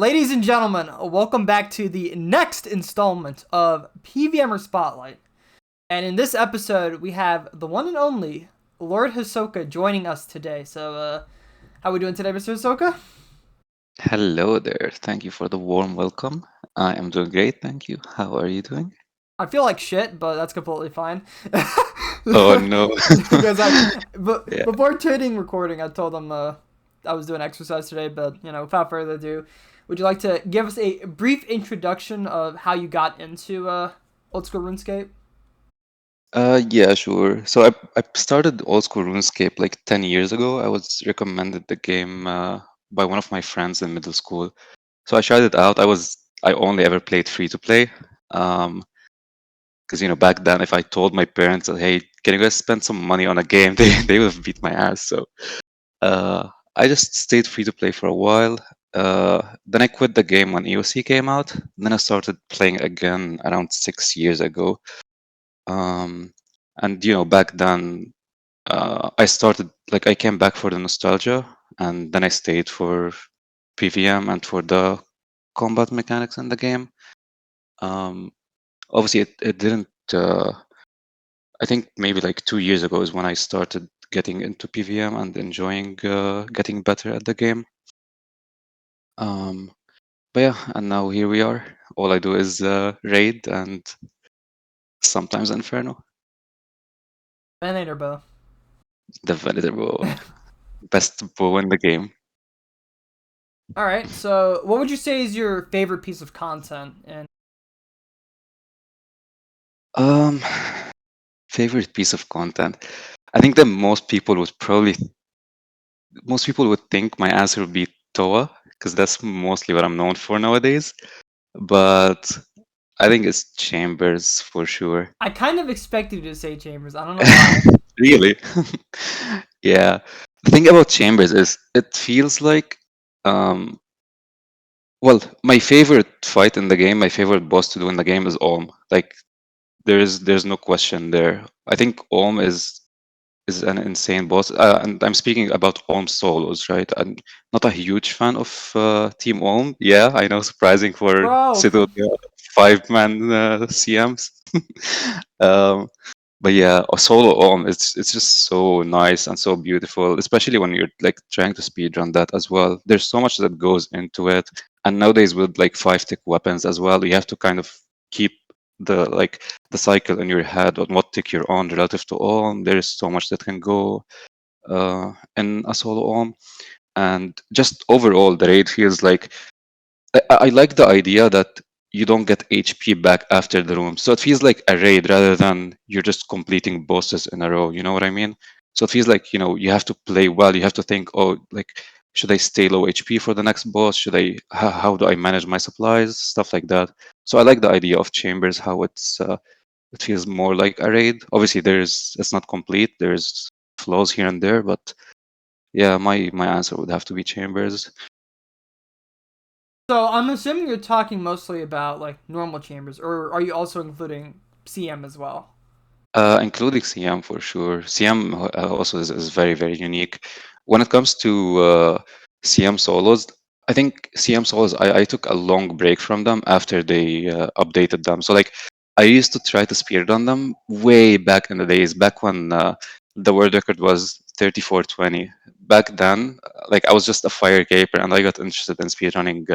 Ladies and gentlemen, welcome back to the next installment of PvMer Spotlight. And in this episode, we have the one and only Lord Hisoka joining us today. So, how are we doing today, Mr. Hisoka? Hello there. Thank you for the warm welcome. I am doing great, thank you. How are you doing? I feel like shit, but that's completely fine. Oh no. Yeah. Before trading recording, I told them I was doing exercise today. But without further ado, would you like to give us a brief introduction of how you got into old school RuneScape? Yeah, sure. So I started old school RuneScape like 10 years ago. I was recommended the game by one of my friends in middle school. So I tried it out. I only ever played free to play. Because back then if I told my parents that, hey, can you guys spend some money on a game, they would have beat my ass. So Uh, I just stayed free to play for a while. Then I quit the game when EOC came out. Then I started playing again around 6 years ago. Um, and back then, I came back for the nostalgia, and then I stayed for PvM and for the combat mechanics in the game. Um, Obviously, it didn't. I think maybe like 2 years ago is when I started getting into PvM and enjoying getting better at the game. Um, but yeah, and now here we are. All I do is raid and sometimes Inferno. Venator bow. The Venator bow, best bow in the game. All right. So, what would you say is your favorite piece of content? And Um, Favorite piece of content. I think that most people would think my answer would be ToA because that's mostly what I'm known for nowadays. But I think it's Chambers for sure. I kind of expected you to say Chambers. I don't know why. Really? Yeah. The thing about Chambers is it feels like um well, my favorite fight in the game, my favorite boss to do in the game is Olm. Like there's no question there. I think Olm is an insane boss. And I'm speaking about Olm solos, right? I'm not a huge fan of Team Olm. Yeah, I know, surprising for Bro, Sidonia 5-man CMs. um, but yeah, a solo Olm, it's just so nice and so beautiful, especially when you're like trying to speedrun that as well. There's so much that goes into it, and nowadays with like 5-tick weapons as well, you have to kind of keep the cycle in your head on what tick you're on relative to Olm. There is so much that can go in a solo Olm, and just overall, the raid feels like I like the idea that you don't get HP back after the room. So it feels like a raid rather than you're just completing bosses in a row. You know what I mean? So it feels like, you have to play well. You have to think, oh, like, should I stay low HP for the next boss? How do I manage my supplies? Stuff like that. So I like the idea of chambers, how it feels more like a raid. Obviously, it's not complete. There's flaws here and there, but yeah, my answer would have to be chambers. so I'm assuming you're talking mostly about like normal chambers, or are you also including CM as well? Including CM for sure. CM also is very, very unique. When it comes to CM solos, I think CM solos, I took a long break from them after they updated them. So, like, I used to try to speedrun them way back in the days, back when the world record was 34:20. Back then, like, I was just a fire caper and I got interested in speedrunning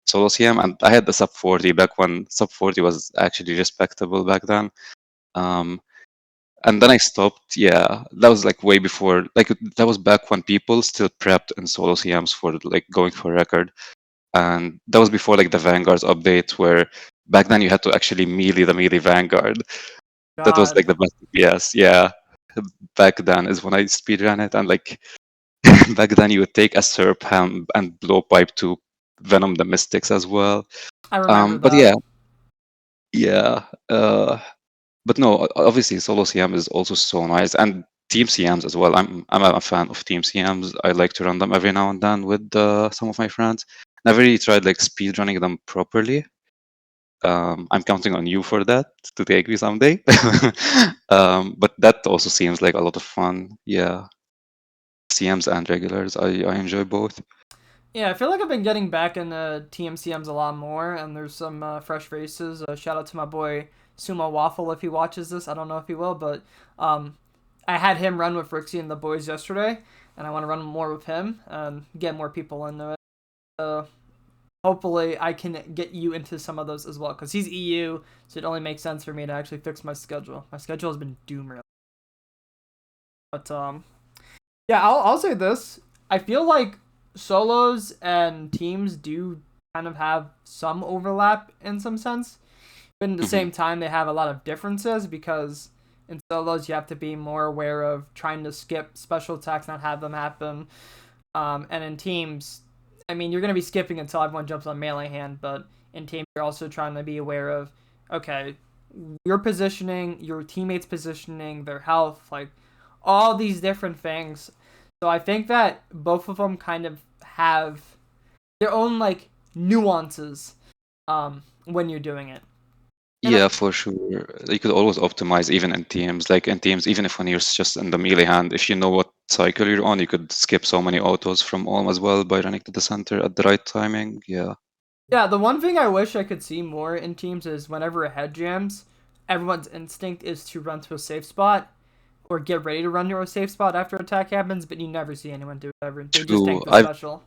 solo CM. And I had the sub 40 back when sub 40 was actually respectable back then. Um, and then I stopped. Yeah, that was like way before. Like that was back when people still prepped in solo CMs for like going for record, and that was before like the Vanguard's update, where back then you had to actually melee the melee Vanguard. That was like God, the best DPS. Yeah, back then is when I speedran it, and like back then you would take a Serp Ham and blowpipe to Venom the Mystics as well. I remember But that. yeah, yeah. But no, obviously solo CM is also so nice, and team CMs as well. I'm a fan of team CMs. I like to run them every now and then with some of my friends. Never really tried like speed running them properly. I'm counting on you for that to take me someday. But that also seems like a lot of fun. Yeah, CMs and regulars. I enjoy both. Yeah, I feel like I've been getting back into TMCMs a lot more, and there's some fresh faces. Shout out to my boy Sumo Waffle if he watches this. I don't know if he will, but um, I had him run with Rixie and the boys yesterday, and I want to run more with him and get more people into it. Hopefully, I can get you into some of those as well, because he's EU, so it only makes sense for me to actually fix my schedule. My schedule has been doom really. But yeah, I'll say this. I feel like solos and teams do kind of have some overlap in some sense, but at the Hmm. same time they have a lot of differences because in solos you have to be more aware of trying to skip special attacks, not have them happen. And in teams, I mean you're gonna be skipping until everyone jumps on melee hand, but in teams you're also trying to be aware of okay, your positioning, your teammates' positioning, their health, like all these different things. So I think that both of them kind of have their own like nuances when you're doing it. And Yeah, for sure. You could always optimize even in teams. Like in teams, even if when you're just in the melee hand, if you know what cycle you're on, you could skip so many autos from Olm as well by running to the center at the right timing. Yeah. yeah, the one thing I wish I could see more in teams is whenever a head jams, everyone's instinct is to run to a safe spot or get ready to run to a safe spot after attack happens, but you never see anyone do it ever. They just True. tank the special.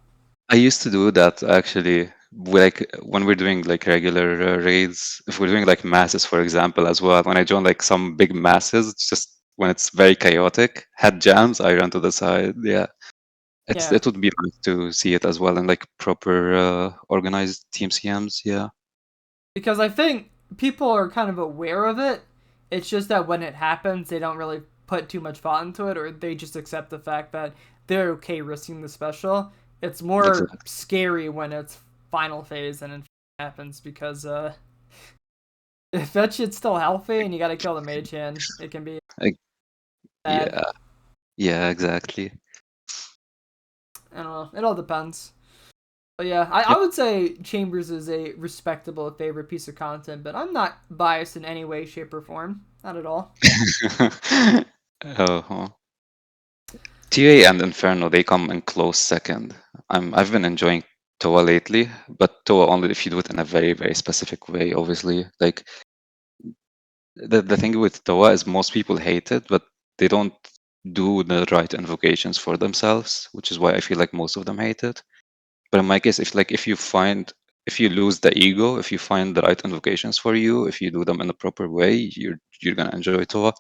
I used to do that actually. Like when we're doing like regular raids, if we're doing like masses, for example, as well. When I join like some big masses, it's just when it's very chaotic, head jams, I run to the side. Yeah, Yeah, it would be nice to see it as well in like proper organized team CMs. Yeah, because I think people are kind of aware of it. It's just that when it happens, they don't really put too much thought into it, or they just accept the fact that they're okay risking the special. It's more exactly. scary when it's final phase and it happens because if that shit's still healthy and you gotta kill the mage hand, it can be Like, bad. yeah, yeah, exactly. I don't know. It all depends. But yeah, I would say Chambers is a respectable favorite piece of content, but I'm not biased in any way, shape, or form. Not at all. Oh, TA and Inferno, they come in close second. I've been enjoying ToA lately, but ToA only if you do it in a very, very specific way, obviously. Like the thing with ToA is most people hate it, but they don't do the right invocations for themselves, which is why I feel like most of them hate it. But in my case, if you lose the ego, if you find the right invocations for you, if you do them in a proper way, you're gonna enjoy ToA.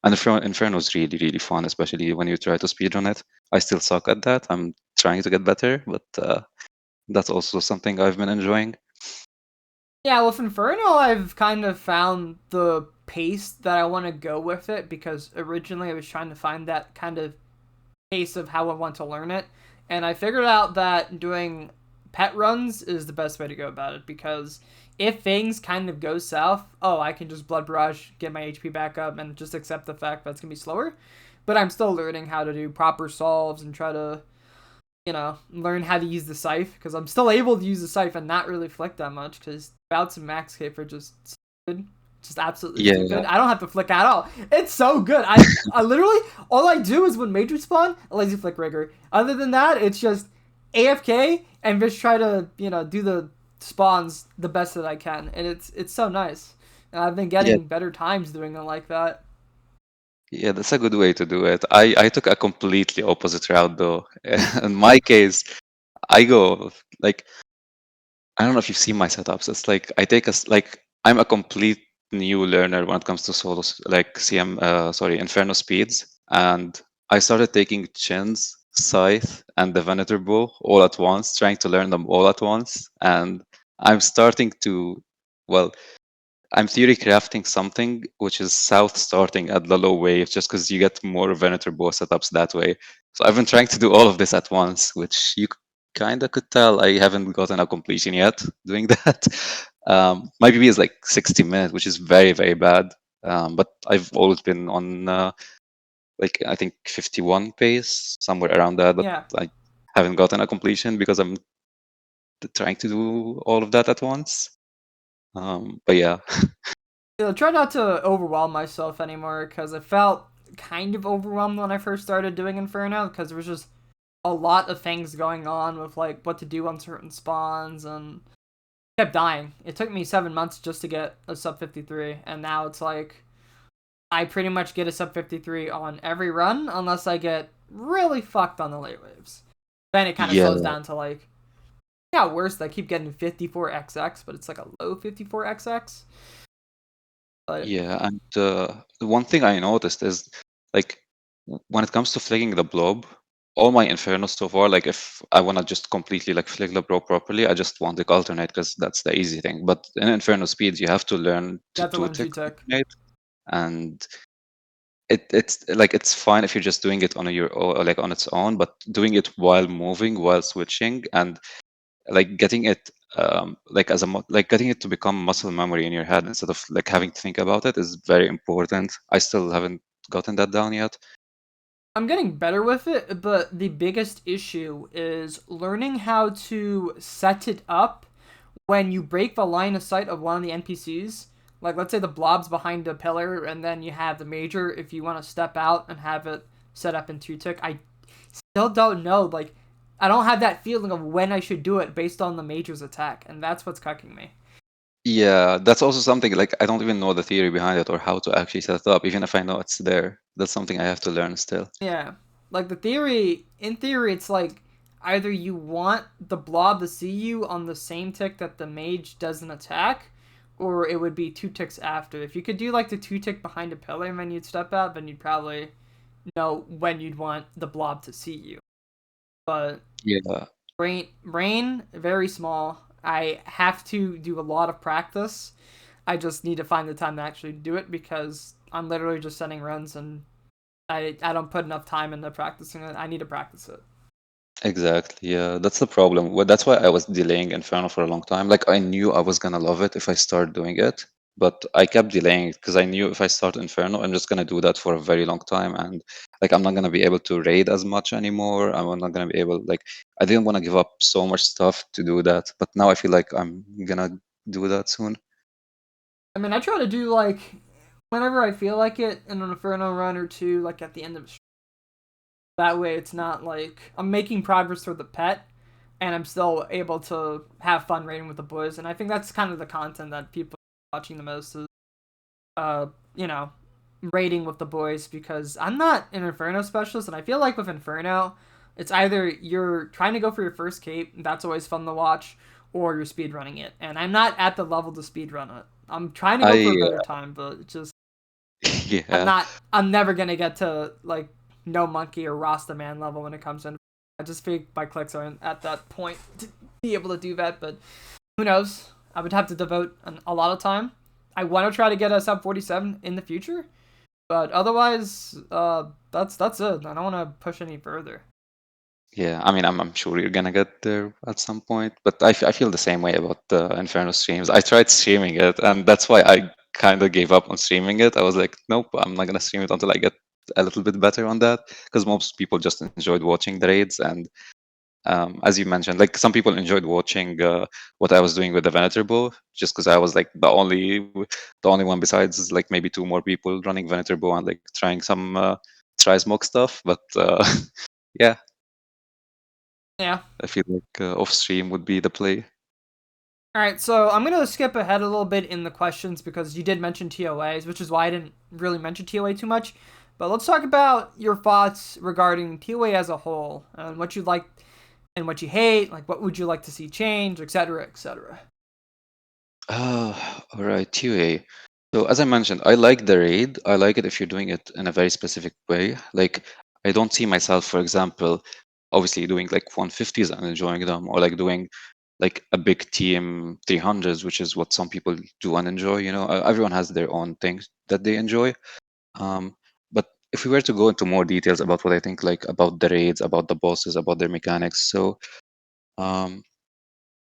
And Inferno is really, really fun, especially when you try to speedrun it. I still suck at that. I'm trying to get better, but that's also something I've been enjoying. Yeah, with Inferno, I've kind of found the pace that I want to go with it because originally I was trying to find that kind of pace of how I want to learn it. And I figured out that doing pet runs is the best way to go about it because if things kind of go south, oh, I can just blood barrage, get my HP back up, and just accept the fact that it's going to be slower. But I'm still learning how to do proper solves and try to learn how to use the scythe because I'm still able to use the scythe and not really flick that much because bouts and max cape are just stupid, just absolutely Yeah, stupid. I don't have to flick at all. It's so good. I literally all I do is when major spawn a lazy flick rigger. Other than that, it's just AFK and just try to do the spawns the best that I can, and it's so nice. And I've been yeah, getting better times doing it like that. yeah. That's a good way to do it. I took a completely opposite route though. In my case, I go like I don't know if you've seen my setups. It's like I take like I'm a complete new learner when it comes to solos, like Inferno speeds, and I started taking chins, scythe, and the Venator bow all at once, trying to learn them all at once, and I'm starting to, well, I'm theory crafting something which is south starting at the low wave, just because you get more Venator bow setups that way. So I've been trying to do all of this at once, which you kind of could tell I haven't gotten a completion yet doing that. My PB is like 60 minutes, which is very, very bad. But I've always been on like I think 51 pace, somewhere around that. But Yeah. I haven't gotten a completion because I'm trying to do all of that at once. But yeah, Try not to overwhelm myself anymore because I felt kind of overwhelmed when I first started doing Inferno because there was just a lot of things going on with like what to do on certain spawns, and kept dying. It took me 7 months just to get a sub 53, and now it's like I pretty much get a sub 53 on every run unless I get really fucked on the late waves. Then it kind of Yeah, slows down to like, yeah, worse. I keep getting 54XX, but it's like a low 54XX. But yeah. And the one thing I noticed is like when it comes to flicking the blob, all my Infernos so far, like if I want to just completely like flick the blob properly, I just want to alternate because that's the easy thing. But in Inferno speeds, you have to learn you to have to two learn tick 2-tick. alternate, and it's like it's fine if you're just doing it on your like on its own, but doing it while moving, while switching, and like getting it like as a like getting it to become muscle memory in your head instead of like having to think about it is very important. I still haven't gotten that down yet. I'm getting better with it, but the biggest issue is learning how to set it up when you break the line of sight of one of the NPCs. Like, let's say the blob's behind a pillar, and then you have the major if you want to step out and have it set up in 2-tick. I still don't know. Like, I don't have that feeling of when I should do it based on the major's attack, and that's what's cucking me. Yeah, that's also something like I don't even know the theory behind it or how to actually set it up, even if I know it's there. That's something I have to learn still. Yeah. Like, in theory, it's like either you want the blob to see you on the same tick that the mage does an attack, or it would be 2 ticks after. If you could do like the 2-tick behind a pillar and then you'd step out, then you'd probably know when you'd want the blob to see you. But Yeah. brain very small. I have to do a lot of practice. I just need to find the time to actually do it because I'm literally just setting runs and I don't put enough time into practicing it. I need to practice it. Exactly. Yeah, that's the problem. Well, that's why I was delaying Inferno for a long time. Like I knew I was gonna love it if I start doing it, but I kept delaying it because I knew if I start Inferno, I'm just gonna do that for a very long time, and like I'm not gonna be able to raid as much anymore. I'm not gonna be able like I didn't want to give up so much stuff to do that, but now I feel like I'm gonna do that soon. I mean, I try to do like whenever I feel like it in an Inferno run or two, like at the end of a that way it's not like I'm making progress for the pet and I'm still able to have fun raiding with the boys. And I think that's kind of the content that people are watching the most is, uh, you know, raiding with the boys because I'm not an Inferno specialist. And I feel like with Inferno, it's either you're trying to go for your first cape, that's always fun to watch, or you're speedrunning it. And I'm not at the level to speedrun it. I'm trying to go for I a better time, but it's just yeah. I'm never gonna get to like no monkey or Rasta man level when it comes in. I just think my clicks aren't at that point to be able to do that, but who knows? I would have to devote a lot of time. I want to try to get a sub 47 in the future, but otherwise, that's it. I don't want to push any further. Yeah, I mean, I'm sure you're gonna get there at some point, but I feel the same way about the Inferno streams. I tried streaming it, and that's why I kind of gave up on streaming it. I was like, nope, I'm not gonna stream it until I get a little bit better on that, because most people just enjoyed watching the raids, and as you mentioned, like some people enjoyed watching what I was doing with the Venator bow, just because I was like the only one besides like maybe two more people running Venator bow and like trying some try smoke stuff, but yeah. Yeah. I feel like off stream would be the play. All right, so I'm gonna skip ahead a little bit in the questions because you did mention TOAs, which is why I didn't really mention TOA too much. But let's talk about your thoughts regarding TOA as a whole and what you like and what you hate. Like, what would you like to see change, etc., etc. All right, ToA. So as I mentioned, I like the raid. I like it if you're doing it in a very specific way. Like I don't see myself, for example, obviously doing like 150s and enjoying them, or like doing like a big team 300s, which is what some people do and enjoy. Everyone has their own things that they enjoy. But if we were to go into more details about what I think, like about the raids, about the bosses, about their mechanics, um,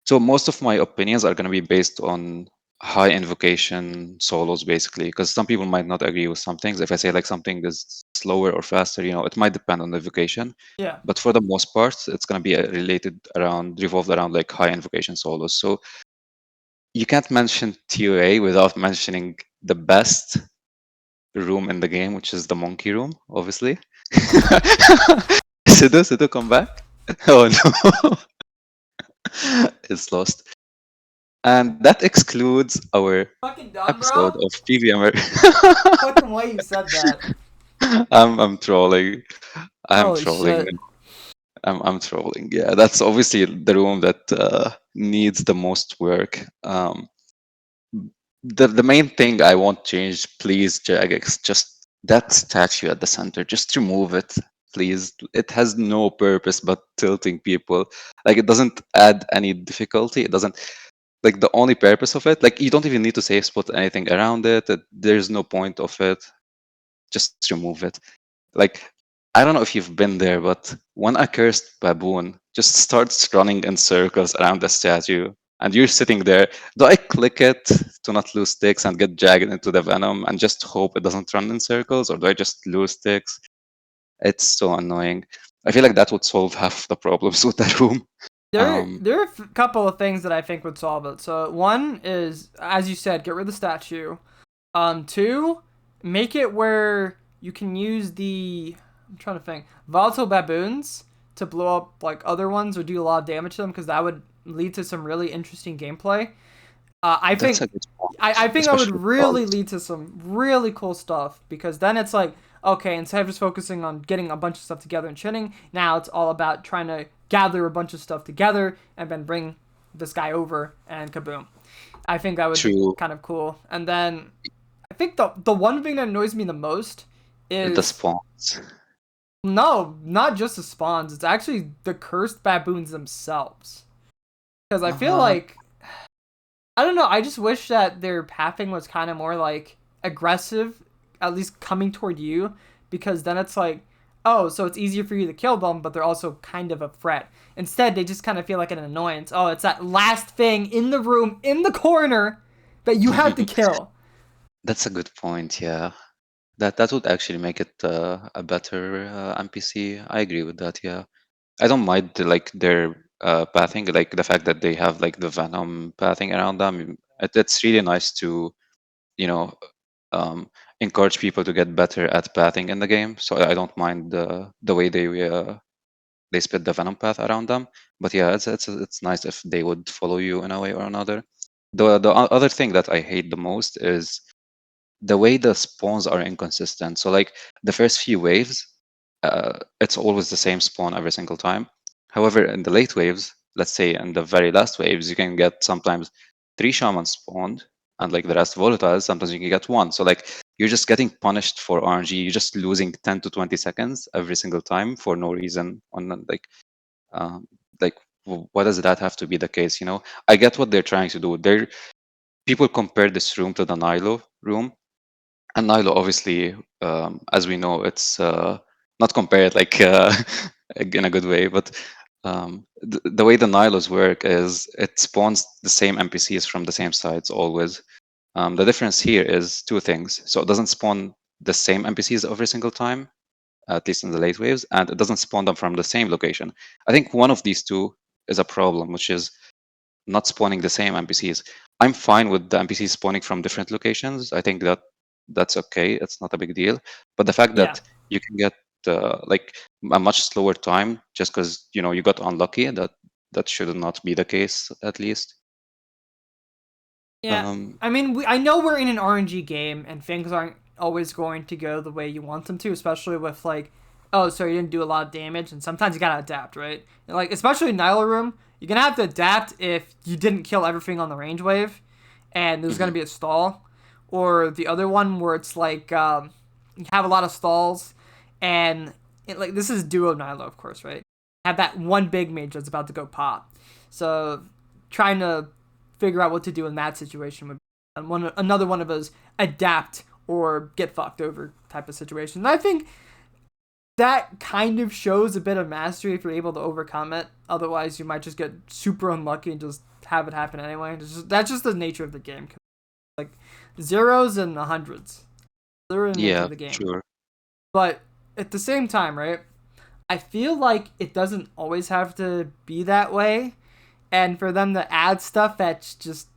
so most of my opinions are going to be based on high invocation solos, basically, because some people might not agree with some things. If I say like something is slower or faster, it might depend on the invocation. Yeah. But for the most part, it's going to be revolved around like high invocation solos. So you can't mention TOA without mentioning the best room in the game, which is the monkey room, obviously. Sido, come back. Oh no, it's lost. And that excludes our Fucking done, episode bro. of PvMer. Fucking way you said that. I'm trolling. I'm Holy trolling. shit. I'm trolling. Yeah, that's obviously the room that needs the most work. The main thing I won't change, please, Jagex, just that statue at the center. Just remove it, please. It has no purpose but tilting people. Like it doesn't add any difficulty. It doesn't like the only purpose of it. Like you don't even need to safe spot anything around it. There's no point of it. Just remove it. Like, I don't know if you've been there, but when a cursed baboon just starts running in circles around the statue and you're sitting there, do I click it to not lose sticks and get jagged into the venom and just hope it doesn't run in circles, or do I just lose sticks? It's so annoying. I feel like that would solve half the problems with that room. There are a couple of things that I think would solve it. So one is, as you said, get rid of the statue. Two, make it where you can use the, I'm trying to think, volatile baboons to blow up like other ones or do a lot of damage to them, because that would lead to some really interesting gameplay. I That's think a good point, I think that would especially with really dogs. lead to some really cool stuff, because then it's like, okay, instead of just focusing on getting a bunch of stuff together and chinning, now it's all about trying to gather a bunch of stuff together and then bring this guy over and kaboom. I think that would be True, kind of cool. And then I think the one thing that annoys me the most the is, spawns. no, not just the spawns. It's actually the cursed baboons themselves. Because I feel Uh, like, I don't know. I just wish that their pathing was kind of more like aggressive, at least coming toward you, because then it's like, oh, so it's easier for you to kill them, but they're also kind of a threat. Instead, they just kind of feel like an annoyance. Oh, it's that last thing in the room, in the corner, that you have to kill. that's a good point. Yeah. That would actually make it a better NPC. I agree with that. Yeah, I don't mind like their pathing, like the fact that they have like the venom pathing around them. It's really nice to you know um, encourage people to get better at pathing in the game. So I don't mind the way they split the venom path around them. But yeah, it's nice if they would follow you in a way or another. The other thing that I hate the most is the way the spawns are inconsistent. So like the first few waves, it's always the same spawn every single time. However, in the late waves, let's say in the very last waves, you can get sometimes 3 shamans spawned and like the rest volatiles. Sometimes you can get one. So like you're just getting punished for RNG. You're just losing 10 to 20 seconds every single time for no reason. On um, like why does that have to be the case? I get what they're trying to do. People compare this room to the Nilo room, and Nilo, obviously, as we know, it's not compared like in a good way, but the way the Nilos work is it spawns the same NPCs from the same sites always. The difference here is two things. So it doesn't spawn the same NPCs every single time, at least in the late waves, and it doesn't spawn them from the same location. I think one of these two is a problem, which is not spawning the same NPCs. I'm fine with the NPCs spawning from different locations. I think that's okay. It's not a big deal. But the fact Yeah. that you can get like a much slower time just because you got unlucky, that should not be the case at least. Yeah, Um, I mean, I know we're in an RNG game, and things aren't always going to go the way you want them to, especially with like, oh, so you didn't do a lot of damage, and sometimes you gotta adapt, right? And, like, especially in Nyla Room, you're gonna have to adapt if you didn't kill everything on the range wave, and there's gonna mhm. be a stall, or the other one where it's like you have a lot of stalls, and like this is duo Nyla, of course, right? Have that one big mage that's about to go pop, so trying to figure out what to do in that situation would be another one of those adapt or get fucked over type of situation. And I think that kind of shows a bit of mastery if you're able to overcome it. Otherwise, you might just get super unlucky and just have it happen anyway. That's just the nature of the game. Like zeros and hundreds. They're the nature Yeah, of the game. sure. But at the same time, right? I feel like it doesn't always have to be that way. And for them to add stuff that's just,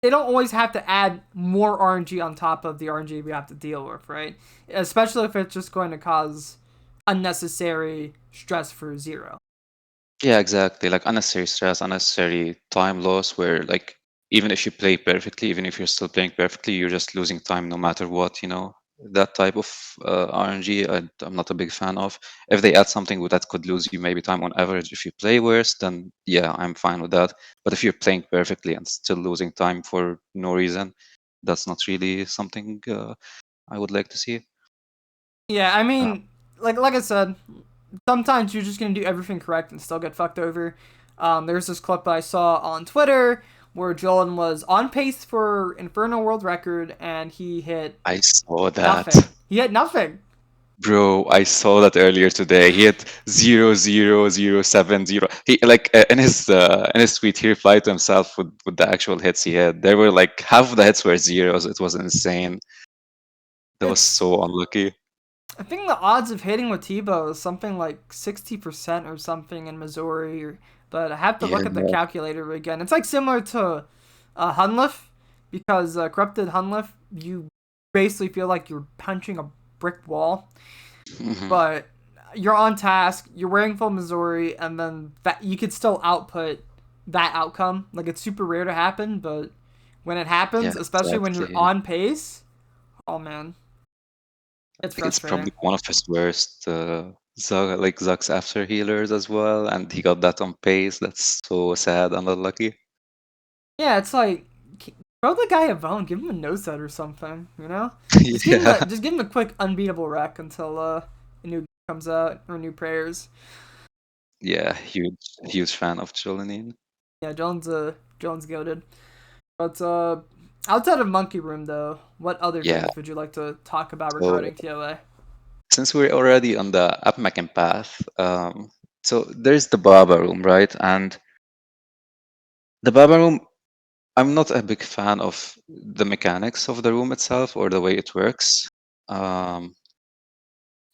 they don't always have to add more RNG on top of the RNG we have to deal with, right? Especially if it's just going to cause unnecessary stress for zero. Yeah, exactly. Like unnecessary stress, unnecessary time loss, where like even if you play perfectly, even if you're still playing perfectly, you're just losing time no matter what, you know? That type of RNG, I'm not a big fan of. If they add something that could lose you maybe time on average if you play worse, then yeah, I'm fine with that. But if you're playing perfectly and still losing time for no reason, that's not really something I would like to see. Yeah, I Uh, mean, like I said, sometimes you're just gonna do everything correct and still get fucked over. There's this clip I saw on Twitter where Jolin was on pace for Inferno World Record and he hit I saw that. nothing. He hit nothing. Bro, I saw that earlier today. He had 0.0070. He like in his tweet he replied to himself with the actual hits he had. There were like half of the hits were zeros. It was insane. That was It's so unlucky. I think the odds of hitting with Tebow is something like 60% or something in Missouri, but I have to Yeah, look at the calculator again. It's like similar to Hunliff, because corrupted Hunliff, you basically feel like you're punching a brick wall, hmm but you're on task, you're wearing full Missouri, and then that you could still output that outcome. Like it's super rare to happen, but when it yeah, happens, especially when you're exactly. on pace, oh man, it's Like it's frustrating. probably one of his worst Zug's after healers as well, and he got that on pace. That's so sad and unlucky. Yeah, it's like throw the guy a bone, give him a no set or something, you know? Yeah, Just give him a quick unbeatable wreck until a new comes out or new prayers. yeah, huge fan of Jolene. Yeah, Jones goaded. But outside of Monkey Room though, what other Yeah. things would you like to talk about So regarding ToA? since we're already on the upmaking path, so there's the Baba room, right? And the Baba room, I'm not a big fan of the mechanics of the room itself or the way it works. Um,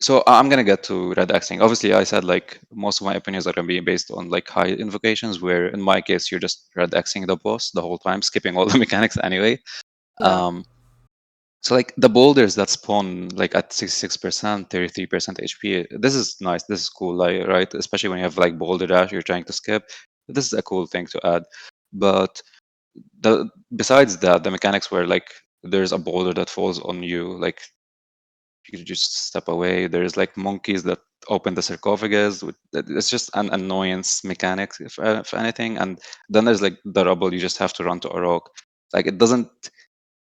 so I'm gonna get to red Xing. Obviously, I said like most of my opinions are gonna be based on like high invocations, where in my case you're just red Xing the boss the whole time, skipping all the mechanics anyway. Yeah. Um, So like the boulders that spawn like at 66%, 33% HP, this is nice. This is cool, like, right? Especially when you have like boulder dash, you're trying to skip. This is a cool thing to add. But besides that, the mechanics where like there's a boulder that falls on you, like you could just step away. There's like monkeys that open the sarcophagus. It's just an annoyance mechanic, if anything. And then there's like the rubble. You just have to run to a rock. Like it doesn't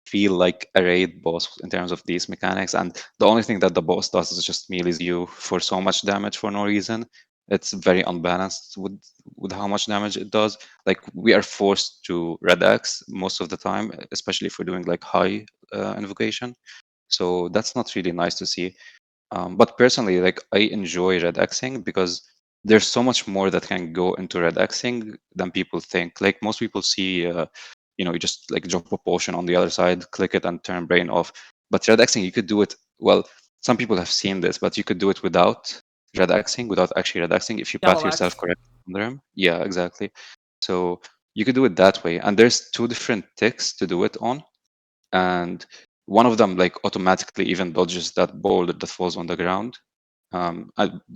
feel like a raid boss in terms of these mechanics. And the only thing that the boss does is just melees you for so much damage for no reason. It's very unbalanced with how much damage it does. Like we are forced to red X most of the time, especially if we're doing like high invocation. So that's not really nice to see. But personally, like I enjoy red Xing because there's so much more that can go into red Xing than people think. Like most people see, you just like drop a potion on the other side, click it, and turn brain off. But red Xing, you could do it. Well, some people have seen this, but you could do it without red Xing, without actually red Xing, if you path Yellow yourself X. correctly under him. Yeah, exactly. So you could do it that way. And there's two different ticks to do it on, and one of them like automatically even dodges that boulder that falls on the ground.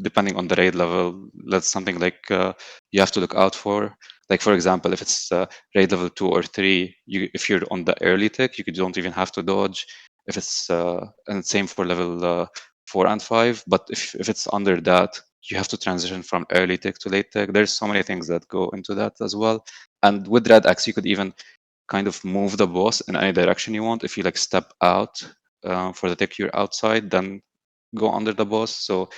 Depending on the raid level, that's something like you have to look out for. Like for example, if it's raid level 2 or 3, if you're on the early tick, don't even have to dodge. If it's and same for level 4 and 5. But if it's under that, you have to transition from early tick to late tick. There's so many things that go into that as well. And with Red Axe, you could even kind of move the boss in any direction you want. If you like step out for the tick you're outside, then go under the boss. So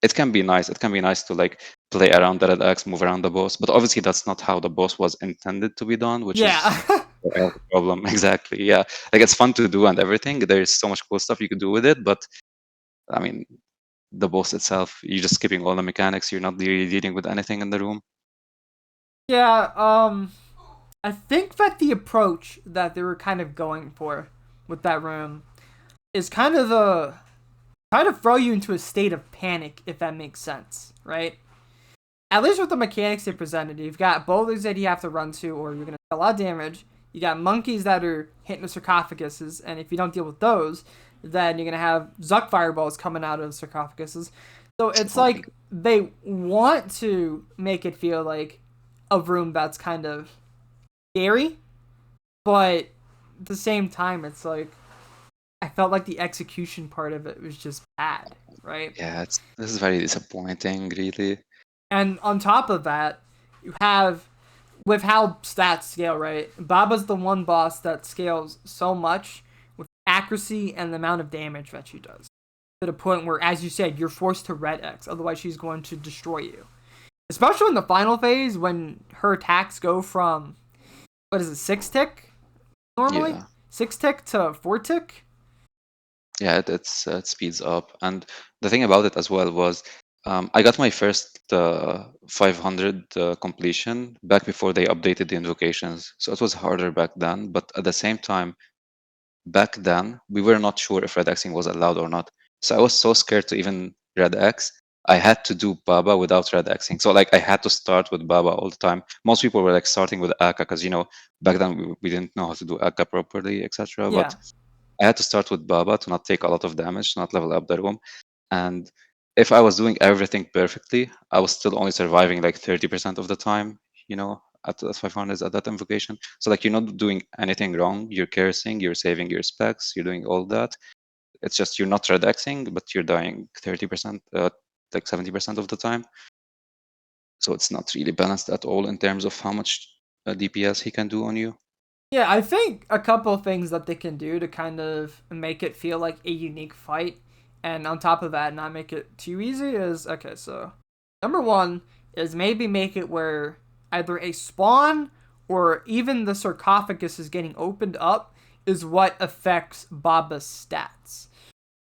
it can be nice. It can be nice to like play around the red X, move around the boss. But obviously that's not how the boss was intended to be done, which is Yeah. the problem. Exactly. Yeah. Like it's fun to do and everything. There's so much cool stuff you could do with it. But I mean, the boss itself, you're just skipping all the mechanics. You're not really dealing with anything in the room. Yeah, I think that the approach that they were kind of going for with that room is kind of the kind of throw you into a state of panic, if that makes sense, right? At least with the mechanics they presented, you've got boulders that you have to run to, or you're gonna take a lot of damage. You got monkeys that are hitting the sarcophaguses, and if you don't deal with those, then you're gonna have Zuck fireballs coming out of the sarcophaguses. So It's it's annoying. like they want to make it feel like a room that's kind of scary, but at the same time, it's like I felt like the execution part of it was just bad, right? Yeah, this is very disappointing, really. And on top of that, you have with how stats scale, right? Baba's the one boss that scales so much with accuracy and the amount of damage that she does. To the point where, as you said, you're forced to red X, otherwise she's going to destroy you. Especially in the final phase when her attacks go from what is it, 6 tick normally? Yeah. 6 tick to 4 tick? Yeah, it speeds up. And the thing about it as well was I got my first 500 completion back before they updated the invocations. So it was harder back then. But at the same time, back then, we were not sure if red Xing was allowed or not. So I was so scared to even red X. I had to do Baba without red Xing. So like I had to start with Baba all the time. Most people were like starting with Akka because back then we didn't know how to do Akka properly, etc. But Yeah. I had to start with Baba to not take a lot of damage, to not level up the room. And if I was doing everything perfectly, I was still only surviving like 30% of the time, at 500s at that invocation. So like you're not doing anything wrong. You're cursing, you're saving your specs, you're doing all that. It's just you're not redexing, but you're dying 30%, like 70% of the time. So it's not really balanced at all in terms of how much DPS he can do on you. Yeah, I think a couple of things that they can do to kind of make it feel like a unique fight, and on top of that, not make it too easy is okay. So, number one is maybe make it where either a spawn or even the sarcophagus is getting opened up is what affects Baba's stats.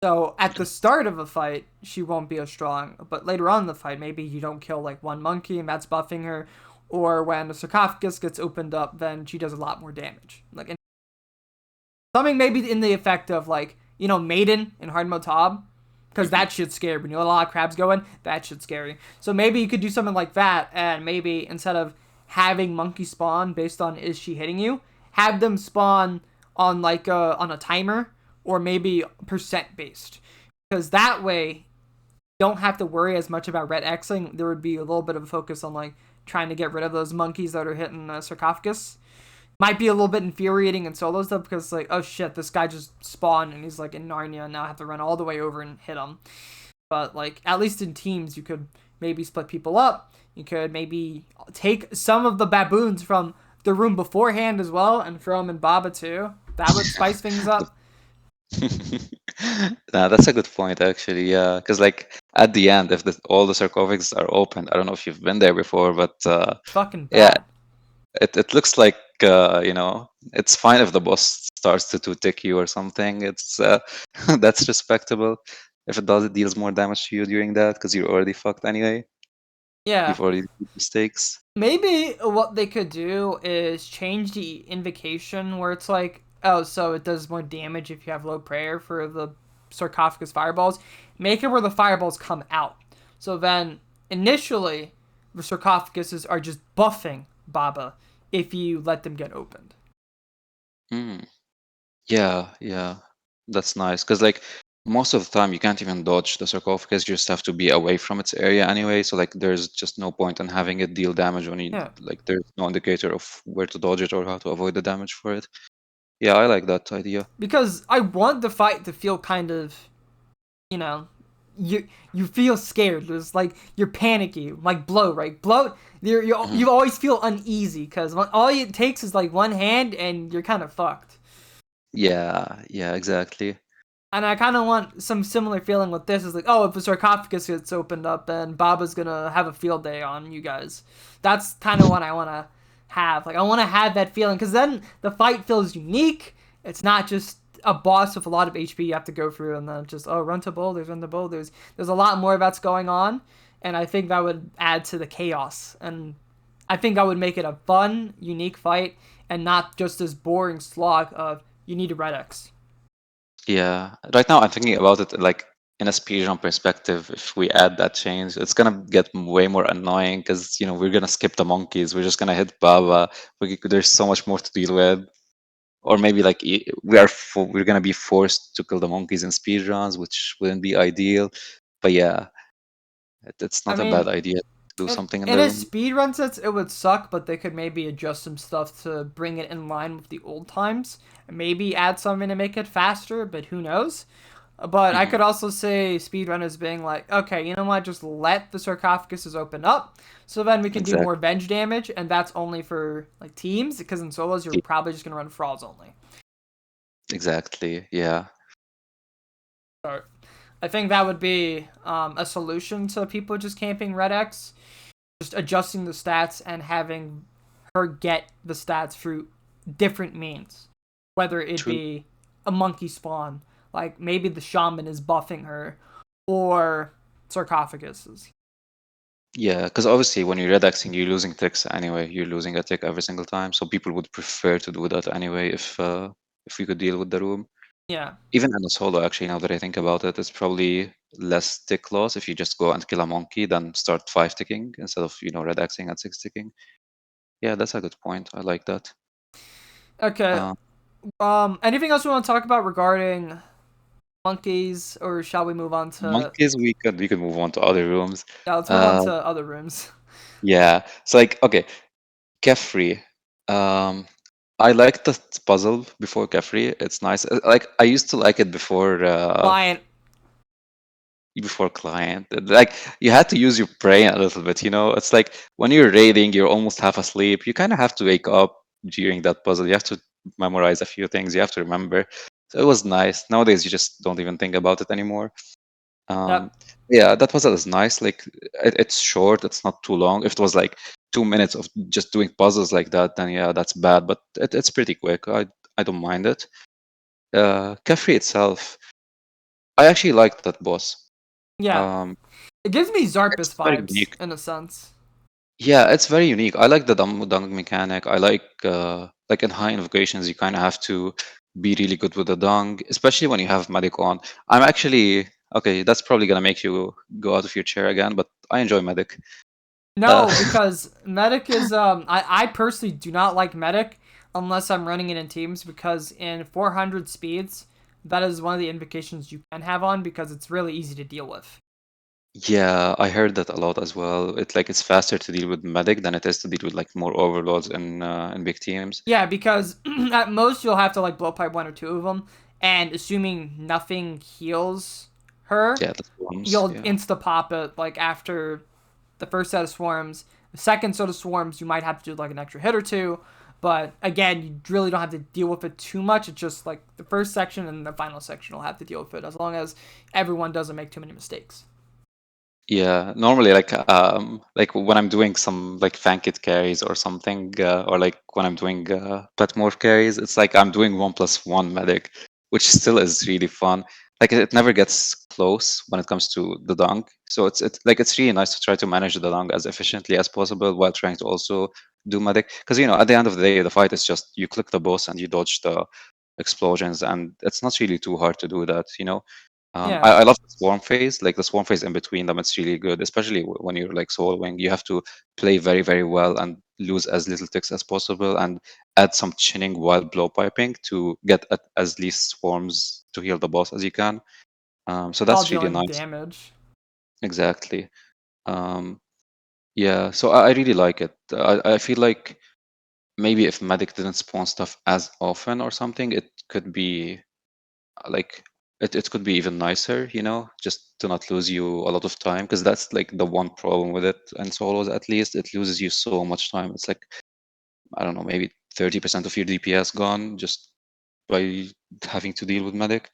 So at the start of a fight, she won't be as strong, but later on in the fight, maybe you don't kill like one monkey and that's buffing her, or when the sarcophagus gets opened up, then she does a lot more damage. Like something maybe in the effect of like Maiden in hard mode Tob, because Mhm. that shit's scary. When you let a lot of crabs go in, that shit's scary. So maybe you could do something like that, and maybe instead of having monkey spawn based on is she hitting you, have them spawn on like on a timer or maybe percent based, because that way you don't have to worry as much about red Xing. There would be a little bit of a focus on like trying to get rid of those monkeys that are hitting the sarcophagus. Might be a little bit infuriating in solo stuff because like, oh shit, this guy just spawned and he's like in Narnia and now I have to run all the way over and hit him. But like at least in teams you could maybe split people up. You could maybe take some of the baboons from the room beforehand as well and throw them in Baba too. That would spice things up. Nah, that's a good point, actually. Yeah, because like at the end, if all the sarcophags are open, I don't know if you've been there before, but Fucking yeah, bad. it looks like it's fine if the boss starts to two-tick you or something. It's that's respectable. If it deals more damage to you during that, because you're already fucked anyway. Yeah. You've already made mistakes. Maybe what they could do is change the invocation where it's like, oh, so it does more damage if you have low prayer for the sarcophagus fireballs. Make it where the fireballs come out. So then, initially, the sarcophaguses are just buffing Baba if you let them get opened. Hmm. Yeah, that's nice. Because like most of the time, you can't even dodge the sarcophagus. You just have to be away from its area anyway. So like, there's just no point in having it deal damage when Yeah. there's no indicator of where to dodge it or how to avoid the damage for it. Yeah, I like that idea. Because I want the fight to feel kind of, you know, you feel scared. It's like you're panicky, like bloat, right? Bloat, Mhm. you always feel uneasy because all it takes is like one hand and you're kind of fucked. Yeah, exactly. And I kind of want some similar feeling with this. Is like, oh, if the sarcophagus gets opened up, then Baba's gonna have a field day on you guys. That's kind of what I want to have. Like, I want to have that feeling because then the fight feels unique. It's not just a boss with a lot of HP you have to go through, and then just run to boulders, run to boulders. There's a lot more that's going on, and I think that would add to the chaos. And I think I would make it a fun, unique fight, and not just this boring slog of you need a red X. Yeah. Right now, I'm thinking about it like in a speedrun perspective. If we add that change, it's gonna get way more annoying because we're gonna skip the monkeys. We're just gonna hit Baba. There's so much more to deal with. Or maybe like we're gonna be forced to kill the monkeys in speedruns, which wouldn't be ideal. But yeah, It's I not a bad mean, idea to do something in in the a room. speedrun sense, it would suck, but they could maybe adjust some stuff to bring it in line with the old times. Maybe add something to make it faster, but who knows? But I Hmm. could also say speedrunners being like, okay, you know what? Just let the sarcophaguses open up, so then we can do more Exactly. venge damage, and that's only for like teams, because in solos you're probably just gonna run frauds only. Exactly. Yeah. So I think that would be a solution to people just camping Red X, just adjusting the stats and having her get the stats through different means, whether it True. be a monkey spawn, like maybe the shaman is buffing her, or sarcophaguses. Yeah, because obviously when you're redexing, you're losing ticks anyway. You're losing a tick every single time, so people would prefer to do that anyway if we could deal with the room. Yeah. Even in a solo, actually, now that I think about it, it's probably less tick loss if you just go and kill a monkey than start 5 ticking instead of redexing at 6 ticking. Yeah, that's a good point. I like that. Okay. Uh, Anything else we want to talk about regarding monkeys, or shall we move on to? monkeys, we could move on to other rooms. Yeah, let's move on Uh, to other rooms. yeah, it's like okay, Kefri. Um, I liked the puzzle before Kefri. It's nice. Like I used to like it Lion. before client. Like you had to use your brain a little bit. It's like when you're raiding, you're almost half asleep. You kind of have to wake up during that puzzle. You have to memorize a few things. You have to remember. So it was nice. Nowadays, you just don't even think about it anymore. Um, Yep. yeah, that puzzle is nice. Like it's short. It's not too long. If it was like 2 minutes of just doing puzzles like that, then yeah, that's bad. But it's pretty quick. I don't mind it. Kefri itself, I actually liked that boss. Yeah. Um, It gives me Zarpus it's very vibes unique. in a sense. Yeah, it's very unique. I like the dunk mechanic. I like in high invocations, you kind of have to be really good with the dunk, especially when you have medic on. I'm actually okay. That's probably gonna make you go out of your chair again, but I enjoy medic. Uh, No, because medic is I personally do not like medic unless I'm running it in teams, because in 400 speeds that is one of the invocations you can have on because it's really easy to deal with. yeah, I heard that a lot as well. It's faster to deal with medic than it is to deal with like more overlords in big teams. Yeah, because at most you'll have to like blow pipe one or two of them, and assuming nothing heals her, Yeah, that's ones. you'll Yeah. insta pop it like after the first set of swarms. The second set of swarms, you might have to do like an extra hit or two, but again, you really don't have to deal with it too much. It's just like the first section and the final section will have to deal with it as long as everyone doesn't make too many mistakes. Yeah, normally like when I'm doing some like fan kit carries or something, or like when I'm doing pet morph carries, it's like I'm doing 1+1 medic, which still is really fun. Like it never gets close when it comes to the dunk. So it's really nice to try to manage the dunk as efficiently as possible while trying to also do medic. Because at the end of the day, the fight is just you click the boss and you dodge the explosions, and it's not really too hard to do that. I, Yeah. I love the swarm phase, like the swarm phase in between them. It's really good, especially when you're like soloing. You have to play very, very well and lose as little ticks as possible, and add some chinning while blow piping to get at as least swarms to heal the boss as you can. So While that's really dealing nice. damage. Exactly. Um, yeah. So I really like it. I feel like maybe if medic didn't spawn stuff as often or something, it could be like it could be even nicer, just to not lose you a lot of time, because that's like the one problem with it. And solos, at least, it loses you so much time. It's like, I don't know, maybe 30% of your DPS gone just by having to deal with medic.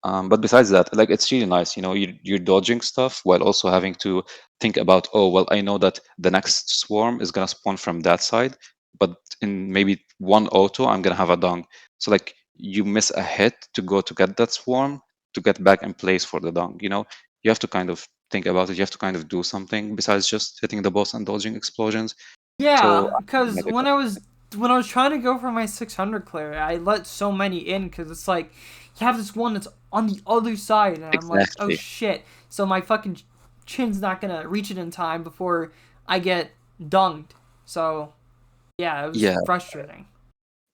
But besides that, like it's really nice, you're dodging stuff while also having to think about, oh, well, I know that the next swarm is gonna spawn from that side, but in maybe one auto, I'm gonna have a dung. So like you miss a hit to go to get that swarm to get back in place for the dung. You have to kind of think about it. You have to kind of do something besides just hitting the boss and dodging explosions. So Yeah, because when I was trying to go for my 600 clear, I let so many in because it's like you have this one that's on the other side, and I'm like, oh exactly, shit! So my fucking chin's not gonna reach it in time before I get dunged. So yeah, it was yeah. frustrating.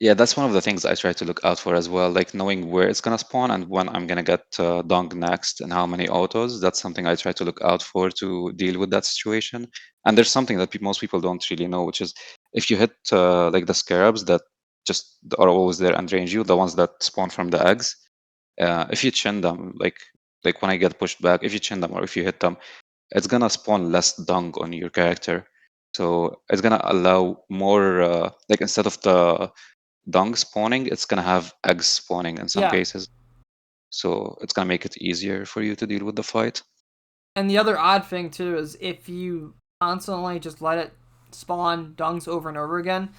Yeah, that's one of the things I try to look out for as well, like knowing where it's gonna spawn and when I'm gonna get dung next and how many autos. That's something I try to look out for to deal with that situation. And there's something that most people don't really know, which is if you hit like the scarabs that just are always there and range you, the ones that spawn from the eggs, if you chin them, like when I get pushed back, if you chin them or if you hit them, it's gonna spawn less dung on your character. So it's gonna allow more, like instead of the dung spawning, it's gonna have eggs spawning in some Yeah. cases. So it's gonna make it easier for you to deal with the fight. And the other odd thing too is if you constantly just let it spawn dungs over and over again,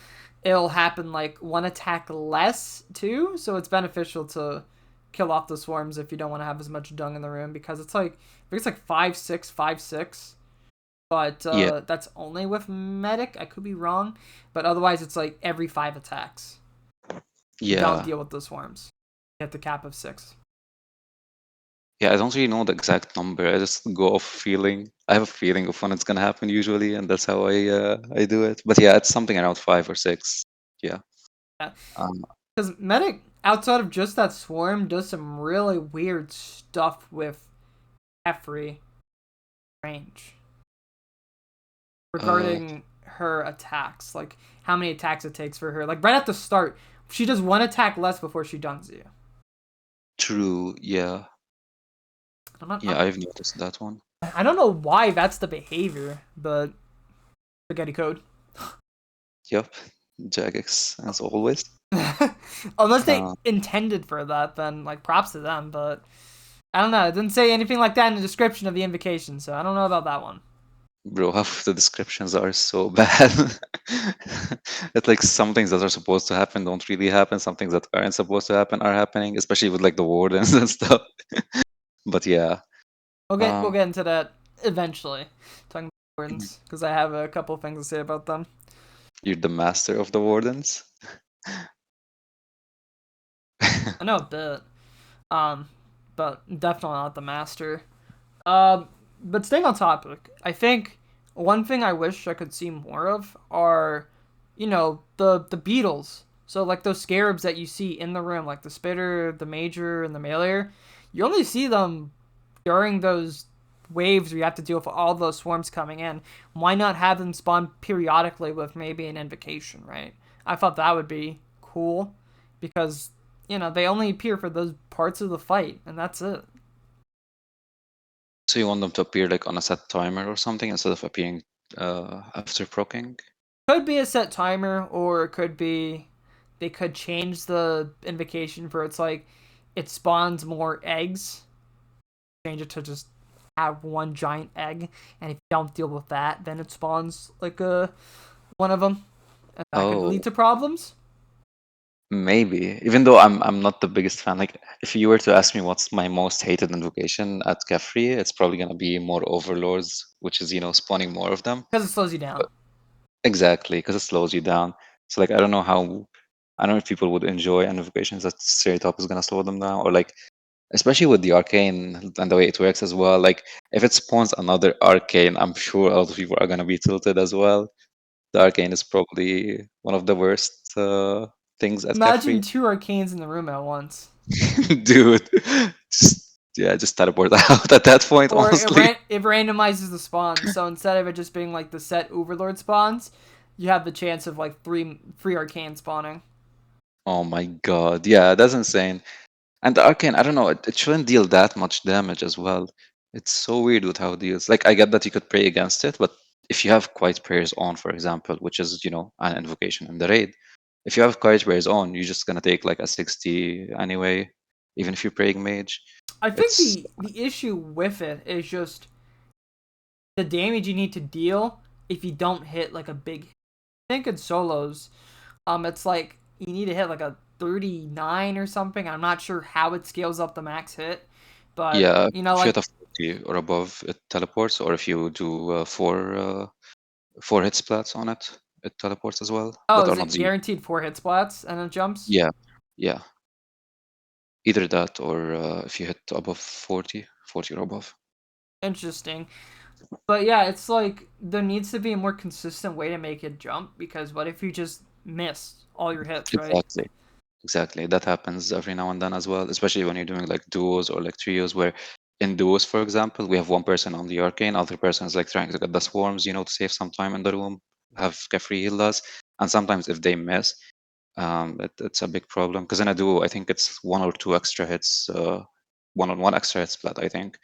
it'll happen like one attack less too. So it's beneficial to kill off the swarms if you don't want to have as much dung in the room because it's like I think it's like 5-6, 5-6. But Yeah, that's only with medic. I could be wrong, but otherwise it's like every 5 attacks. You don't yeah, deal with the swarms. You have the cap of 6. yeah. I don't really know the exact number. I just go off feeling. I have a feeling of when it's gonna happen usually, and that's how I do it. But yeah, it's something around 5 or 6. Yeah. Yeah. Um, Because medic, outside of just that swarm, does some really weird stuff with every range uh, regarding her attacks. Like how many attacks it takes for her. Like right at the start, she does one attack less before she dunks you. true. Yeah, I'm not. yeah. I've noticed that one. I don't know why that's the behavior, but spaghetti code. Yep. Jagex as always. Unless they Uh, intended for that, then like props to them. But I don't know. It didn't say anything like that in the description of the invocation, so I don't know about that one. Bro, half of the descriptions are so bad. It's like some things that are supposed to happen don't really happen. Some things that aren't supposed to happen are happening, especially with like the wardens and stuff. But yeah, We'll um, get into that eventually. Talking about mhm. wardens because I have a couple of things to say about them. You're the master of the wardens. I know a bit, um, but definitely not the master. Um, but staying on topic, I think one thing I wish I could see more of are, the beetles. So like those scarabs that you see in the room, like the spitter, the major, and the mailer. You only see them during those waves where you have to deal with all those swarms coming in. Why not have them spawn periodically with maybe an invocation, right? I thought that would be cool because they only appear for those parts of the fight, and that's it. So you want them to appear like on a set timer or something instead of appearing after proccing? Could be a set timer, or it could be they could change the invocation for it's like it spawns more eggs. Change it to just have one giant egg, and if you don't deal with that, then it spawns like one of them, and that could Oh, lead to problems. maybe. Even though I'm not the biggest fan. Like if you were to ask me what's my most hated invocation at Kefri, it's probably gonna be more overlords, which is, spawning more of them. Because it slows you down. Exactly, because it slows you down. So like I don't know if people would enjoy invocations that straight up is gonna slow them down, or like especially with the arcane and the way it works as well. Like if it spawns another arcane, I'm sure a lot of people are gonna be tilted as well. The arcane is probably one of the worst things at Imagine Kefri. two arcanes in the room at once. Dude, just teleport out at that point, Or honestly. it randomizes the spawns. So instead of it just being like the set overlord spawns, you have the chance of like three arcane spawning. Oh my god. Yeah, that's insane. And the arcane, I don't know, it shouldn't deal that much damage as well. It's so weird with how it deals. Like I get that you could pray against it, but if you have quiet prayers on, for example, which is, an invocation in the raid, if you have quiet prayers on, you're just gonna take like a 60 anyway, even if you're praying mage. I think It's the issue with it is just the damage you need to deal if you don't hit like a big hit. I think in solos, it's like you need to hit like a 39 or something. I'm not sure how it scales up the max hit, but yeah, if you hit like a 40 or above, it teleports, or if you do four hit splats on it, it teleports as well. oh, That are is not it zero. guaranteed 4 hit splats and it jumps? Yeah, yeah. Either that or if you hit above 40 or above. Interesting. But yeah, it's like there needs to be a more consistent way to make it jump because what if you just miss all your hits, right? Exactly. Exactly. That happens every now and then as well, especially when you're doing like duos or like trios where in duos, for example, we have one person on the arcane, other person is like trying to get the swarms, to save some time in the room, have Kefri heal us. And sometimes if they miss, it's a big problem. Because in a duo, I think it's one or two extra hits, one extra hit splat, I think,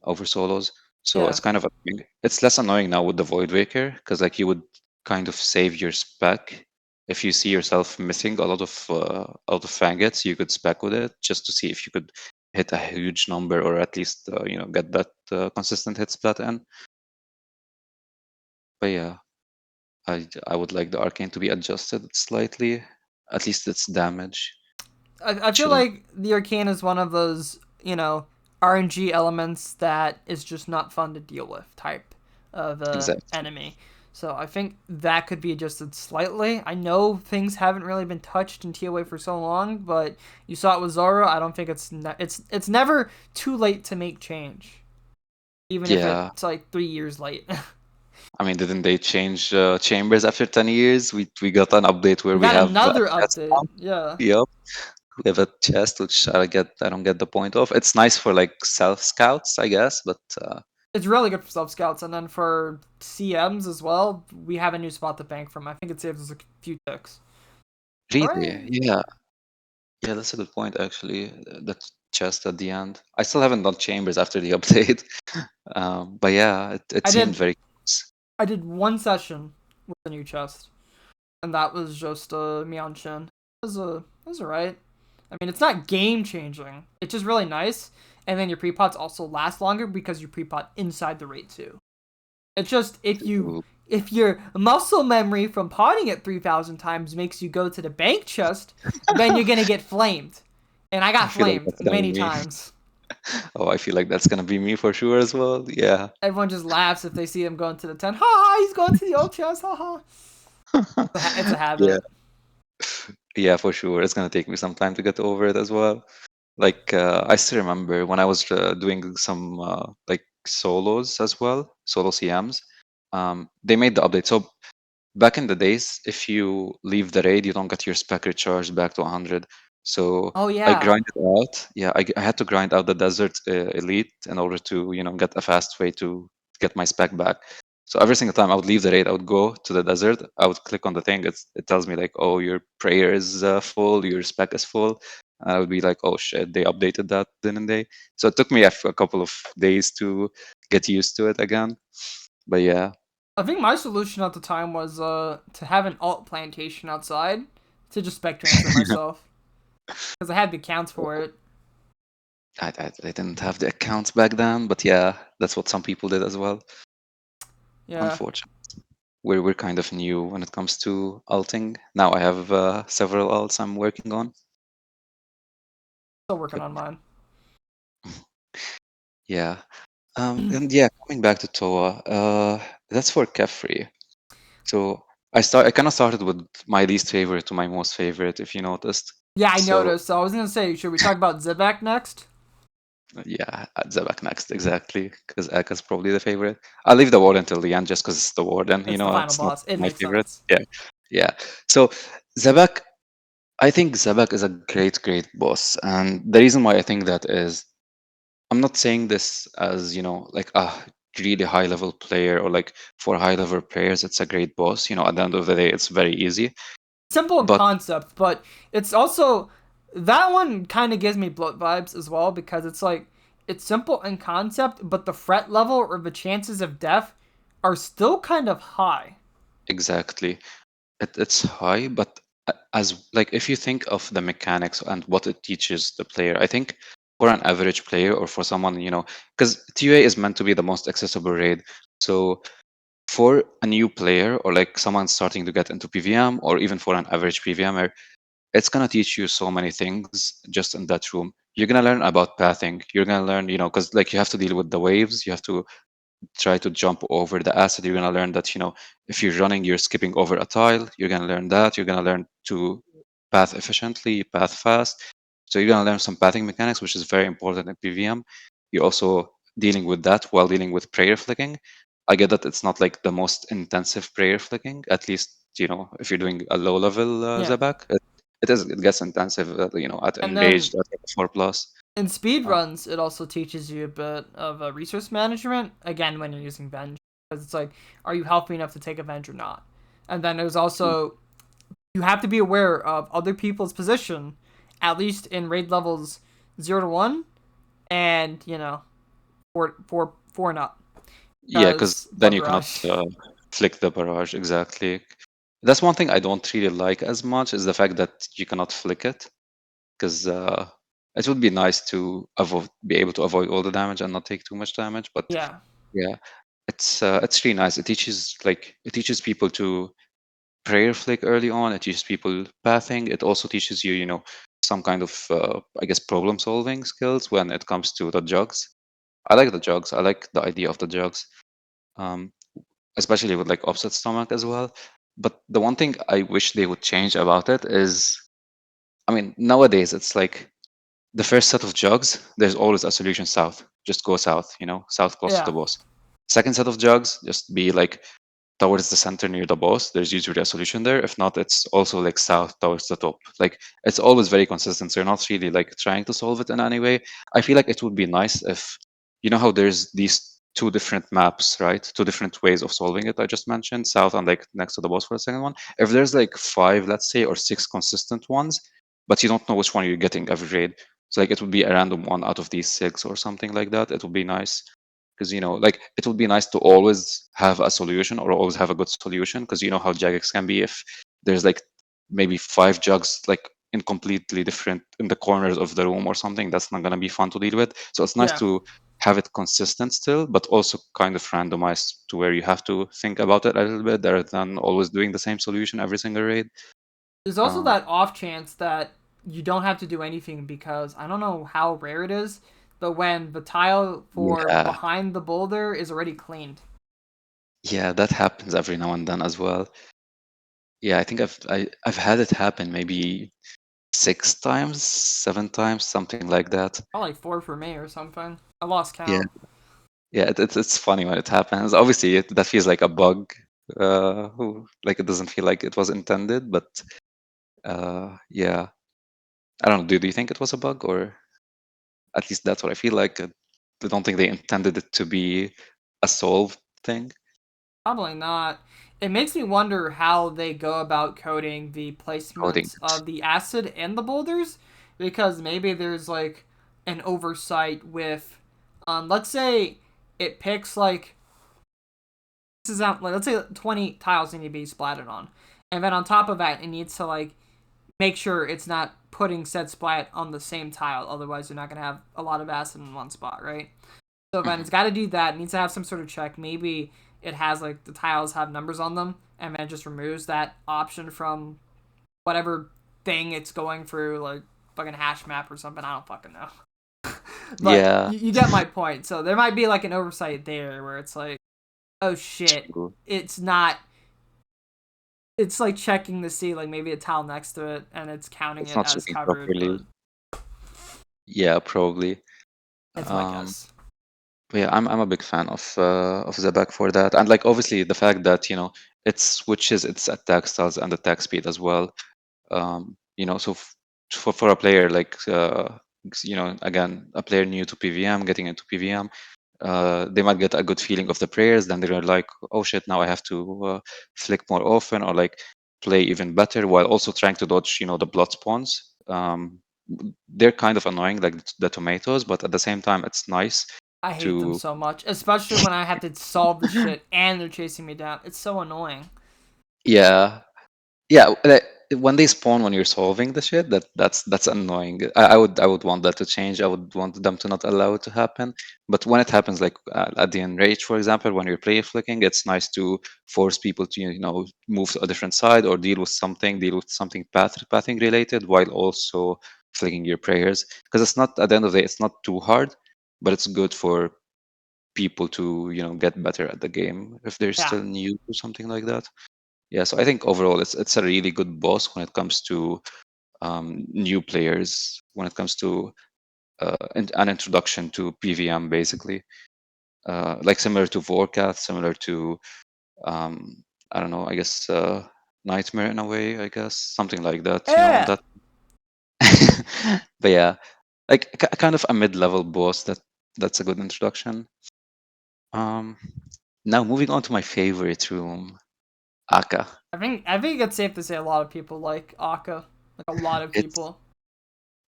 over solos. So Yeah. it's kind of a thing. It's less annoying now with the Void Waker because like you would kind of save your spec. If you see yourself missing a lot of faggots, you could spec with it just to see if you could hit a huge number or at least get that consistent hit splat in. But yeah, I would like the arcane to be adjusted slightly. At least its damage I feel shouldn't. like the arcane is one of those, RNG elements that is just not fun to deal with type of Exactly. enemy. So I think that could be adjusted slightly. I know things haven't really been touched in ToA for so long, but you saw it with Zora. I don't think it's never too late to make change, even if Yeah. it's like 3 years late. I mean, didn't they change chambers after 10 years? We got an update where We we got have a another chest update. now. Yeah. Yep, we have a chest, which I don't get the point of. It's nice for like self scouts, I guess, but It's really good for self scouts, and then for CMs as well, we have a new spot to bank from. I think it saves us a few ticks. All right. really, yeah, yeah, that's a good point actually. That chest at the end. I still haven't done chambers after the update, but yeah, it I seemed did very close. I did one session with the new chest, and that was just Mian Shin. It was alright. I mean, it's not game changing. It's just really nice, and then your prepots also last longer because you prepot inside the rate too. It's just Ooh, if your muscle memory from potting it 3,000 times makes you go to the bank chest, then you're gonna get flamed. And I I got feel like flamed that's gonna be many me. tips. Oh, I feel like that's gonna be me for sure as well. Yeah. Everyone just laughs if they see him going to the tent. Ha ha, he's going to the old chest. Ha ha. It's a Yeah, habit. yeah, for sure. It's gonna take me some time to get over it as well. Like I still remember when I was doing some like solos as well, solo CMs. They made the update. So back in the days, if you leave the raid, you don't get your spec recharged back to 100. So Oh I yeah. grinded out. Yeah, I had to grind out the desert elite in order to get a fast way to get my spec back. So every single time I would leave the raid, I would go to the desert. I would click on the thing. It tells me like, oh, your prayer is full, your spec is full. And I would be like, oh shit, they updated that, didn't they? So it took me a couple of days to get used to it again. But yeah, I think my solution at the time was to have an alt plantation outside to just spec transfer myself because I had the accounts for it. I didn't have the accounts back then, but yeah, that's what some people did as well. Yeah, Unfortunately, we're kind of new when it comes to alting. Now I have several alts I'm working on. still working But on mine. yeah, and yeah, coming back to Toa, that's for Kefri. So I kind of started with my least favorite to my most favorite, if you noticed. Yeah, I So noticed. So I was gonna say, should we talk about Zebak next? yeah, Zebak next exactly, because Ekka's probably the favorite. I'll leave the warden till the end just because it's the warden. It's the final It's not boss. It my makes favorite. sense. Yeah, yeah. So Zebak, I think Zebak is a great, great boss, and the reason why I think that is, I'm not saying this as like a really high level player or like for high level players, it's a great boss. At the end of the day, it's very easy. Simple in But concept, but it's also that one kind of gives me bloat vibes as well because it's like it's simple in concept, but the threat level or the chances of death are still kind of high. exactly, it's high. But as like if you think of the mechanics and what it teaches the player, I think for an average player or for someone because TUA is meant to be the most accessible raid. So for a new player or like someone starting to get into PVM or even for an average PVMer, it's gonna teach you so many things just in that room. You're gonna learn about pathing. You're gonna learn, because like you have to deal with the waves. You have to try to jump over the asset. You're gonna learn that if you're running, you're skipping over a tile. You're gonna learn that. You're gonna learn to path efficiently, path fast. So you're gonna learn some pathing mechanics, which is very important in PVM. You're also dealing with that while dealing with prayer flicking. I get that it's not like the most intensive prayer flicking, at least if you're doing a low level Yeah. Zebak, it gets intensive, at And then enraged at 4 plus. in speed Uh, runs, it also teaches you a bit of resource management, again, when you're using Venge. Because it's like, are you healthy enough to take a Venge or not? And then there's also, you have to be aware of other people's position, at least in raid levels 0 to 1, and, 4 and up. yeah, because Because the then you cannot barrage. flick the barrage exactly. That's one thing I don't really like as much is the fact that you cannot flick it, because it would be nice to be able to avoid all the damage and not take too much damage. But Yeah. yeah, it's really nice. It teaches people to prayer flick early on. It teaches people pathing. It also teaches you, some kind of I guess problem solving skills when it comes to the jugs. I like the jugs. I like the idea of the jugs, um, especially with like offset stomach as well. But the one thing I wish they would change about it is, I mean, nowadays it's like the first set of jugs, there's always a solution south. Just go south, south close to the Yeah. boss. Second set of jugs, just be like towards the center near the boss. There's usually a solution there. If not, it's also like south towards the top. Like it's always very consistent. So you're not really like trying to solve it in any way. I feel like it would be nice if, how there's these two different maps, right? Two different ways of solving it. I just mentioned south and like next to the boss for the second one. If there's like five, let's say, or six consistent ones, but you don't know which one you're getting every raid. So like it would be a random one out of these six or something like that. It would be nice because like it would be nice to always have a solution or always have a good solution because you know how Jagex can be if there's like maybe five jugs like in completely different in the corners of the room or something. That's not going to be fun to deal with. So it's nice Yeah. to have it consistent still, but also kind of randomized to where you have to think about it a little bit rather than always doing the same solution every single raid. There's also um that off chance that you don't have to do anything because I don't know how rare it is, but when the tile for yeah, behind the boulder is already cleaned. yeah, that happens every now and then as well. Yeah, I think I've had it happen maybe 6 times, 7 times, something like that. Probably 4 for me or something. I lost Yeah, count. yeah, it's funny when it happens. Obviously, that feels like a bug. Like it doesn't feel like it was intended, but yeah, I don't know. Do you think it was a bug, or at least that's what I feel like? I don't think they intended it to be a solved thing. Probably not. It makes me wonder how they go about coding the Coding. placement of the acid and the boulders, because maybe there's like an oversight with, let's say it picks like this is out like let's say 20 tiles need to be splatted on, and then on top of that it needs to like make sure it's not putting said splat on the same tile, otherwise you're not gonna have a lot of acid in one spot, right? So then Mhm. it's got to do that. It needs to have some sort of check. Maybe it has like the tiles have numbers on them, and then it just removes that option from whatever thing it's going through, like fucking hash map or something. I don't fucking know. But Yeah, you get my point. So there might be like an oversight there where it's like, oh shit, true. it's not. It's like checking to see like maybe a tile next to it, and it's counting It's it not as checking covered. But properly. Yeah, probably. it's my Um, guess. But yeah, I'm a big fan of Zebak for that, and like obviously the fact that it switches its attack styles and attack speed as well. So for a player like again a player new to PVM getting into PVM, they might get a good feeling of the prayers. Then they're like, oh shit, now I have to flick more often or like play even better while also trying to dodge the blood spawns. They're kind of annoying like the tomatoes, but at the same time it's nice I hate them to so much, especially when I have to solve the shit and they're chasing me down. It's so annoying. yeah, yeah, when they spawn when you're solving the shit, that's annoying. I would want that to change. I would want them to not allow it to happen. But when it happens, like at the enrage, for example, when you're player flicking, it's nice to force people to move to a different side or deal with something pathing related, while also flicking your prayers. Because it's not at the end of the day, it's not too hard, but it's good for people to get better at the game if they're Yeah. still new or something like that. Yeah, so I think overall it's a really good boss when it comes to new players, when it comes to an introduction to PVM, basically. Like similar to Vorkath, similar to I don't know, I guess nightmare in a way, I guess, something like that. On Yeah. that. But yeah, like kind of a mid-level boss. That's a good introduction. Um, Now moving on to my favorite room, Aka. I think it's safe to say a lot of people like Akka. Like a lot of It's people.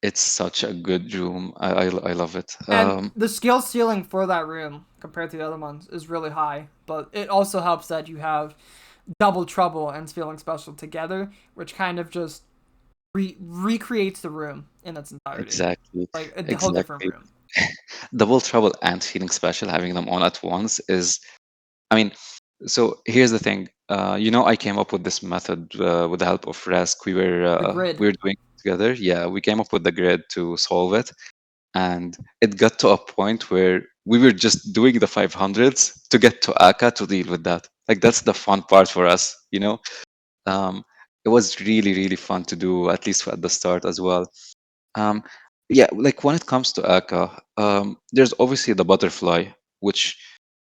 it's such a good room. I love it. And the skill ceiling for that room compared to the other ones is really high, but it also helps that you have Double Trouble and Feeling Special together, which kind of just recreates the room in its entirety. Exactly, Like a whole different exactly. room. Double Trouble and Feeling Special, having them on at once is, I mean, so here's the thing. I came up with this method with the help of Rask. We were The grid. doing it together. Yeah, we came up with the grid to solve it, and it got to a point where we were just doing the 500s to get to Aka to deal with that. Like that's the fun part for us. Um, it was really really fun to do, at least at the start as well. Um, yeah, like when it comes to Aka, there's obviously the butterfly, which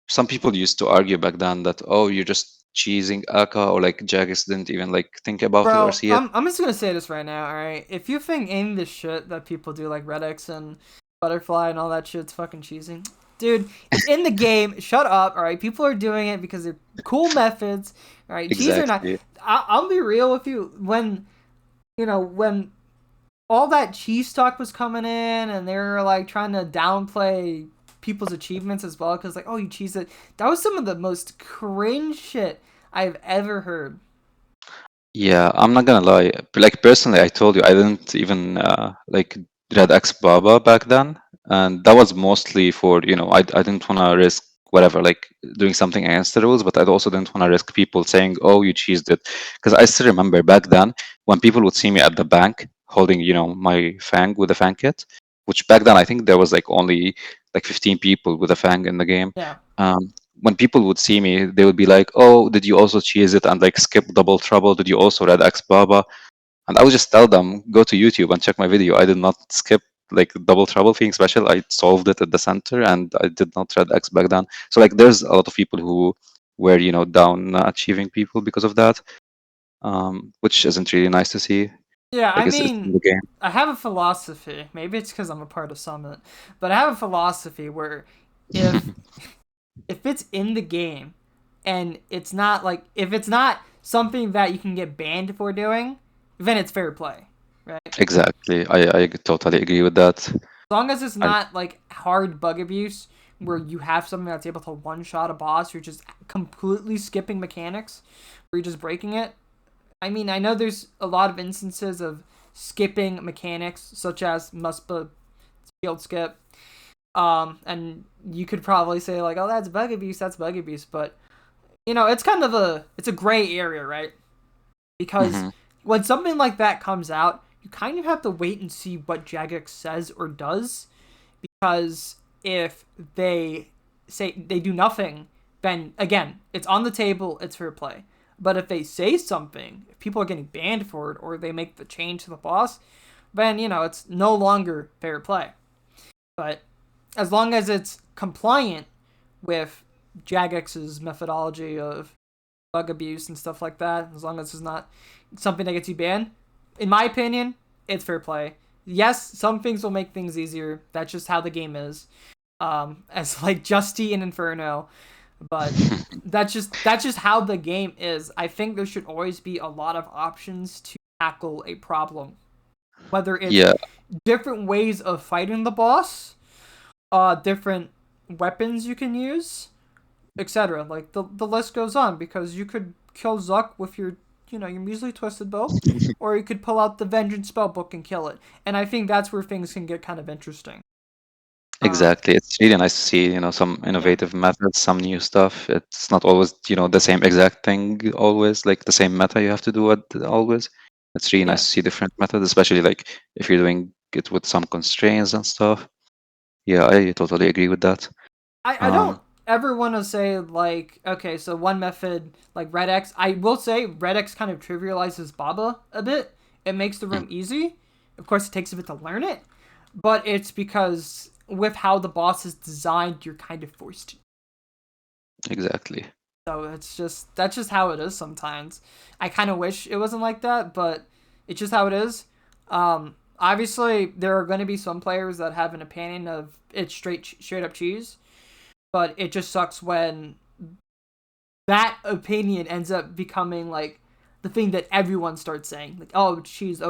some people used to argue back then that, oh, you're just cheesing Aka, or like Jagex didn't even like think about it or Bro, see it. I'm just gonna say this right now, alright? If you think any of this shit that people do, like Red X and Butterfly and all that shit's fucking cheesy, dude, it's in the game. Shut up, alright? People are doing it because they're cool methods, alright? Cheese or not, Exactly. I'll be real with you. When all that cheese talk was coming in and they were like trying to downplay people's achievements as well, because like, oh, you cheese it. That was some of the most cringe shit I've ever heard. Yeah, I'm not gonna lie. Like personally, I told you I didn't even like Red X Baba back then, and that was mostly for I didn't want to risk whatever, like doing something against the rules, but I also didn't want to risk people saying, "Oh, you cheesed it," because I still remember back then when people would see me at the bank holding my Fang with a Fang kit, which back then I think there was like only like 15 people with a Fang in the game. Yeah. When people would see me, they would be like, "Oh, did you also cheese it and like skip Double Trouble? Did you also read X Baba?" And I would just tell them, "Go to YouTube and check my video. I did not skip like Double Trouble thing special. I solved it at the center, and I did not read X back then." So like, there's a lot of people who were down achieving people because of that, which isn't really nice to see. Yeah, Like I it's in mean, the game. I have a philosophy. Maybe it's because I'm a part of Summit, but I have a philosophy where if if it's in the game and it's not like if it's not something that you can get banned for doing, then it's fair play, right? As Exactly. I totally agree with that. long as it's I, not like hard bug abuse where you have something that's able to one shot a boss, you're just completely skipping mechanics, or you're just breaking it. I mean, I know there's a lot of instances of skipping mechanics, such as Muspa shield skip. And you could probably say like, oh, that's bug abuse, but it's a gray area, right? Because mhm. when something like that comes out, you kind of have to wait and see what Jagex says or does, because if they say they do nothing, then again, it's on the table, it's fair play. But if they say something, if people are getting banned for it, or they make the change to the boss, then it's no longer fair play. But as long as it's compliant with Jagex's methodology of bug abuse and stuff like that, as long as it's not something that gets you banned, in my opinion, it's fair play. Yes, some things will make things easier. That's just how the game is. As like Justy and Inferno, but that's just how the game is. I think there should always be a lot of options to tackle a problem, whether it's Yeah, different ways of fighting the boss, different weapons you can use, etc. Like the list goes on, because you could kill Zuck with your Measly Twisted Bow, or you could pull out the Vengeance Spellbook and kill it. And I think that's where things can get kind of interesting. Um, exactly. It's really nice to see, some yeah, innovative methods, some new stuff. It's not always, the same exact thing always, like the same meta you have to do it always. It's really nice yeah. to see different methods, especially like if you're doing it with some constraints and stuff. Yeah, I totally agree with that. I Um, don't ever want to say like, okay, so one method like Red X. I will say Red X kind of trivializes Baba a bit. It makes the mm, room easy. Of course, it takes a bit to learn it, but it's because with how the boss is designed, you're kind of forced to. exactly. So that's just how it is sometimes. I kind of wish it wasn't like that, but it's just how it is. Obviously, there are going to be some players that have an opinion of it's straight up cheese, but it just sucks when that opinion ends up becoming like the thing that everyone starts saying, like, oh it's cheese,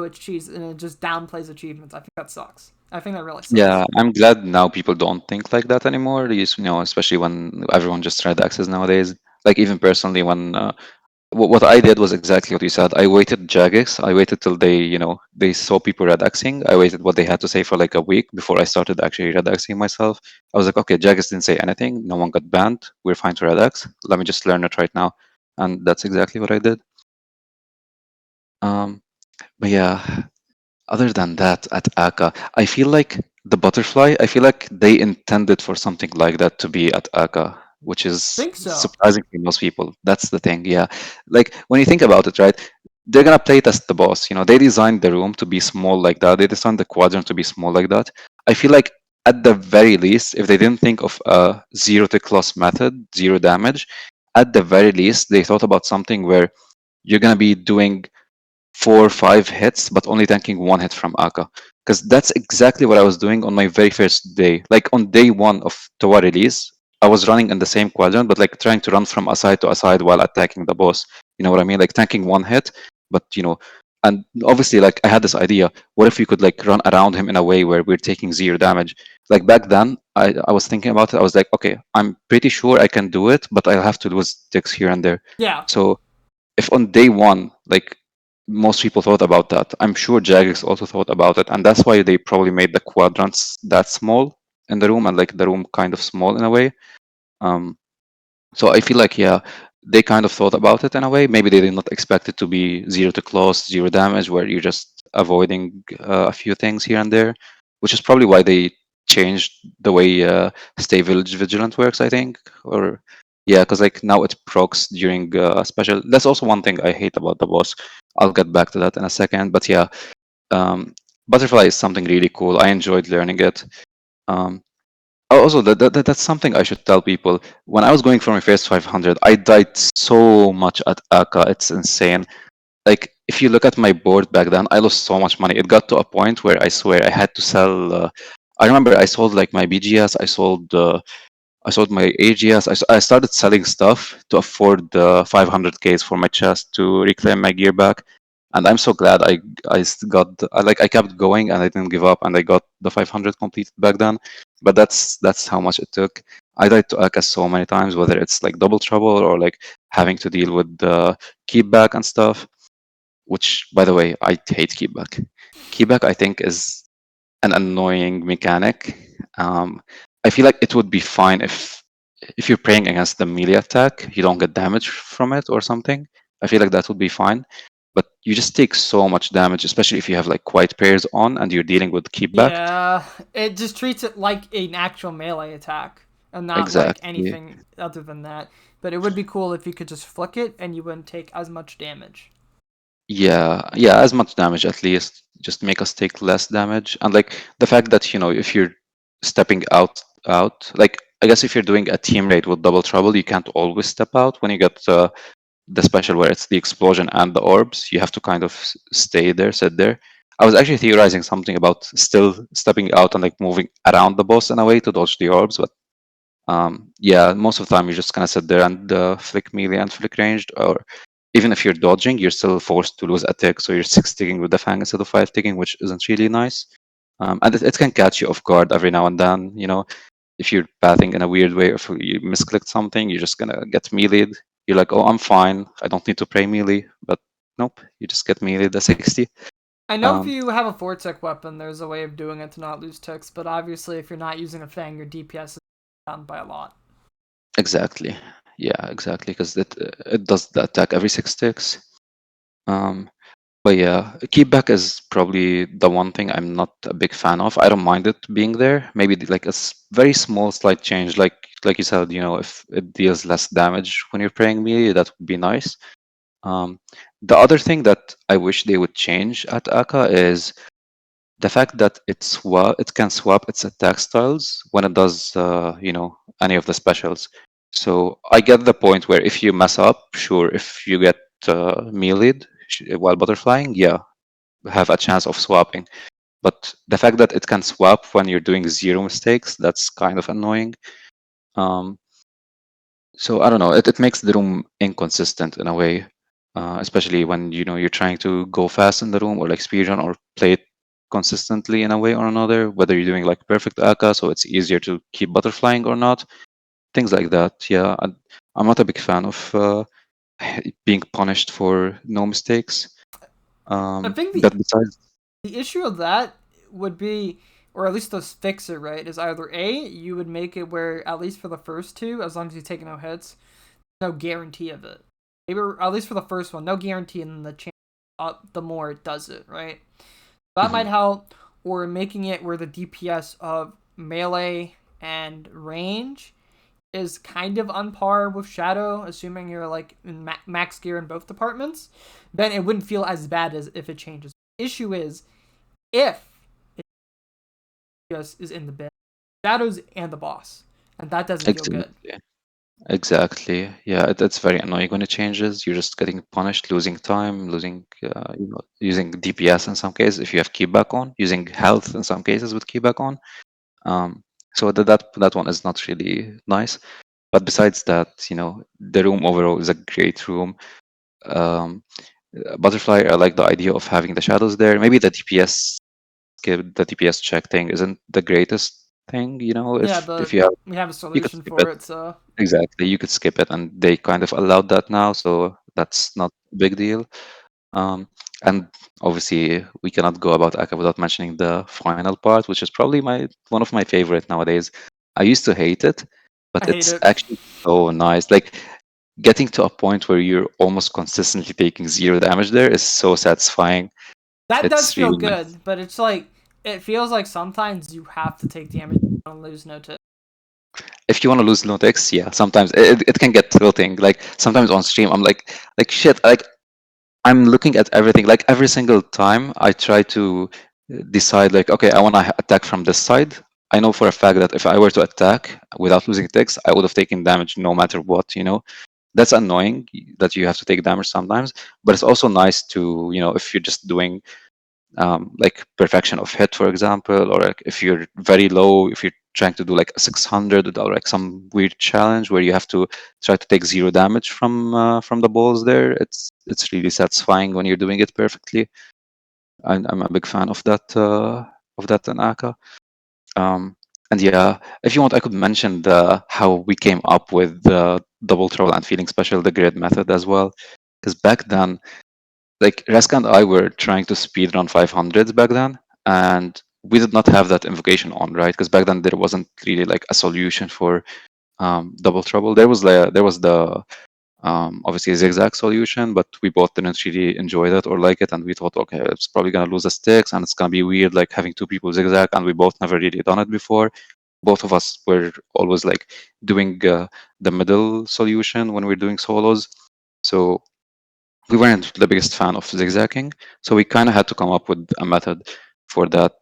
and it just downplays achievements. I think that sucks. I think that really sucks. Yeah, I'm glad now people don't think like that anymore. Especially when everyone just tried access nowadays. Like even personally, when what I did was exactly what you said. I waited Jagex. I waited till they saw people redaxing. I waited what they had to say for like a week before I started actually redaxing myself. I was like, okay, Jagex didn't say anything. No one got banned. We're fine to redax. Let me just learn it right now, and that's exactly what I did. Um, but yeah, other than that, at Aka, I feel like the butterfly. I feel like they intended for something like that to be at Aka, which is Think so. surprising for most people. That's the thing. Yeah, like when you think about it, right? They're gonna play test the boss. They designed the room to be small like that. They designed the quadrant to be small like that. I feel like at the very least, if they didn't think of a zero tick loss method, zero damage, at the very least, they thought about something where you're gonna be doing 4 or 5 hits, but only tanking one hit from Aka. Because that's exactly what I was doing on my very first day. Like on day one of ToA release, I was running in the same quadrant, but like trying to run from aside to aside while attacking the boss. You know what I mean? Like tanking one hit, but and obviously like I had this idea. What if we could like run around him in a way where we're taking zero damage? Like back then, I was thinking about it. I was like, okay, I'm pretty sure I can do it, but I'll have to lose ticks here and there. Yeah. So if on day one, like most people thought about that, I'm sure Jagex also thought about it, and that's why they probably made the quadrants that small in the room and like the room kind of small in a way. Um, so I feel like yeah, they kind of thought about it in a way. Maybe they did not expect it to be zero to close, zero damage, where you're just avoiding a few things here and there, which is probably why they changed the way Stay Village Vigilant works, I think. Or yeah, because like now it procs during special. That's also one thing I hate about the boss. I'll get back to that in a second. But yeah, um, Butterfly is something really cool. I enjoyed learning it. Um, Also, that's something I should tell people. When I was going for my first 500, I died so much at Aka. It's insane. Like, if you look at my board back then, I lost so much money. It got to a point where I swear I had to sell. I remember I sold like my BGS. I sold my AGS. I started selling stuff to afford the 500Ks for my chest to reclaim my gear back. And I'm so glad I kept going and I didn't give up and I got the 500 completed back then. But that's how much it took. I died to Aka so many times, whether it's like double trouble or like having to deal with the keep back and stuff. Which, by the way, I hate keep back. Keep back, I think, is an annoying mechanic. Um, I feel like it would be fine if you're praying against the melee attack, you don't get damage from it or something. I feel like that would be fine. But you just take so much damage, especially if you have like quiet pairs on and you're dealing with keep back. Yeah, it just treats it like an actual melee attack and not like Exactly. anything other than that. But it would be cool if you could just flick it and you wouldn't take as much damage. Yeah, as much damage at least. Just make us take less damage. And like the fact that, if you're stepping out, like I guess if you're doing a team raid with double trouble, you can't always step out when you get the special where it's the explosion and the orbs. You have to kind of stay there, sit there. I was actually theorizing something about still stepping out and like moving around the boss in a way to dodge the orbs, but yeah, most of the time you're just gonna sit there and flick melee and flick ranged, or even if you're dodging, you're still forced to lose a tick, so you're six ticking with the fang instead of five ticking, which isn't really nice. And it can catch you off guard every now and then. If you're pathing in a weird way, or if you misclicked something, you're just gonna get meleeed. You're like, oh, I'm fine. I don't need to pray melee, but nope, you just get meleeed at 60. I know if Um, you have a 4-tick weapon, there's a way of doing it to not lose ticks, but obviously if you're not using a fang, your DPS is down by a lot. exactly. Yeah, exactly, because it does the attack every 6 ticks. Um, But yeah, keepback is probably the one thing I'm not a big fan of. I don't mind it being there. Maybe like a very small slight change, like you said, if it deals less damage when you're praying melee, that would be nice. The other thing that I wish they would change at Aka is the fact that it can swap its attack styles when it does any of the specials. So I get the point where if you mess up, sure, if you get meleeed while butterflying, yeah, have a chance of swapping. But the fact that it can swap when you're doing zero mistakes, that's kind of annoying. Um, so I don't know, it makes the room inconsistent in a way, especially when you're trying to go fast in the room or like speedrun or play it consistently in a way or another, whether you're doing like perfect aka, so it's easier to keep butterflying or not, things like that. Yeah, I'm not a big fan of being punished for no mistakes. I think But besides, the issue of that would be, or at least to fix it right, is either A, you would make it where at least for the first two, as long as you take no hits, no guarantee of it. Maybe at least for the first one, no guarantee, and then the chance up the more it does it, right? That might mhm, help, or making it where the DPS of melee and range is kind of on par with Shadow, assuming you're like in max gear in both departments, then it wouldn't feel as bad as if it changes. The issue is if it just is in the bin, Shadows and the boss, and that doesn't feel exactly. good. Exactly. Yeah, it's very annoying when it changes. You're just getting punished, losing time, losing, using DPS in some cases if you have keep back on, using health in some cases with keep back on. Um, so that one is not really nice. But besides that, the room overall is a great room. Um, Butterfly, I like the idea of having the shadows there. Maybe the DPS check thing isn't the greatest thing. Yeah, If but you have, we have a you could solution skip it. for it, so Exactly, you could skip it, and they kind of allowed that now, so that's not a big deal. Um, and obviously, we cannot go about Aka without mentioning the final part, which is probably my one of my favorite nowadays. I used to hate it, I but hate it's it. actually so nice. Like getting to a point where you're almost consistently taking zero damage there is so satisfying. That does It's feel really nice. good, but it's like it feels like sometimes you have to take damage and lose no tip. If you want to lose Lutex, yeah, sometimes it can get tilting. Like sometimes on stream, I'm like shit. Like I'm looking at everything. Like every single time, I try to decide. Like, okay, I want to attack from this side. I know for a fact that if I were to attack without losing ticks, I would have taken damage no matter what. That's annoying that you have to take damage sometimes. But it's also nice to, if you're just doing like perfection of hit, for example, or like if you're very low, if you're trying to do like a 600 or like some weird challenge where you have to try to take zero damage from the balls there, it's really satisfying when you're doing it perfectly. I'm a big fan of that in Aka. Um, and yeah, if you want, I could mention how we came up with the double trouble and feeling special, the grid method as well, because back then like Reska and I were trying to speedrun 500s back then, and we did not have that invocation on, right? Because back then there wasn't really like a solution for double trouble. There was the obviously a zigzag solution, but we both didn't really enjoy that or like it, and we thought, okay, it's probably gonna lose the sticks, and it's gonna be weird like having two people zigzag, and we both never really done it before. Both of us were always like doing the middle solution when we're doing solos. So we weren't the biggest fan of zigzagging, so we kind of had to come up with a method for that.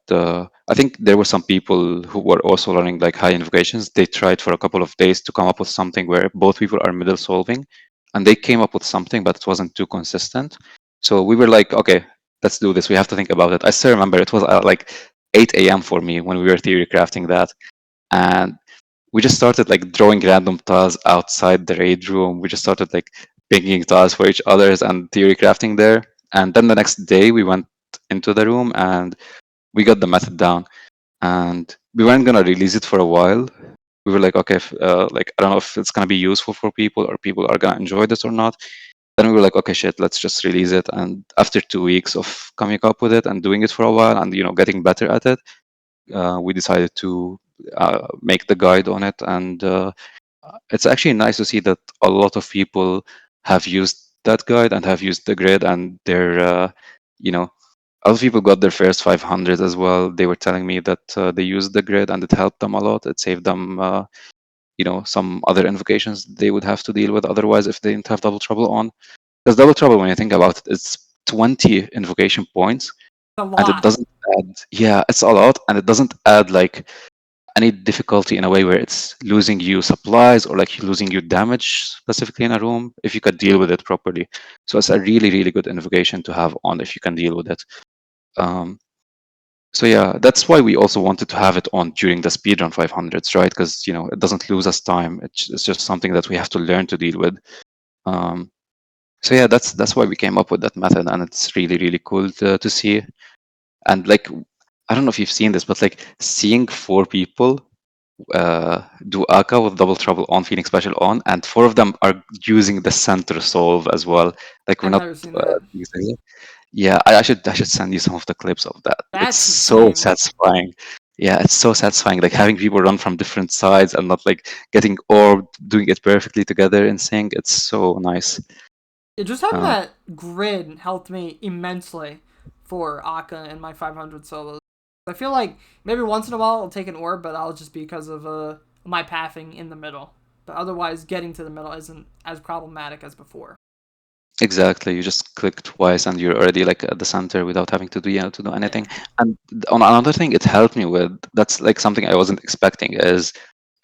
I think there were some people who were also learning like high invocations. They tried for a couple of days to come up with something where both people are middle solving, and they came up with something, but it wasn't too consistent. So we were like, okay, let's do this. We have to think about it. I still remember it was like 8 a.m. for me when we were theory crafting that, and we just started like drawing random tiles outside the raid room. We just started like picking tiles for each others and theory crafting there. And then the next day we went into the room and we got the method down. And we weren't gonna release it for a while. We were like, okay, like I don't know if it's gonna be useful for people or people are gonna enjoy this or not. Then we were like, okay, shit, let's just release it. And after 2 weeks of coming up with it and doing it for a while and getting better at it, we decided to make the guide on it, and it's actually nice to see that a lot of people have used that guide and have used the grid, and they're a lot of people got their first 500 as well. They were telling me that they used the grid and it helped them a lot. It saved them some other invocations they would have to deal with otherwise if they didn't have double trouble on. Because double trouble, when you think about it, it's 20 invocation points, A and it lot. doesn't add, yeah, it's a lot, and it doesn't add like any difficulty in a way where it's losing you supplies or like losing you damage specifically in a room, if you could deal with it properly. So it's a really, really good invocation to have on if you can deal with it. So yeah, that's why we also wanted to have it on during the speedrun 500s, right? Because it doesn't lose us time. It's just something that we have to learn to deal with. So yeah, that's why we came up with that method, and it's really, really cool to see. And like, I don't know if you've seen this, but like seeing 4 people do Aka with Double Trouble on, Phoenix Special on, and 4 of them are using the center solve as well. Like we're I've not never seen that. using it. Yeah, I should send you some of the clips of that. It's That's so insane. satisfying. Yeah, it's so satisfying. Like having people run from different sides and not like getting orbed, doing it perfectly together in sync. It's so nice. Yeah, just having Uh, that grid helped me immensely for Akka and my 500 solos. I feel like maybe once in a while I'll take an orb, but I'll just be because of my pathing in the middle. But otherwise, getting to the middle isn't as problematic as before. exactly. You just click twice and you're already like at the center without having to do anything. Yeah. And on another thing, it helped me with. That's like something I wasn't expecting is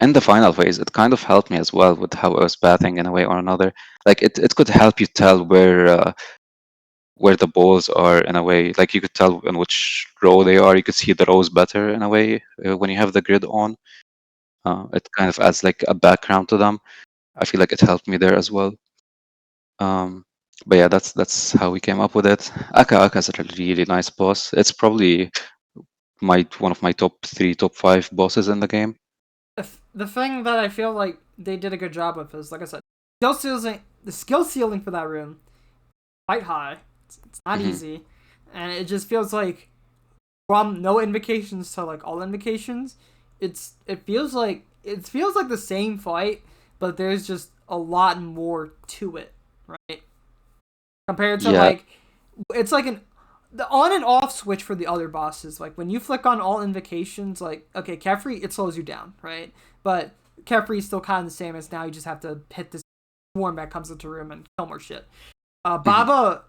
in the final phase, it kind of helped me as well with how I was bathing in a way or another. Like it could help you tell where the balls are in a way. Like you could tell in which row they are. You could see the rows better in a way when you have the grid on. It kind of adds like a background to them. I feel like it helped me there as well. Um, but yeah, that's how we came up with it. Aka is a really nice boss. It's probably one of my top 3, top 5 bosses in the game. The thing that I feel like they did a good job with is, like I said, the skill ceiling for that room quite high. It's not easy, and it just feels like from no invocations to like all invocations, it feels like the same fight, but there's just a lot more to it, right? Compared to Yeah, like it's like the on and off switch for the other bosses. Like when you flick on all invocations, like okay, Kefri, it slows you down, right? But Kefri is still kind of the same as now. You just have to hit this swarm that comes into the room and kill more shit. Baba,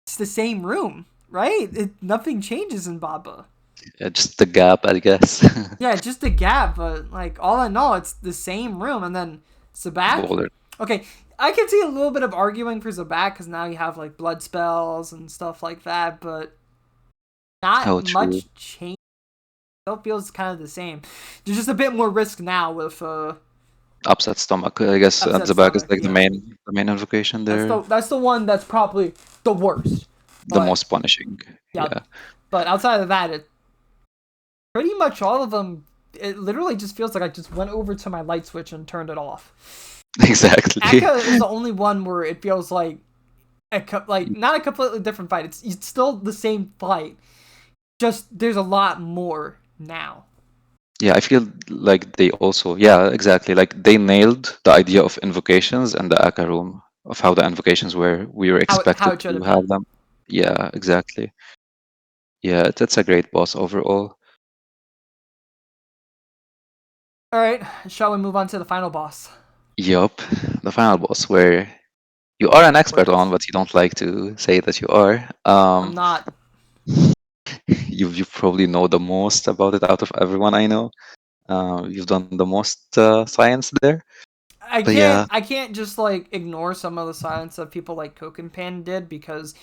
it's the same room, right? Nothing changes in Baba. just the gap, I guess. Yeah, just a gap, but like all in all, it's the same room. And then Sabak, Boulder. okay, I can see a little bit of arguing for Zabak because now you have like blood spells and stuff like that, but Oh, not true. much change. Still feels kind of the same. There's just a bit more risk now with Upset stomach. I guess at upset the back is stomach. like the Yeah, main invocation there. that's the one that's probably the worst. The But most punishing. yeah, Yeah, but outside of that, it pretty much all of them. It literally just feels like I just went over to my light switch and turned it off. exactly. Akka is the only one where it feels like not a completely different fight. It's still the same fight. Just there's a lot more now. Yeah, I feel like they also, yeah, exactly. Like they nailed the idea of invocations and the Aka room of how the invocations were. We were How expected it should to have have been. them. Yeah, exactly. Yeah, that's a great boss overall. All right, shall we move on to the final boss? Yup, the final boss where you are an expert on, Gorgeous. but you don't like to say that you are. I'm not. You probably know the most about it out of everyone I know. You've done the most science there. But yeah, I can't just like ignore some of the science that people like Coke and Pan did because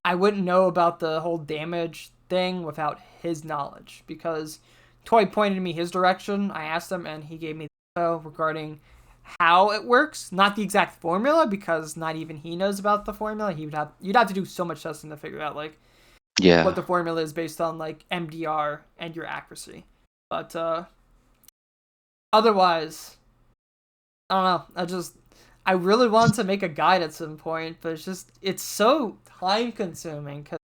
I wouldn't know about the whole damage thing without his knowledge. Because Toy pointed me his direction. I asked him, and he gave me the info regarding how it works, not the exact formula, because not even he knows about the formula. You'd have to do so much testing to figure out like what yeah, the formula is based on, like MDR and your accuracy. But otherwise, I don't know. I really wanted to make a guide at some point, but it's so time consuming. Cause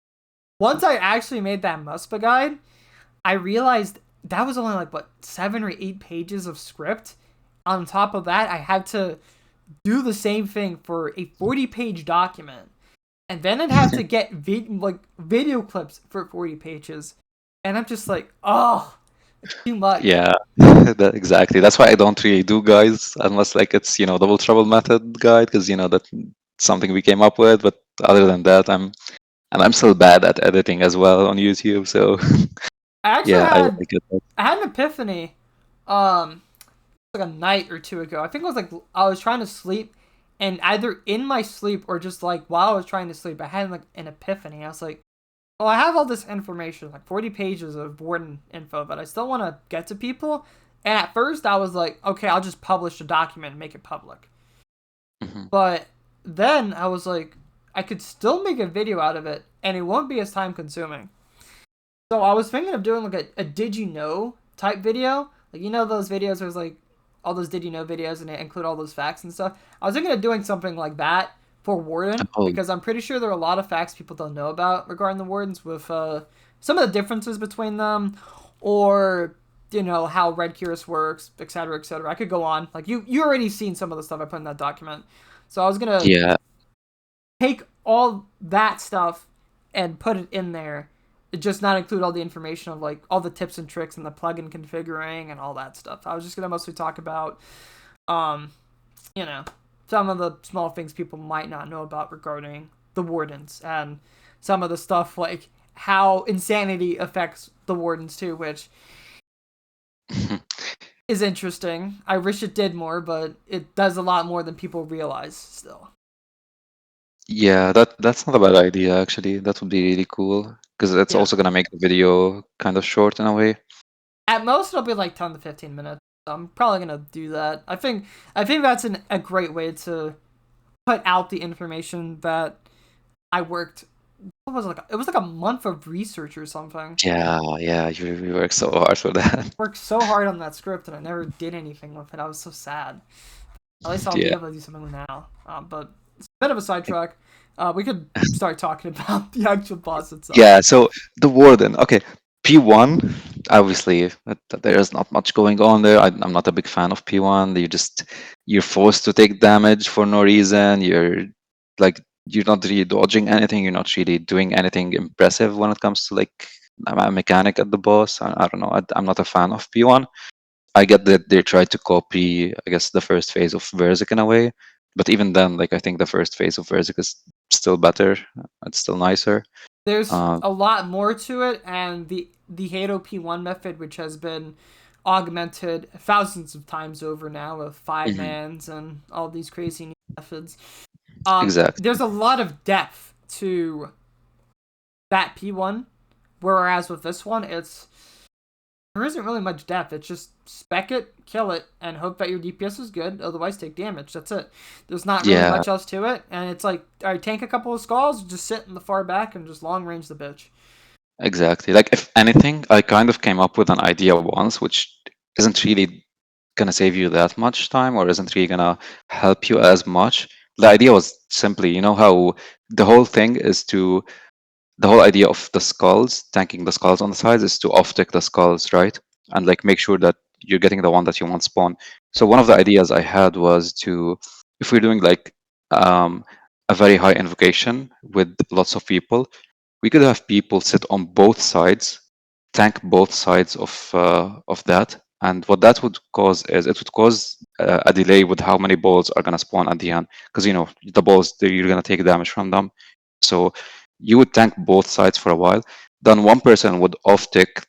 once I actually made that Muspa guide, I realized that was only like what 7 or 8 pages of script. On top of that, I had to do the same thing for a 40-page document, and then I'd have to get video clips for 40 pages, and I'm just like, oh, it's too much. yeah. Exactly. That's why I don't really do guides unless like it's double trouble method guide because that's something we came up with. But other than that, I'm still bad at editing as well on YouTube. So I actually Yeah, I had get that. I had an epiphany, um, like a night or two ago. I think it was like I was trying to sleep, and either in my sleep or just like while I was trying to sleep, I had like an epiphany. I was like, "Oh, I have all this information, like 40 pages of warden info, but I still want to get to people." And at first, I was like, "Okay, I'll just publish a document and make it public." Hmm. But then I was like, I could still make a video out of it, and it won't be as time consuming. So I was thinking of doing like a did you know type video. Like, you know those videos where it's like all those did you know videos and they include all those facts and stuff. I was thinking of doing something like that for Warden Oh, because I'm pretty sure there are a lot of facts people don't know about regarding the Wardens with some of the differences between them, or how Red Curious works, etc., etc. I could go on. Like you already seen some of the stuff I put in that document. So I was gonna yeah. take all that stuff and put it in there. It just not include all the information of like all the tips and tricks and the plugin configuring and all that stuff. I was just gonna mostly talk about, um, you know, some of the small things people might not know about regarding the wardens and some of the stuff like how insanity affects the wardens too, which is interesting. I wish it did more, but it does a lot more than people realize still. Yeah, that's not a bad idea actually. That would be really cool because that's Yeah. also gonna make the video kind of short in a way. At most, it'll be like 10 to 15 minutes. I'm probably gonna do that. I think that's a great way to put out the information that I worked. What was it, like? It was like a month of research or something. Yeah, yeah, you work so hard for that. Worked so hard on that script and I never did anything with it. I was so sad. At least I'll be Yeah. able to do something now. But it's a bit of a sidetrack. We could start talking about the actual boss itself. Yeah, so the warden. Okay, P1, obviously, there's not much going on there. I'm not a big fan of P1. You're forced to take damage for no reason. You're not really dodging anything. You're not really doing anything impressive when it comes to like a mechanic at the boss. I don't know. I'm not a fan of P1. I get that they tried to copy, I guess, the first phase of Verzik in a way, but even then, like I think the first phase of Verzik is still better. It's still nicer. There's Uh, a lot more to it, and the Hado P1 method, which has been augmented thousands of times over now with five mhm, mans and all these crazy new methods. exactly. There's a lot of depth to that P1, whereas with this one, there isn't really much depth. It's just spec it, kill it, and hope that your DPS is good. Otherwise, take damage. That's it. There's not really Yeah, much else to it, and it's like, all right, tank a couple of skulls, just sit in the far back and just long range the bitch. exactly. Like if anything, I kind of came up with an idea once, which isn't really gonna save you that much time or isn't really gonna help you as much. The idea was simply, you know how the whole thing is to the whole idea of the skulls, tanking the skulls on the sides, is to off-tick the skulls, right? And like make sure that you're getting the one that you want spawn. So one of the ideas I had was to, if we're doing like um, a very high invocation with lots of people, we could have people sit on both sides, tank both sides of that. And what that would cause is it would cause a delay with how many balls are gonna spawn at the end, because you know the balls you're gonna take damage from them. So you would tank both sides for a while. Then one person would off tick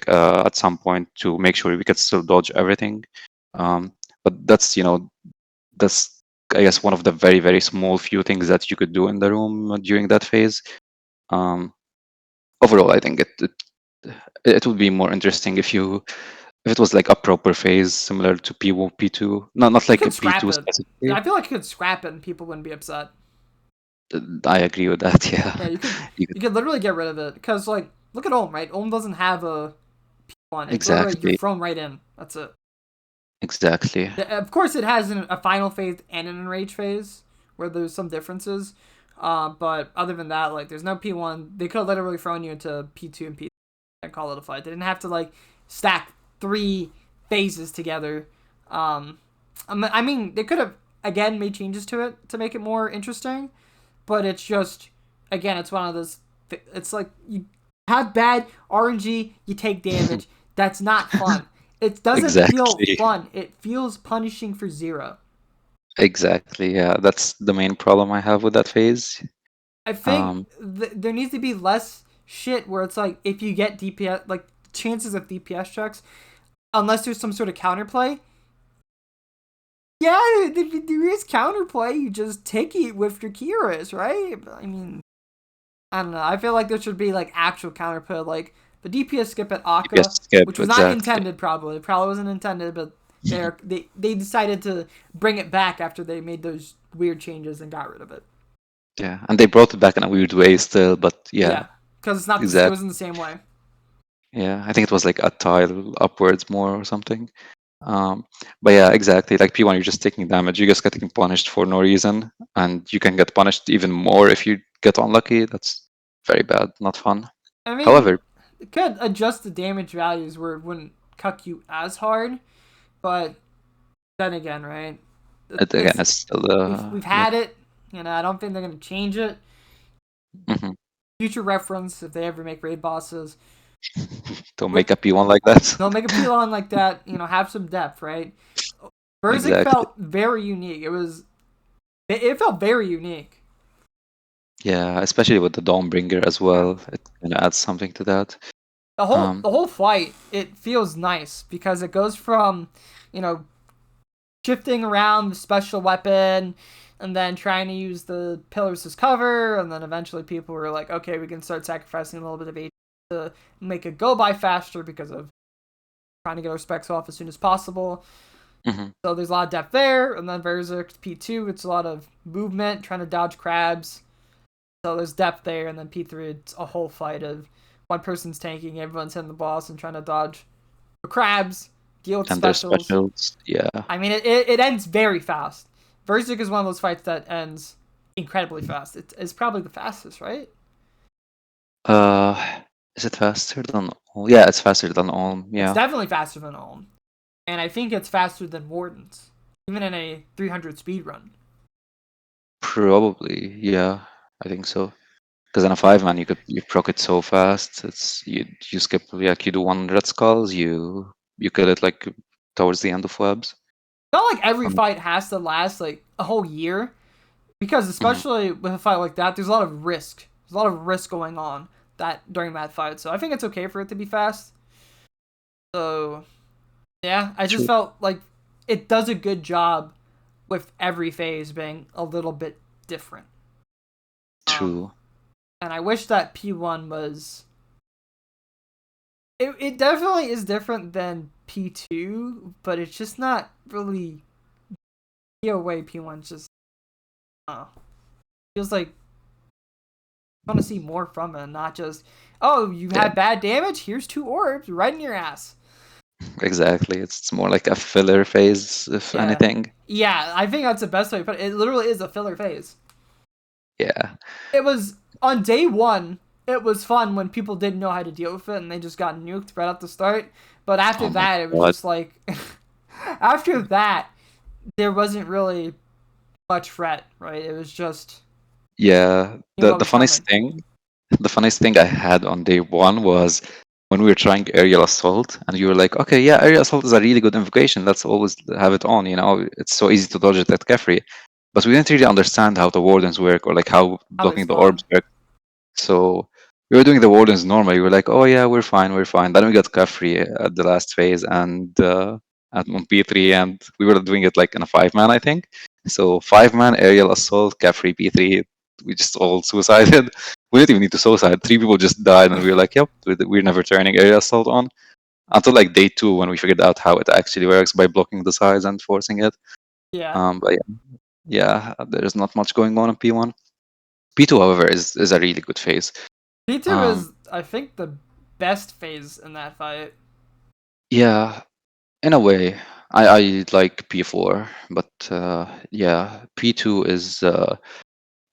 at some point to make sure we could still dodge everything. But that's I guess one of the very very small few things that you could do in the room during that phase. Um, Overall, I think it would be more interesting if it was like a proper phase similar to P1, P2, not You like a could scrap P2 it. specifically. I feel like you could scrap it and people wouldn't be upset. I agree with that. Yeah, Yeah, you could you could, you could literally get rid of it because like look at Ohm, right? Ohm doesn't have a P1. It's literally you're exactly, thrown right in. That's it. exactly. Yeah, of course, it has a final phase and an enrage phase where there's some differences. But other than that, like there's no P1. They could have literally thrown you into P2 and P3 and call it a fight. They didn't have to like stack three phases together. Um, I mean, they could have again made changes to it to make it more interesting, but it's just again, it's one of those. It's like you have bad RNG, you take damage. That's not fun. It doesn't feel Exactly, fun. It feels punishing for zero. exactly. Yeah, that's the main problem I have with that phase. I think Um, there needs to be less shit where it's like if you get DPS, like chances of DPS checks, unless there's some sort of counterplay. Yeah, there is counterplay. You just take it with your Kiras, right? I mean, I don't know. I feel like there should be like actual counterplay, like the DPS skip at Akka, DPS skip, which was not exactly. intended. Probably, it probably wasn't intended, but they decided to bring it back after they made those weird changes and got rid of it. Yeah, and they brought it back in a weird way still, but Yeah, yeah, because it's not. It exactly. wasn't the same way. Yeah, I think it was like a tile upwards more or something. But yeah, exactly. Like P1, you're just taking damage. You're just getting punished for no reason, and you can get punished even more if you get unlucky. That's very bad, not fun. I mean, However, it could adjust the damage values where it wouldn't cuck you as hard, but then again, right? again, It's it's still we've yeah. had it. I don't think they're gonna change it. Mhm. Future reference, if they ever make raid bosses, Don't make a P1 like that. they'll make a Pilon like that. Have some depth, right? Berserk Exactly. felt very unique. It felt very unique. Yeah, especially with the Dawnbringer as Yeah. well. It kind of adds something to that. The whole Um, the whole fight, it feels nice because it goes from, you know, shifting around the special weapon and then trying to use the pillars as cover, and then eventually people were like, okay, we can start sacrificing a little bit of HP to make it go by faster because of trying to get our specs off as soon as possible. mhm. So there's a lot of depth there, and then Berserk P2, it's a lot of movement, trying to dodge crabs. So there's depth there, and then P3, it's a whole fight of one person's tanking, everyone's hitting the boss and trying to dodge the crabs, deal with And there's specials. specials. Yeah. I mean, it ends very fast. Berserk is one of those fights that ends incredibly fast. It's probably the fastest, right? Is it faster than all? Yeah, it's faster than all. It's Yeah. definitely faster than Ulm. And I think it's faster than Warden's, even in a 300 speed run. Probably. Yeah, I think so. Because in a 5-man, you proc it so fast. It's you skip like you do 100 skulls, you kill it like towards the end of webs. Not like every Um, fight has to last like a whole year, because mhm. especially with a fight like that, there's a lot of risk. There's a lot of risk going on that during that fight. So I think it's okay for it to be fast. So yeah, I just True. felt like it does a good job with every phase being a little bit different. Um, True. and I wish that P1 was. It definitely is different than P2, but it's just not really. ToA P1's just. Feels like I want to see more from it, not just, oh, you Yeah, had bad damage. Here's 2 orbs right in your ass. exactly. It's more like a filler phase, if Yeah, anything. yeah. I think that's the best way to put it. It literally is a filler phase. Yeah. It was on day one. It was fun when people didn't know how to deal with it and they just got nuked right at the start. But after Oh my that, it was God. just like, after that, there wasn't really much threat, right? It was just Yeah. you know what The was funniest coming. thing, the funniest thing I had on day one was when we were trying aerial assault, and you were like, okay, yeah, aerial assault is a really good invocation. Let's always have it on. It's so easy to dodge it at Kefri. But we didn't really understand how the wardens work or like how How they blocking the spawn. orbs work. So we were doing the wardens normal. We were like, oh yeah, we're fine, we're fine. Then we got Kefri at the last phase and on P3, and we were doing it like in a 5-man, I think. So 5-man aerial assault, Kefri P3. We just all suicided. We didn't even need to suicide. 3 people just died, and we were like, yep, we're never turning aerial assault on until like day 2 when we figured out how it actually works by blocking the sides and forcing it. Yeah. But yeah, there's not much going on in P1. P2, however, is a really good phase. P2 Um, is, I think, the best phase in that fight. yeah, in a way, I like P4, but yeah, P2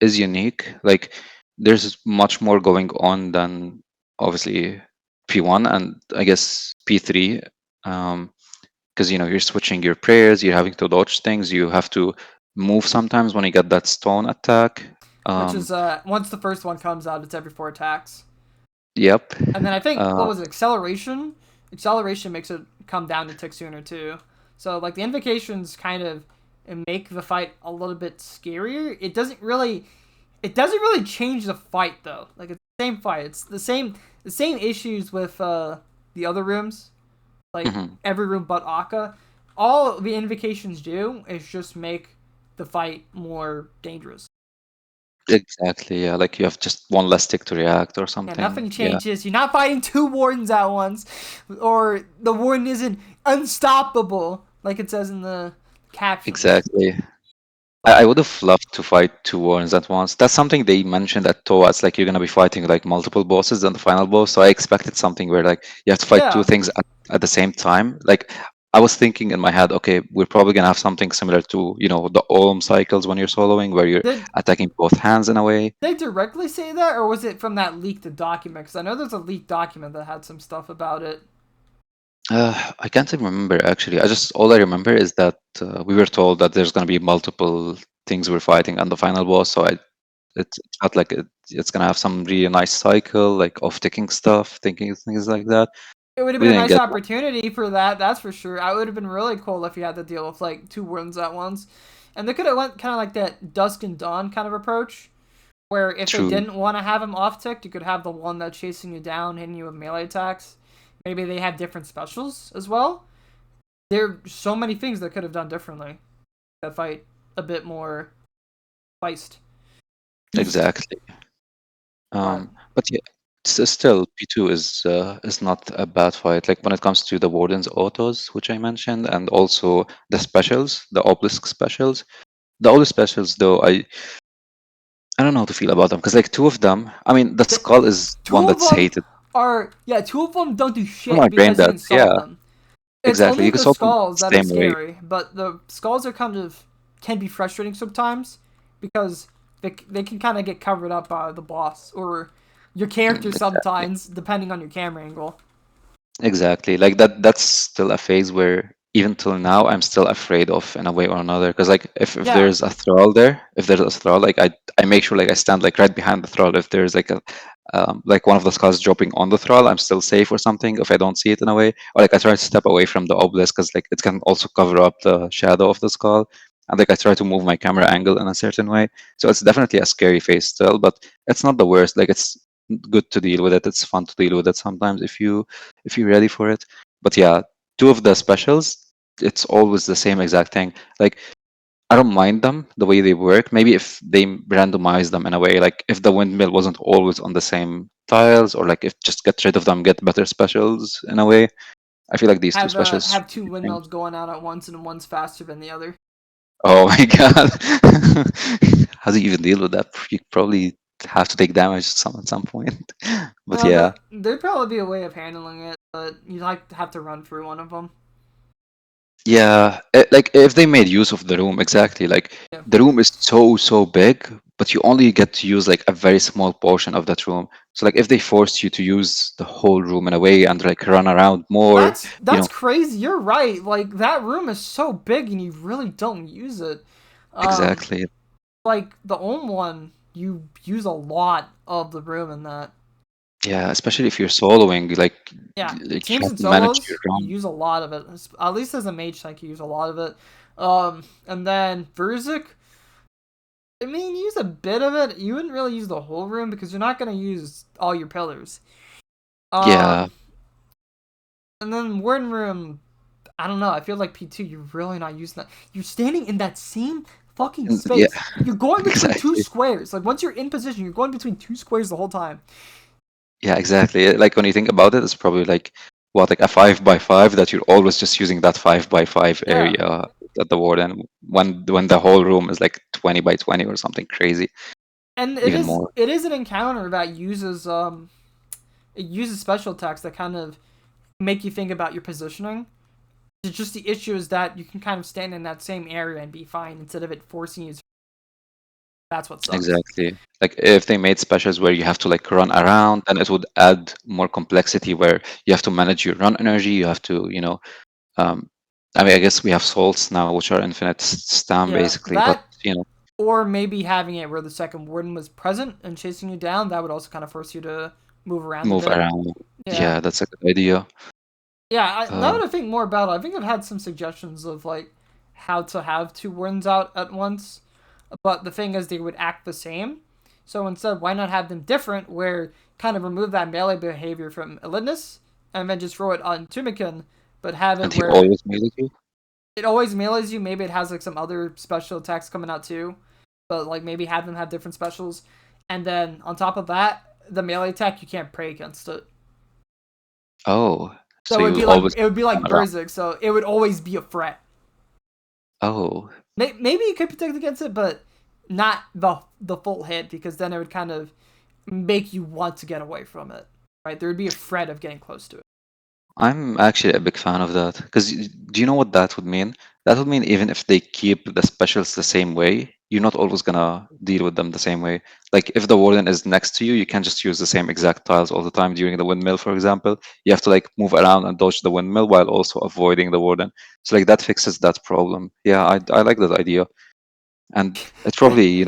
is unique. Like, there's much more going on than obviously P1 and I guess P3. Because you're switching your prayers, you're having to dodge things, you have to move sometimes when you get that stone attack. Which Um, is once the first one comes out, it's every 4 attacks. yep. And then I think what Uh, was it, acceleration? Acceleration makes it come down to tick sooner too. So like the invocations kind of make the fight a little bit scarier. It doesn't really change the fight though. Like it's the same fight. It's the same issues with the other rooms, like Hmm. every room but Akka. All the invocations do is just make the fight more dangerous. Exactly. Yeah, like you have just one less tick to react or Yeah, something. nothing Yeah, changes. You're not fighting two wardens at once, or the warden isn't unstoppable like it says in the captions. exactly. I But would have loved to fight two warrens at once. That's something they mentioned at ToA. It's like you're gonna be fighting like multiple bosses than the final boss. So I expected something where like you have to fight two yeah, things at the same time. Like I was thinking in my head, okay, we're probably gonna have something similar to, the Olm cycles when you're soloing, where you're did attacking both hands in a way. they directly say that, or was it from that leaked document? Because I know there's a leaked document that had some stuff about it. I can't even remember actually. All I remember is that we were told that there's gonna be multiple things we're fighting on the final boss. So it felt like it's gonna have some really nice cycle, like of ticking stuff, thinking things like that. It would have We been a didn't nice get that. opportunity for that, that's for sure. I would have been really cool if you had to deal with like two wardens at once. And they could have went kind of like that dusk and dawn kind of approach, where if they True. didn't want to have him off ticked, you could have the one that's chasing you down, hitting you with melee attacks. Maybe they have different specials as well. There are so many things that could have done differently that fight a bit more feist. Exactly. But But yeah, still P2 is not a bad fight. Like when it comes to the Warden's autos, which I mentioned, and also the specials, the obelisk specials. The obelisk specials, though, I don't know how to feel about them because like two of them. I mean, the the, skull is two one of that's them hated. are, yeah, two of them don't do Oh, my shit brain because you dead. can solve Yeah, them. It's exactly. only You can the solve them skulls the that are same way. scary, but the skulls are kind of can be frustrating sometimes because they can kind of get covered up by the boss or your character Exactly. sometimes, depending on your camera angle. Exactly. Like that's still a phase where even till now I'm still afraid of in a way or another. Because like if Yeah, there's a thrall there, if there's a thrall, like I make sure like I stand like right behind the thrall. If there's like one of the skulls dropping on the thrall, I'm still safe or something if I don't see it in a way. Or like I try to step away from the obelisk because like it can also cover up the shadow of the skull. And like I try to move my camera angle in a certain way. So it's definitely a scary phase still, but it's not the worst. Like it's good to deal with it. It's fun to deal with it sometimes if you're ready for it. But yeah, two of the specials, it's always the same exact thing. Like I don't mind them the way they work. Maybe if they randomize them in a way, like if the windmill wasn't always on the same tiles, or like if just get rid of them, get better specials in a way. I feel like these two specials. have two windmills going out at once and one's faster than the other. Oh my god, how do you even deal with that? You probably have to take damage at some point. But yeah. There'd probably be a way of handling it, but you'd like to have to run through one of them. Yeah, like if they made use of the room, exactly. Like Yeah. the room is so big, but you only get to use like a very small portion of that room. So like if they forced you to use the whole room in a way and like run around more, you That's know, crazy. You're right. Like that room is so big and you really don't use it. Um, exactly. like the Ohm one, you use a lot of the room in that. Yeah, especially if you're soloing, Yeah, like you teams have and to manage your solos, you run. use a lot of it. At least as a mage tank, you use a lot of it. And then Verzik, I mean, you use a bit of it. You wouldn't really use the whole room because you're not gonna use all your pillars. Yeah, Um, and then Warden room, I don't know. I feel like P2, you're really not using that. You're standing in that same fucking yeah, space. You're going between two exactly. squares. Like once you're in position, you're going between two squares the whole time. Yeah, exactly. Like when you think about it, it's probably like what, like a 5 by 5 that you're always just using that 5 by 5 Yeah, area at the warden when the whole room is like 20 by 20 or something crazy, and even more. it is an encounter that uses it uses special attacks that kind of make you think about your positioning. It's just the issue is that you can kind of stand in that same area and be fine instead of it forcing you to. That's what sucks. Exactly. Like if they made specials where you have to like run around, then it would add more complexity where you have to manage your run energy. You have to, um, I mean, I guess we have salts now, which are infinite stam Yeah, basically, but that or maybe having it where the second warden was present and chasing you down, that would also kind of force you to move around a move bit. around. Yeah. Yeah, that's a good idea. Yeah, now Uh, that I think more about it, I think I've had some suggestions of like how to have two wardens out at once. But the thing is they would act the same. So instead, why not have them different where kind of remove that melee behavior from Elidness and then just throw it on Tumikin, but have And it he where always made it. it always melees you. Maybe it has like some other special attacks coming out too, but like maybe have them have different specials. And then on top of that, the melee attack you can't pray against it. Oh, So so you always it would be like run around. Berserk. So it would always be a threat. Oh, Maybe you could protect against it, but not the full hit because then it would kind of make you want to get away from it. Right? There would be a threat of getting close to it. I'm actually a big fan of that. Because do you know what that would mean? That would mean even if they keep the specials the same way, you're not always gonna deal with them the same way. Like if the warden is next to you, you can't just use the same exact tiles all the time during the windmill, for example. You have to like move around and dodge the windmill while also avoiding the warden. So like that fixes that problem. Yeah, I like that idea. And it's probably,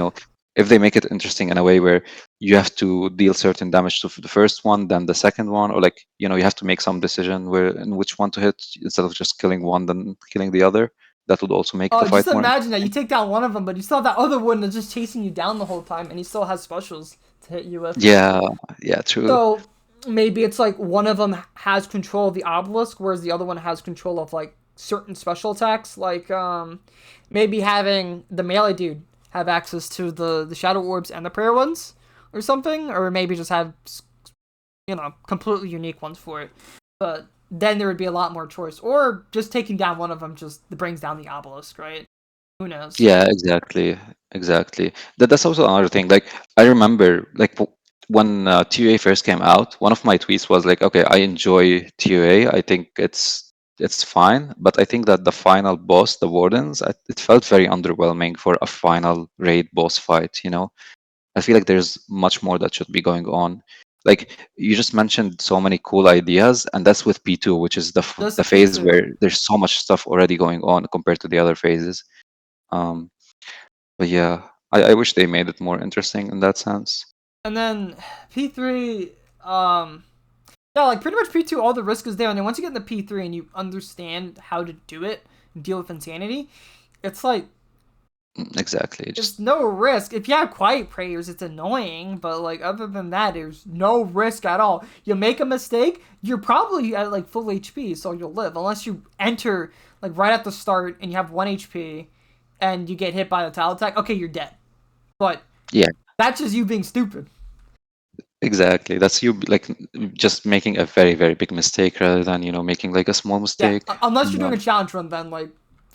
if they make it interesting in a way where you have to deal certain damage to the first one, then the second one, or like, you have to make some decision where in which one to hit instead of just killing one, then killing the other. That would also make the Oh, just fight more imagine that you interesting. take down one of them, but you still have that other one that's just chasing you down the whole time, and he still has specials to hit you with. Yeah, yeah, true. So maybe it's like one of them has control of the obelisk, whereas the other one has control of like certain special attacks. Like maybe having the melee dude have access to the shadow orbs and the prayer ones, or something, or maybe just have completely unique ones for it. But then there would be a lot more choice, or just taking down one of them just brings down the obelisk, right? Who knows? Yeah, exactly, exactly. That's also another thing. Like I remember, like when ToA first came out, one of my tweets was like, "Okay, I enjoy ToA. I think it's fine, but I think that the final boss, the Wardens, it felt very underwhelming for a final raid boss fight. I feel like there's much more that should be going on. Like you just mentioned so many cool ideas, and that's with P2, which is Just the P phase two. where there's so much stuff already going on compared to the other phases. Um, but yeah, I wish they made it more interesting in that sense. And then P3, yeah, like pretty much P2, all the risk is there. And then once you get into P3 and you understand how to do it, deal with insanity, it's like Exactly. there's Just no risk. If you have quiet prayers, it's annoying, but like other than that, there's no risk at all. You make a mistake, you're probably at like full HP, so you'll live. Unless you enter like right at the start and you have 1 HP and you get hit by a tile attack, okay, you're dead. But yeah, that's just you being stupid. exactly. That's you like just making a very, very big mistake rather than, making like a small Yeah, mistake. unless you're Yeah. doing a challenge run, then like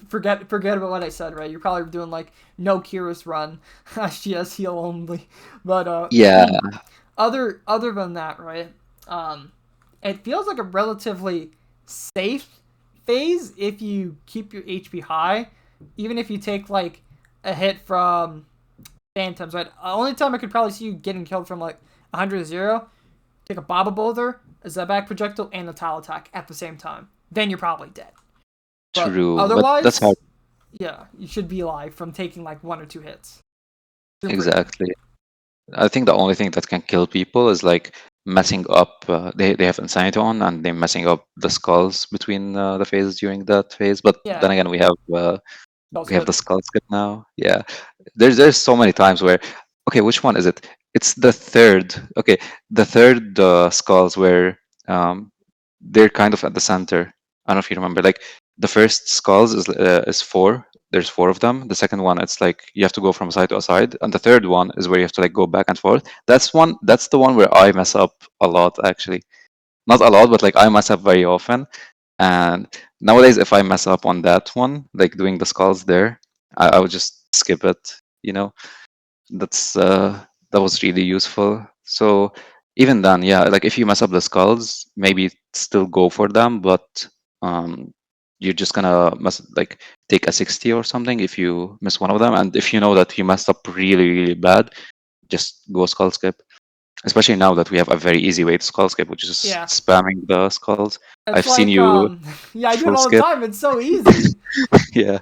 forget about what I said, right? You're probably doing like no Kyrus run, SGS heal only. But Yeah, other than that, right? Um, it feels like a relatively safe phase if you keep your HP high, even if you take like a hit from phantoms. Right, only time I could probably see you getting killed from like 100 to 0, take a Baba Boulder, a Zebak projectile, and a tile attack at the same time. Then you're probably dead. But true. But that's hard. otherwise, yeah, you should be alive from taking like 1 or 2 hits. Super easy. Exactly. I think the only thing that can kill people is like messing up. They have insanity on, and they're messing up the skulls between the phases during that phase. But then Yeah, again, spell we have the skip. skull skip now. Yeah, there's so many times where, okay, which one is it? It's the third. Okay, the third skulls where they're kind of at the center. I don't know if you remember. Like the first skulls is four. There's four of them. The second one, it's like you have to go from side to side, and the third one is where you have to like go back and forth. That's the one where I mess up a lot actually. Not a lot, but like I mess up very often. And nowadays, if I mess up on that one, like doing the skulls there, I would just skip it. You know, that's that was really useful. So even then, yeah, like if you mess up the skulls, maybe still go for them, but um, you're just gonna like take a 60 or something if you miss one of them. And if you know that you messed up really, really bad, just go skull skip. Especially now that we have a very easy way to skull skip, which is Yeah, spamming the skulls. it's I've seen like you yeah, I do it full all the skip. time. It's so easy. Yeah,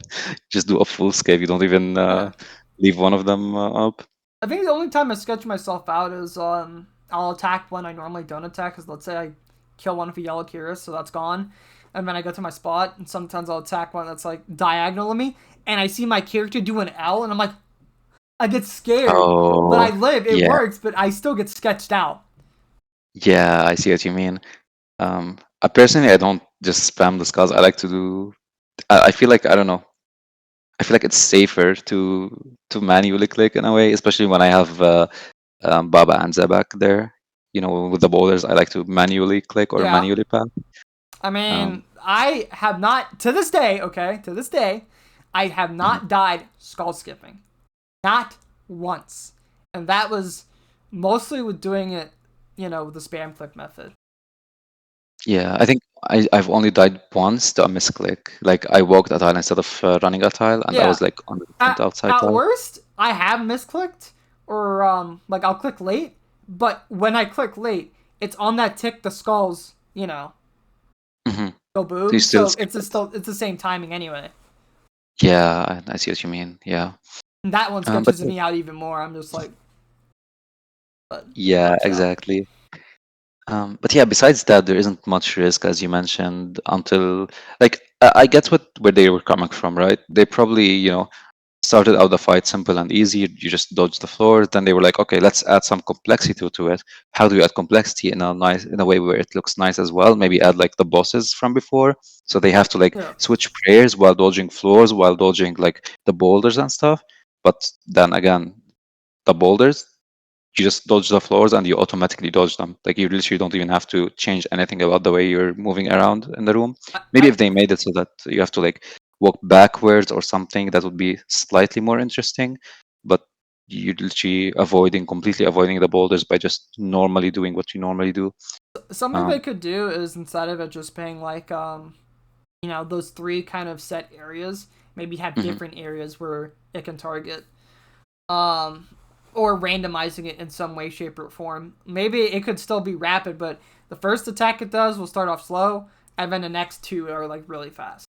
just do a full skip. You don't even Yeah, leave one of them up. I think the only time I sketch myself out is I'll attack when I normally don't attack. Cause let's say I kill one of the yellow Kyrus, so that's gone, and then I go to my spot, and sometimes I'll attack one that's like diagonal of me, and I see my character do an L, and I'm like, I get scared, but I Oh, live. It yeah, works, but I still get sketched out. yeah, I see what you mean. Personally, I don't just spam the skulls. I like to do. I feel like I don't know. I feel like it's safer to manually click in a way, especially when I have Baba and Zebak there. With the boulders, I like to manually click or Yeah. manually pass. I mean, Um, I have not, to this day, okay, to this day, I have mhm. not died skull skipping. Not once. And that was mostly with doing it, with the spam click method. Yeah, I think I've only died once to a misclick. Like I walked a tile instead of running a tile, and I Yeah. was like on the different At, outside at tile. worst, I have misclicked, or, like, I'll click late, but when I click late, it's on that tick the skulls, Hmm. go So you boom, still so skip it. it's the same timing anyway. Yeah, I see what you mean. Yeah. And that one But sketches me out even more. I'm just like, but yeah, watch out. exactly. But yeah, besides that, there isn't much risk, as you mentioned, until like I get where they were coming from, right? They probably, started out the fight simple and easy. You just dodge the floor. Then they were like, okay, let's add some complexity to it. How do you add complexity in a way where it looks nice as well? Maybe add like the bosses from before, so they have to like Yeah. switch prayers while dodging floors, while dodging like the boulders and stuff. But then again, the boulders, you just dodge the floors and you automatically dodge them. Like you literally don't even have to change anything about the way you're moving around in the room. I, Maybe I if they made it so that you have to like walk backwards or something, that would be slightly more interesting. But you literally completely avoiding the boulders by just normally doing what you normally do. Something they Um, could do is instead of it just being like those three kind of set areas, maybe have mhm. different areas where it can target. Um or randomizing it in some way, shape, or form. Maybe it could still be rapid, but the first attack it does will start off slow, and then the next two are like really fast.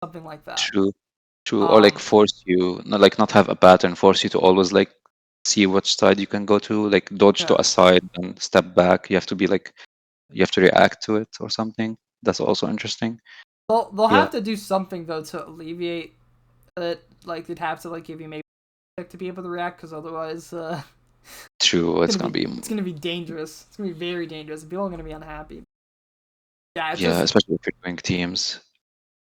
Something like that. True, true. Or like Um force you, not have a pattern, force you to always like see which side you can go to, like dodge to yeah. a side and step back. You have to be like you have to react to it or something. That's also interesting. They'll Yeah, have to do something though to alleviate it. Like they'd have to like give you maybe to be able to react, because otherwise true. It's gonna gonna be be it's gonna be dangerous. It's gonna be very dangerous. People are gonna be unhappy. Yeah, yeah, especially if you're doing teams.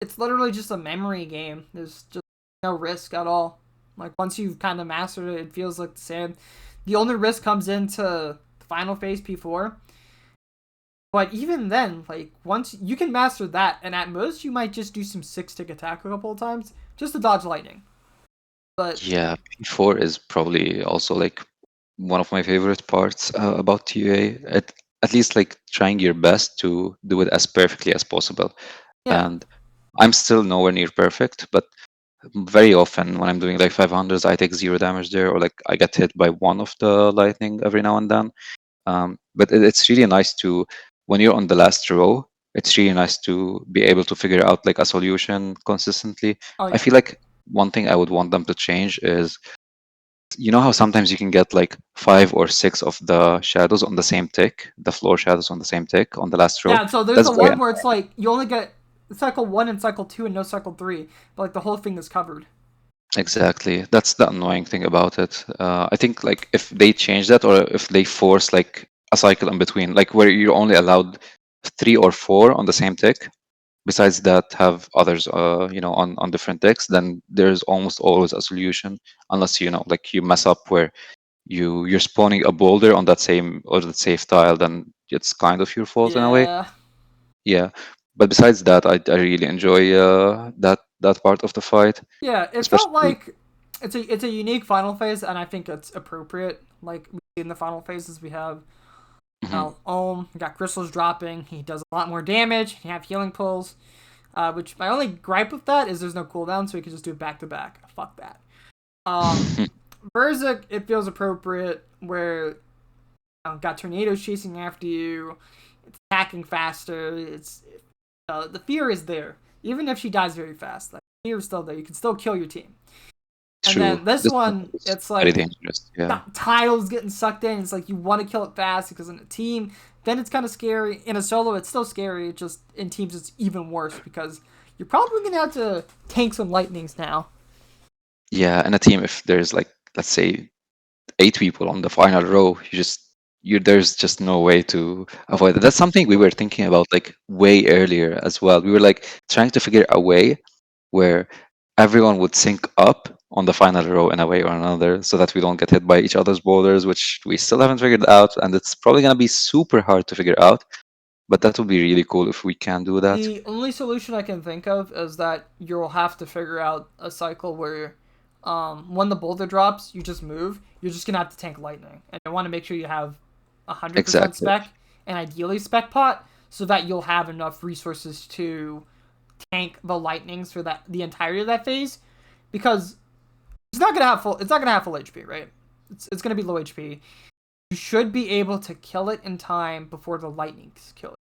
it's literally just a memory game. There's just no risk at all. Like once you've kind of mastered it, it feels like the same. The only risk comes into the final phase P4. But even then, like once you can master that, and at most you might just do some 6 tick attack a couple of times just to dodge lightning. But Yeah, P4 is probably also like one of my favorite parts about TUA. At least like trying your best to do it as perfectly as possible. yeah, And I'm still nowhere near perfect, but very often when I'm doing like 500s, I take zero damage there, or like I get hit by one of the lightning every now and then. But it's really nice to, when you're on the last row, it's really nice to be able to figure out like a solution consistently. oh I yeah, feel like one thing I would want them to change is, you know how sometimes you can get like 5 or 6 of the shadows on the same tick, the floor shadows on the same tick on the last row. yeah. So there's That's the very one where it's like you only get cycle 1 and cycle 2 and no cycle 3, but like the whole thing is covered. exactly. That's the annoying thing about it. I think like if they change that, or if they force like a cycle in between, like where you're only allowed 3 or 4 on the same tick, besides that have others on different decks, then there's almost always a solution, unless like you mess up where you're spawning a boulder on that same or that safe tile, then it's kind of your fault in a way. Yeah, Yeah, but besides that, I really enjoy that part of the fight, yeah. It felt especially. like it's a unique final phase, and I think it's appropriate. Like in the final phases, we have Mhm. we got crystals dropping. He does a lot more damage. You have healing pulls. Which my only gripe with that is there's no cooldown, so you can just do it back to back. Fuck that. Um, Berserk, it feels appropriate where got tornadoes chasing after you. It's attacking faster. The fear is there, even if she dies very fast. Like fear is still there. You can still kill your team. And True, then this this one one, is it's very like dangerous. Yeah. tiles getting sucked in. It's like you want to kill it fast because in a team, then it's kind of scary. In a solo, it's still scary. It just in teams, it's even worse because you're probably gonna have to tank some lightnings now. Yeah, and a team, if there's like, let's say 8 people on the final row, you just there's just no way to avoid it. That's something we were thinking about like way earlier as well. We were like trying to figure a way where everyone would sync up on the final row in a way or another so that we don't get hit by each other's borders, which we still haven't figured out, and it's probably going to be super hard to figure out, but that would be really cool if we can do that. The only solution I can think of is that you'll have to figure out a cycle where when the boulder drops, you just move. You're just gonna have to tank lightning, and I want to make sure you have 100% Exactly. spec and ideally spec pot, so that you'll have enough resources to tank the lightnings for the entirety of that phase, because it's not gonna have full HP, right? It's gonna be low HP. You should be able to kill it in time before the lightnings kill it.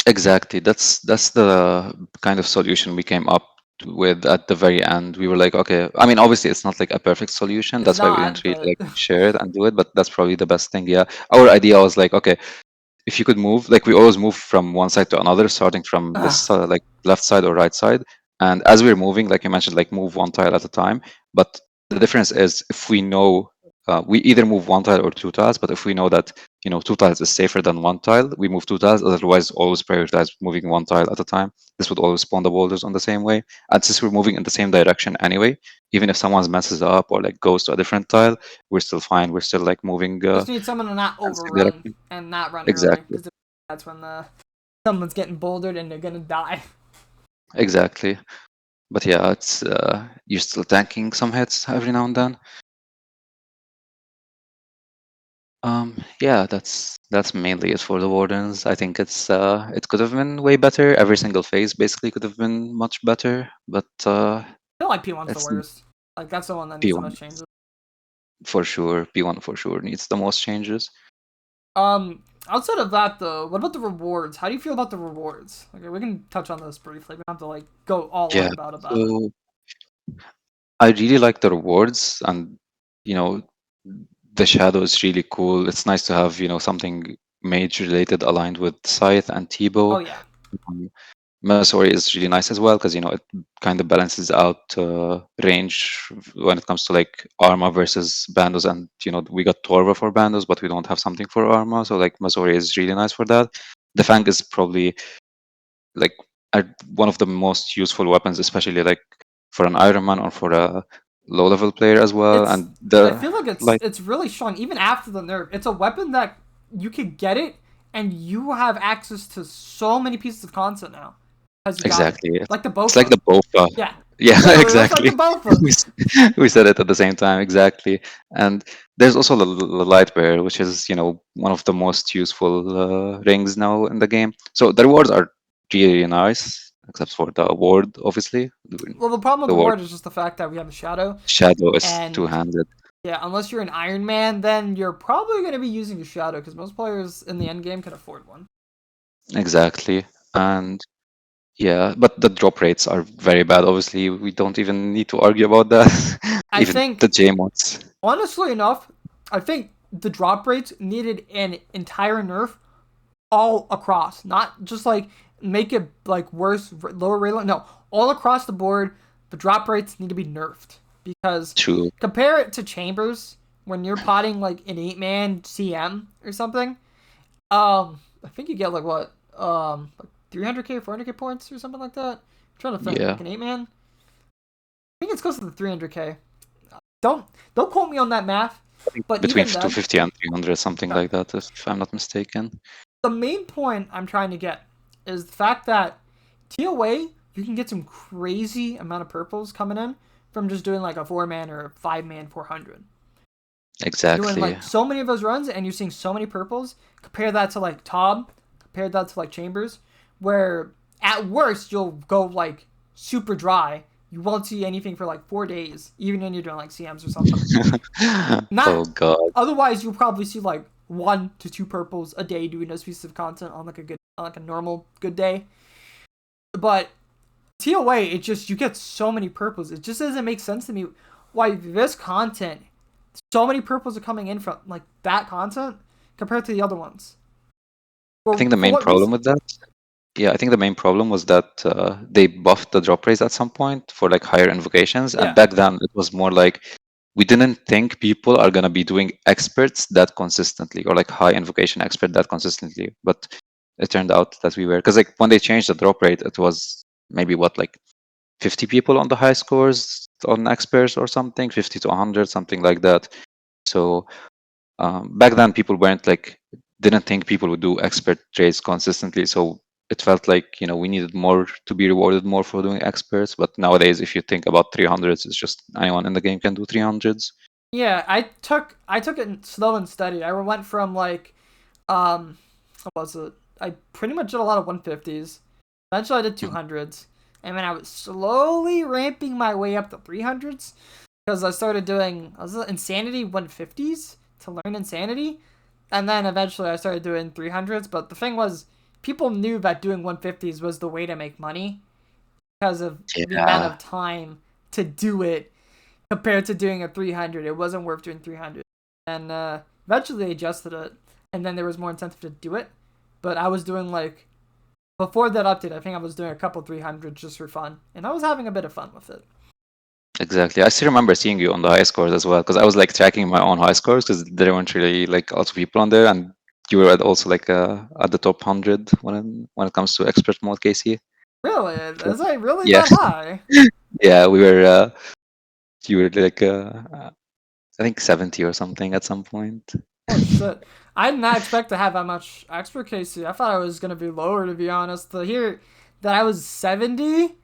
Exactly. That's the kind of solution we came up with at the very end. We were like, okay, I mean, obviously it's not like a perfect solution. It's That's why we didn't not, really but like share it and do it, but that's probably the best thing. Yeah. Our idea was like, okay, if you could move, like we always move from one side to another, starting from this like left side or right side. And as we're moving, like you mentioned, like move one tile at a time. But the difference is if we know we either move one tile or two tiles, but if we know that two tiles is safer than one tile, we move two tiles. Otherwise, always prioritize moving one tile at a time. This would always spawn the boulders on the same way. And since we're moving in the same direction anyway, even if someone messes up or like goes to a different tile, we're still fine. We're still like moving just need someone to not in the same overrun direction. and not run early, Exactly. because that's when someone's getting bouldered and they're gonna die. Exactly. But yeah, it's you're still tanking some hits every now and then. Yeah, that's mainly it for the Wardens. I think it could have been way better. Every single phase basically could have been much better, but I feel like P1's the it's worst. Like that's the one that needs the P1 most changes. for sure. P1 for sure needs the most changes. Outside of that though, what about the rewards? How do you feel about the rewards? Okay, we can touch on this briefly. We don't have to like go all Yeah. out about it. So I really like the rewards, and you know the shadow is really cool. It's nice to have something mage related aligned with Scythe and Oh T-Bow. yeah. Um, Mercenary is really nice as well because it kind of balances out range when it comes to like Arma versus Bandos, and we got Torva for Bandos, but we don't have something for Arma, so like Masori is really nice for that. The Fang is probably like one of the most useful weapons, especially like for an Iron Man or for a low level player as well. It's And I the feel like like it's really strong even after the nerf. It's a weapon that you could get it and you have access to so many pieces of content now because you got it. exactly, Like the it's like Bofa. the Bofa. Yeah. Yeah, Literally looks like the exactly. Bofa. We said it at the same time, exactly. And there's also the light bear, which is one of the most useful rings now in the game. So the rewards are really nice, except for the award, obviously. Well, the problem with The the award ward is just the fact that we have a shadow, shadow is and two-handed. yeah, unless you're an Iron Man, then you're probably going to be using a shadow because most players in the end game can afford one. Exactly. And yeah, but the drop rates are very bad. Obviously, we don't even need to argue about that. I Even the think, J mods. honestly enough, I think the drop rates needed an entire nerf all across, not just like make it like worse, lower rate. No, all across the board, the drop rates need to be nerfed because True. compare it to Chambers when you're potting like an 8-man CM or something. I think you get like what, like 300k, 400k points or something like that. I'm trying to think, Yeah. like an 8-man. I think it's close to the 300k. Don't quote me on that math, I think but between even then, 250 and 300, something like that, if I'm not mistaken. the main point I'm trying to get is the fact that ToA, you can get some crazy amount of purples coming in from just doing like a 4-man or 5-man 400. Doing Exactly. like so many of those runs and you're seeing so many purples. Compare that to like Tob, compare that to like Chambers, where at worst you'll go like super dry. You won't see anything for like 4 days, even when you're doing like CMs or something. Oh Not God. otherwise you'll probably see like 1 to 2 purples a day doing those pieces of content on like a normal good day. But TOA, it just you get so many purples. It just doesn't make sense to me why this content, so many purples are coming in from like that content compared to the other ones. I think the For main what problem reason? with that, yeah, I think the main problem was that they buffed the drop rates at some point for like higher invocations, and Yeah, back then it was more like we didn't think people are gonna be doing experts that consistently, or like high invocation expert that consistently. But it turned out that we were, because like when they changed the drop rate, it was maybe what, like 50 people on the high scores on experts or something, 50 to 100, something like that. So back then people weren't like, didn't think people would do expert trades consistently. So it felt like, we needed more to be rewarded more for doing experts. But nowadays, if you think about 300s, it's just anyone in the game can do 300s. Yeah, I took it slow and steady. I went from like, what was it? I pretty much did a lot of 150s. Eventually, I did 200s, and then I was slowly ramping my way up to 300s because I started doing Insanity 150s to learn Insanity, and then eventually I started doing 300s. But the thing was, people knew that doing 150s was the way to make money because of the amount Yeah, of time to do it compared to doing a 300. It wasn't worth doing 300. And eventually they adjusted it, and then there was more incentive to do it. But I was doing like, before that update, I think I was doing a couple 300 just for fun, and I was having a bit of fun with it. exactly. I still remember seeing you on the high scores as well, because I was like tracking my own high scores because there weren't really like a lot of people on there, and you were also like at the top 100 when it comes to expert mode, Casey. Really? Is I really Yeah, that high? yeah, we were. You were like I think 70 or something at some point. Oh shit! I did not expect to have that much expert KC. I thought I was gonna be lower, to be honest. To hear that I was 70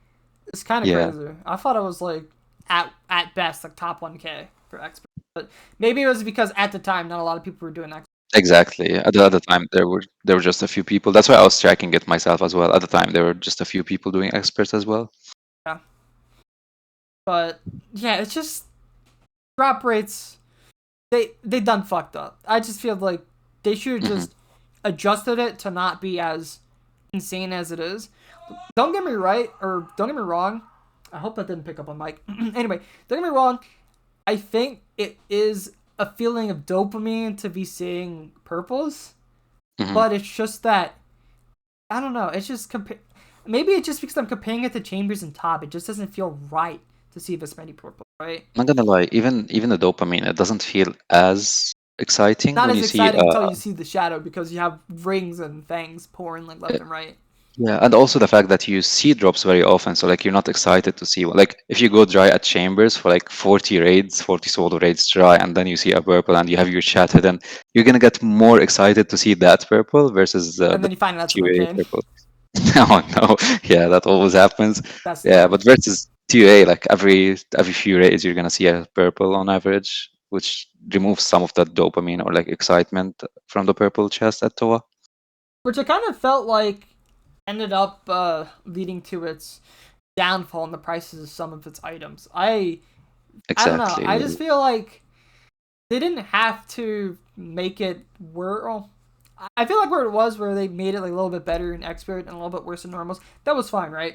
is kind of Yeah, crazy. I thought I was like at best like top 1K for expert, but maybe it was because at the time not a lot of people were doing expert. exactly. At the time there were just a few people. That's why I was tracking it myself as well. At the time there were just a few people doing experts as well. Yeah, but yeah, it's just drop rates. They done fucked up. I just feel like they should have Hmm. just adjusted it to not be as insane as it is. Don't get me right, or don't get me wrong. I hope that didn't pick up on mic. Anyway, don't get me wrong. I think it is a feeling of dopamine to be seeing purples, Hmm. but it's just that I don't know. It's just maybe it's just because I'm comparing it to Chambers and Top. It just doesn't feel right to see this many purples, right? I'm not gonna lie, even the dopamine, it doesn't feel as exciting Not when as you see exciting until you see the shadow because you have rings and fangs pouring like left and right. yeah, and also the fact that you see drops very often, so like you're not excited to see one. Like if you go dry at Chambers for like 40 raids, 40 solo raids dry, and then you see a purple and you have your chat hidden, you're gonna get more excited to see that purple versus And the then you find out it's an ToA arcane. purple. Oh no, yeah, that always happens. That's the Yeah, thing. but versus ToA, like every few raids you're gonna see a purple on average, which removes some of that dopamine or like excitement from the purple chest at ToA. Which I kind of felt like ended up leading to its downfall in the prices of some of its items. I don't know. I Exactly. just feel like they didn't have to make it well, I feel like where it was, where they made it like a little bit better in expert and a little bit worse in normals, that was fine, right?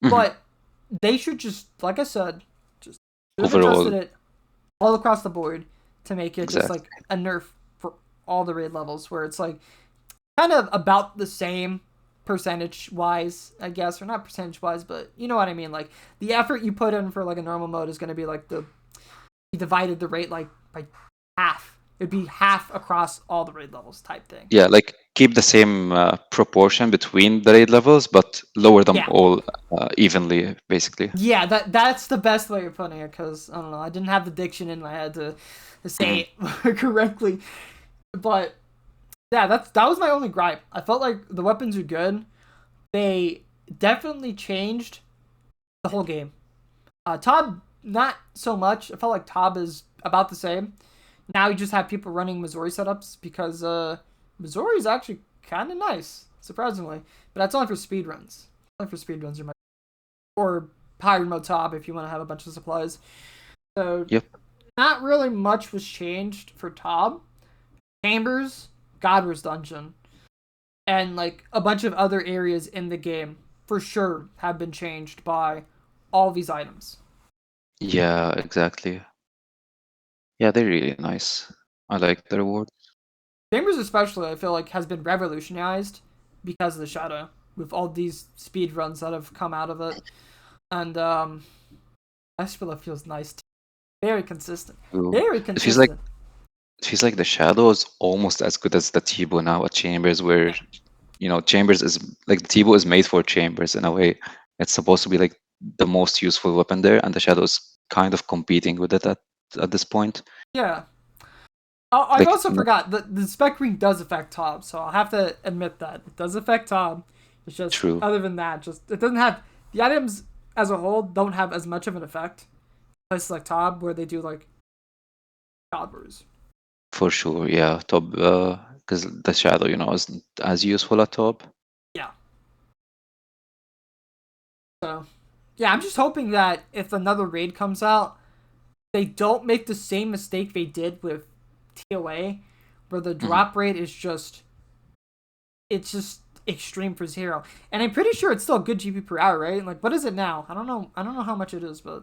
Mhm. But they should just, like I said, just should have adjusted Overall, it all across the board to make it just like exactly. a nerf for all the raid levels, where it's like kind of about the same percentage wise, I guess, or not percentage wise, but you know what I mean. Like the effort you put in for like a normal mode is going to be like you divided the rate like by half. It'd be half across all the raid levels type thing. Yeah, like keep the same proportion between the raid levels, but lower them Yeah, all evenly, basically. yeah. That's the best way of putting it because I don't know. I didn't have the diction in my head to Mhm. say it correctly, but yeah, that was my only gripe. I felt like the weapons are good. They definitely changed the whole game. Tob, not so much. I felt like Tob is about the same. Now you just have people running Missouri setups because Missouri is actually kind of nice, surprisingly. But that's only for speed runs. Only for speed runs, or high remote Tob if you want to have a bunch of supplies. So Yep. not really much was changed for Tob. Chambers, Godwar's Dungeon, and like a bunch of other areas in the game for sure have been changed by all these items. Yeah, exactly. Yeah, they're really nice. I like the reward. Chambers especially I feel like has been revolutionized because of the shadow with all these speed runs that have come out of it. And I just feel it feels nice too. Very consistent. Ooh. Very It feels like consistent. it feels like the shadow is almost as good as the Tibo now at Chambers, where Chambers is like the Tibo is made for Chambers in a way. It's supposed to be like the most useful weapon there, and the shadow is kind of competing with it at this point. Yeah. I Like, also forgot that the spec ring does affect Tom, so I'll have to admit that it does affect Tom. It's just true, other than that, just it doesn't have the items as a whole don't have as much of an effect. Places like Tom where they do like God brews. for sure. Yeah, top, because the shadow, isn't as useful at top. Yeah. So yeah, I'm just hoping that if another raid comes out, they don't make the same mistake they did with ToA, where the Mhm. drop rate is it's just extreme for zero. And I'm pretty sure it's still a good GP per hour, right? Like, what is it now? I don't know. I don't know how much it is, but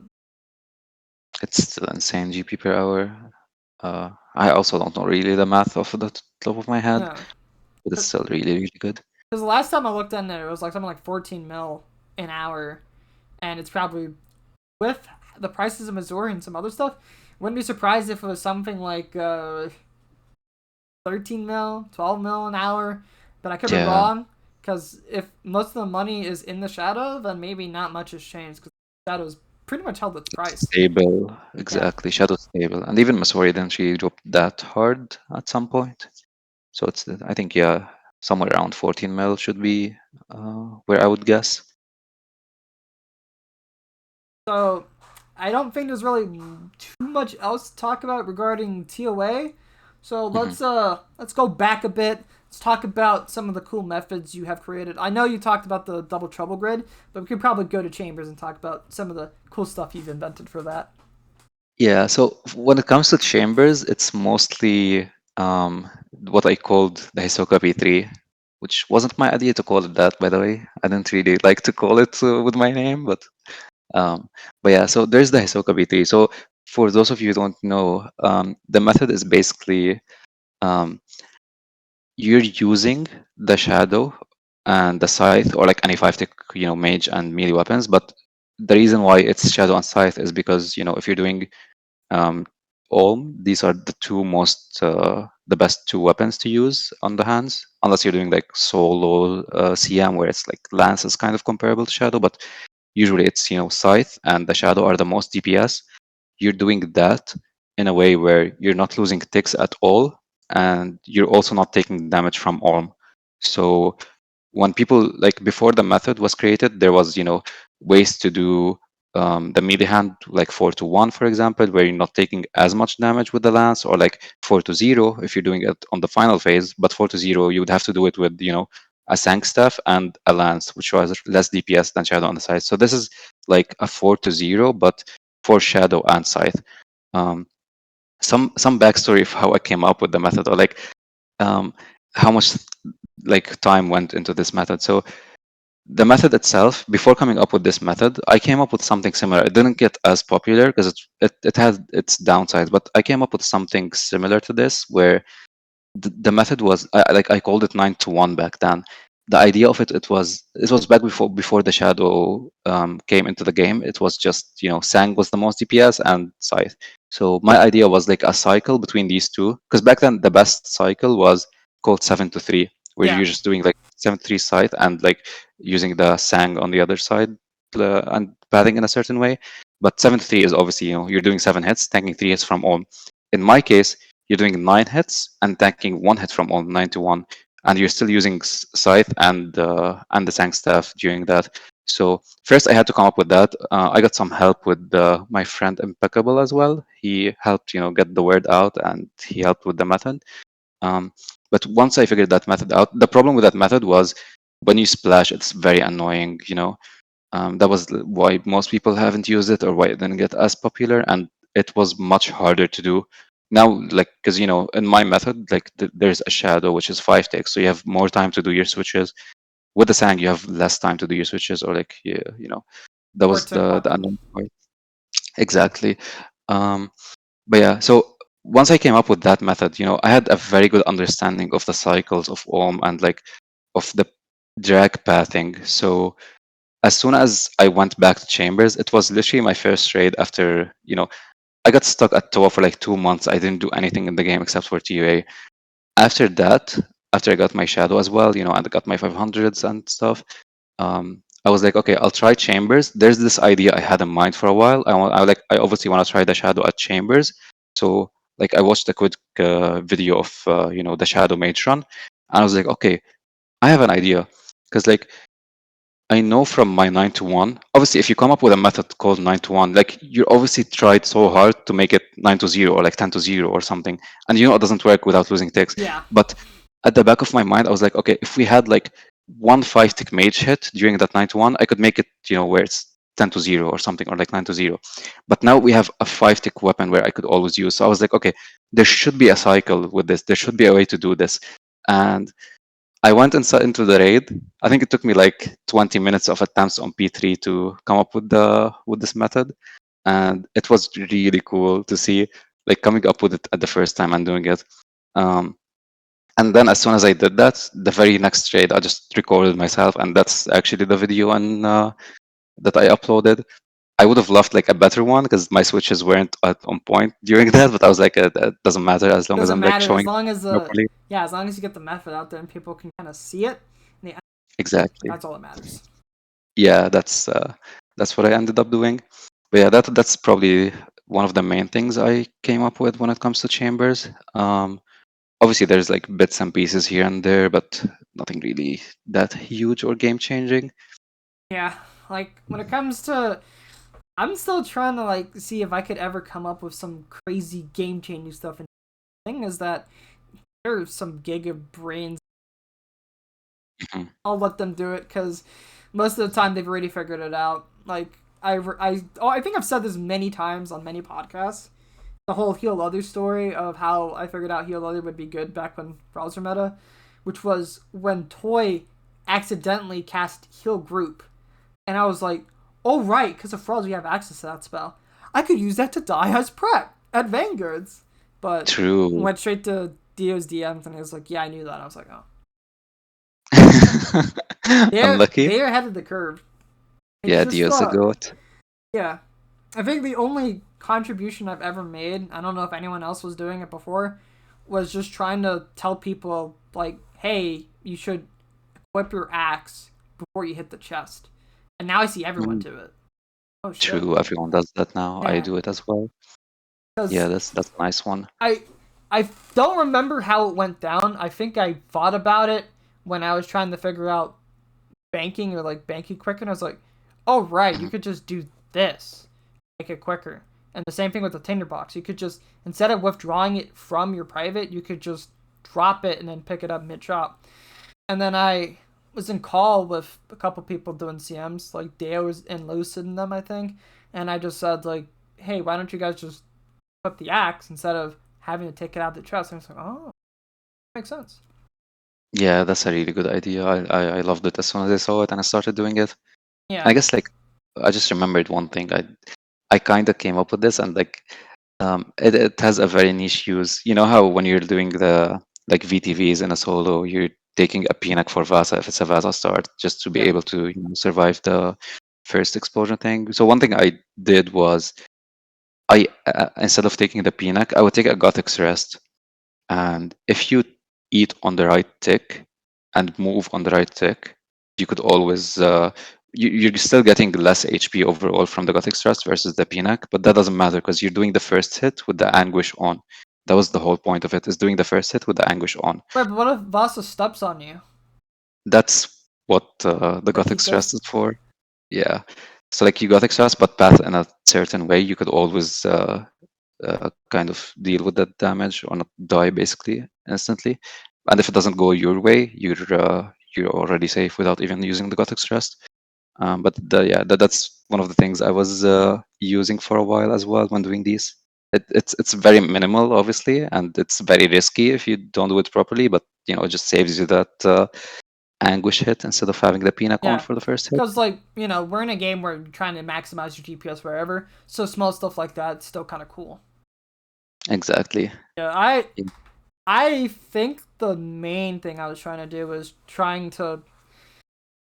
It's still insane GP per hour. I also don't know really the math off the top of my head, yeah. but it's still really, really good. Because the last time I looked in there, it was like something like 14 mil an hour, and it's probably with the prices of Missouri and some other stuff. Wouldn't be surprised if it was something like 13 mil, 12 mil an hour, but I could be Yeah, wrong. Because if most of the money is in the shadow, then maybe not much has changed. Because the shadow's pretty much held its price. stable, Yeah. exactly. Shadow stable, and even Masori didn't she drop that hard at some point. So I think yeah, somewhere around 14 mil should be where I would guess. So I don't think there's really too much else to talk about regarding TOA. So Mhm. let's go back a bit. Let's talk about some of the cool methods you have created. I know you talked about the double trouble grid, but we could probably go to Chambers and talk about some of the cool stuff you've invented for that. Yeah, so when it comes to chambers, it's mostly what I called the Hisoka P3, which wasn't my idea to call it that, by the way. I didn't really like to call it with my name, um, but yeah, so there's the Hisoka P3. So for those of you who don't know, the method is basically um, you're using the shadow and the scythe, or like any five tick, mage and melee weapons. But the reason why it's shadow and scythe is because if you're doing um, Olm, these are the the best two weapons to use on the hands, unless you're doing like solo CM, where it's like Lance is kind of comparable to Shadow, but usually it's Scythe and the Shadow are the most DPS. You're doing that in a way where you're not losing ticks at all, and you're also not taking damage from Olm. So when people like before the method was created, there was ways to do the melee hand like 4-1, for example, where you're not taking as much damage with the lance, or like 4-0 if you're doing it on the final phase. But 4-0, you would have to do it with a sank staff and a lance, which was less DPS than shadow on the side. So this is like a 4-0, but for shadow and scythe. Um, some backstory of how I came up with the method, or like um, how much like time went into this method. So the method itself, before coming up with this method, I came up with something similar. It didn't get as popular because it had its downsides, but I came up with something similar to this, where the method was like I called it 9-1 back then. The idea of it was back before the shadow came into the game. It was just Sang was the most DPS and Scythe. So my idea was like a cycle between these two, because back then the best cycle was called 7-3, where Yeah. you're just doing like 7-3 Scythe and like using the Sang on the other side and pathing in a certain way. But 7-3 is obviously you're doing 7 hits, tanking 3 hits from all. In my case, you're doing 9 hits and tanking 1 hit from all, 9-1, and you're still using scythe and the tank staff during that. So first I had to come up with that. I got some help with my friend Impeccable as well. He helped get the word out, and he helped with the method. But once I figured that method out, the problem with that method was when you splash, it's very annoying. That was why most people haven't used it, or why it didn't get as popular, and it was much harder to do. Now, like, because in my method, like, there's a shadow which is 5 ticks, so you have more time to do your switches. With the sang, you have less time to do your switches, or like, that Or was tick the weapon. annoying part. Exactly. Um, but yeah, so once I came up with that method, I had a very good understanding of the cycles of Ohm, and like of the drag pathing. So as soon as I went back to Chambers, it was literally my first raid after, I got stuck at ToA for like 2 months. I didn't do anything in the game except for ToA. After that, after I got my shadow as well, and I got my 500s and stuff, I was like, okay, I'll try chambers. There's this idea I had in mind for a while. I obviously want to try the shadow at chambers. So like I watched a quick video of the shadow mage run, and I was like, okay, I have an idea, because like I know from my 9 to 1, obviously, if you come up with a method called 9 to 1, like you obviously tried so hard to make it 9 to 0 or like 10 to 0 or something, and it doesn't work without losing ticks. Yeah. But at the back of my mind, I was like, okay, if we had like one 5 tick mage hit during that 9 to 1, I could make it, where it's 10 to 0 or something, or like 9 to 0. But now we have a 5 tick weapon where I could always use. So I was like, okay, there should be a cycle with this. There should be a way to do this. And I went into the raid. I think it took me like 20 minutes of attempts on P3 to come up with this method, and it was really cool to see like coming up with it at the first time and doing it. Um, and then as soon as I did that, the very next raid, I just recorded myself, and that's actually the video that I uploaded. I would have loved like a better one because my switches weren't on point during that, but I was like, it doesn't matter as long as Doesn't I'm like matter as showing long as properly. as long as you get the method out there and people can kind of see it. Exactly. That's all that matters. Yeah, that's what I ended up doing. But yeah, that's probably one of the main things I came up with when it comes to chambers. Obviously, there's like bits and pieces here and there, but nothing really that huge or game changing. Yeah, like when it comes to, I'm still trying to like see if I could ever come up with some crazy game changing stuff. And the thing is that there's some giga brains. Mhm. I'll let them do it because most of the time they've already figured it out. Like I think I've said this many times on many podcasts. The whole heal other story of how I figured out heal other would be good back when browser meta, which was when ToA accidentally cast heal group, and I was like, oh right, because of frauds we have access to that spell. I could use that to die as prep at Vanguards, but True. went straight to Dio's DMs and he was like, yeah, I knew that. I was like, oh, Unlucky. they're ahead of the curve. It's Yeah, just Dio's a goat. yeah. I think the only contribution I've ever made, I don't know if anyone else was doing it before, was just trying to tell people like, hey, you should equip your axe before you hit the chest. And now I see everyone Mm, do it. Oh shit. True, everyone does that now. I Yeah. do it as well. Yeah, Because that's a nice one. I don't remember how it went down. I think I thought about it when I was trying to figure out banking or like banking quicker, and I was like, oh right, you Mhm. could just do this, make it quicker. And the same thing with the tinderbox. You could just, instead of withdrawing it from your private, you could just drop it and then pick it up mid chop. And then I was in call with a couple people doing CMs, like Dale was and Lucid and them, I think. And I just said like, hey, why don't you guys just put the axe instead of having to take it out of the chest? And it's like, oh, makes sense. Yeah, that's a really good idea. I loved it as soon as I saw it and I started doing it. Yeah. I guess like I just remembered one thing. I kind of came up with this, and like it has a very niche use. You know how when you're doing the like VTVs in a solo, you're taking a PNAC for Vasa if it's a Vasa start, just to be Yep. able to survive the first explosion thing. So one thing I did was I instead of taking the PNAC, I would take a Gothic's Rest, and if you eat on the right tick and move on the right tick, you could always you're still getting less HP overall from the Gothic Thrust versus the PNAC, but that doesn't matter because you're doing the first hit with the Anguish on. That was the whole point of it, is doing the first hit with the Anguish on. Wait, but what if Vasa steps on you? That's what the Like Gothic he Thrust does. is for. Yeah. So like you Gothic Thrust, but path in a certain way, you could always kind of deal with that damage or not die basically instantly. And if it doesn't go your way, you're already safe without even using the Gothic Stress. But that's one of the things I was using for a while as well when doing these. It's very minimal, obviously, and it's very risky if you don't do it properly. But it just saves you that anguish hit instead of having the Pina on Yeah. for the first hit. Because, like, we're in a game where you're trying to maximize your DPS wherever, so small stuff like that's still kind of cool. Exactly. Yeah, Yeah. I think the main thing I was trying to do was trying to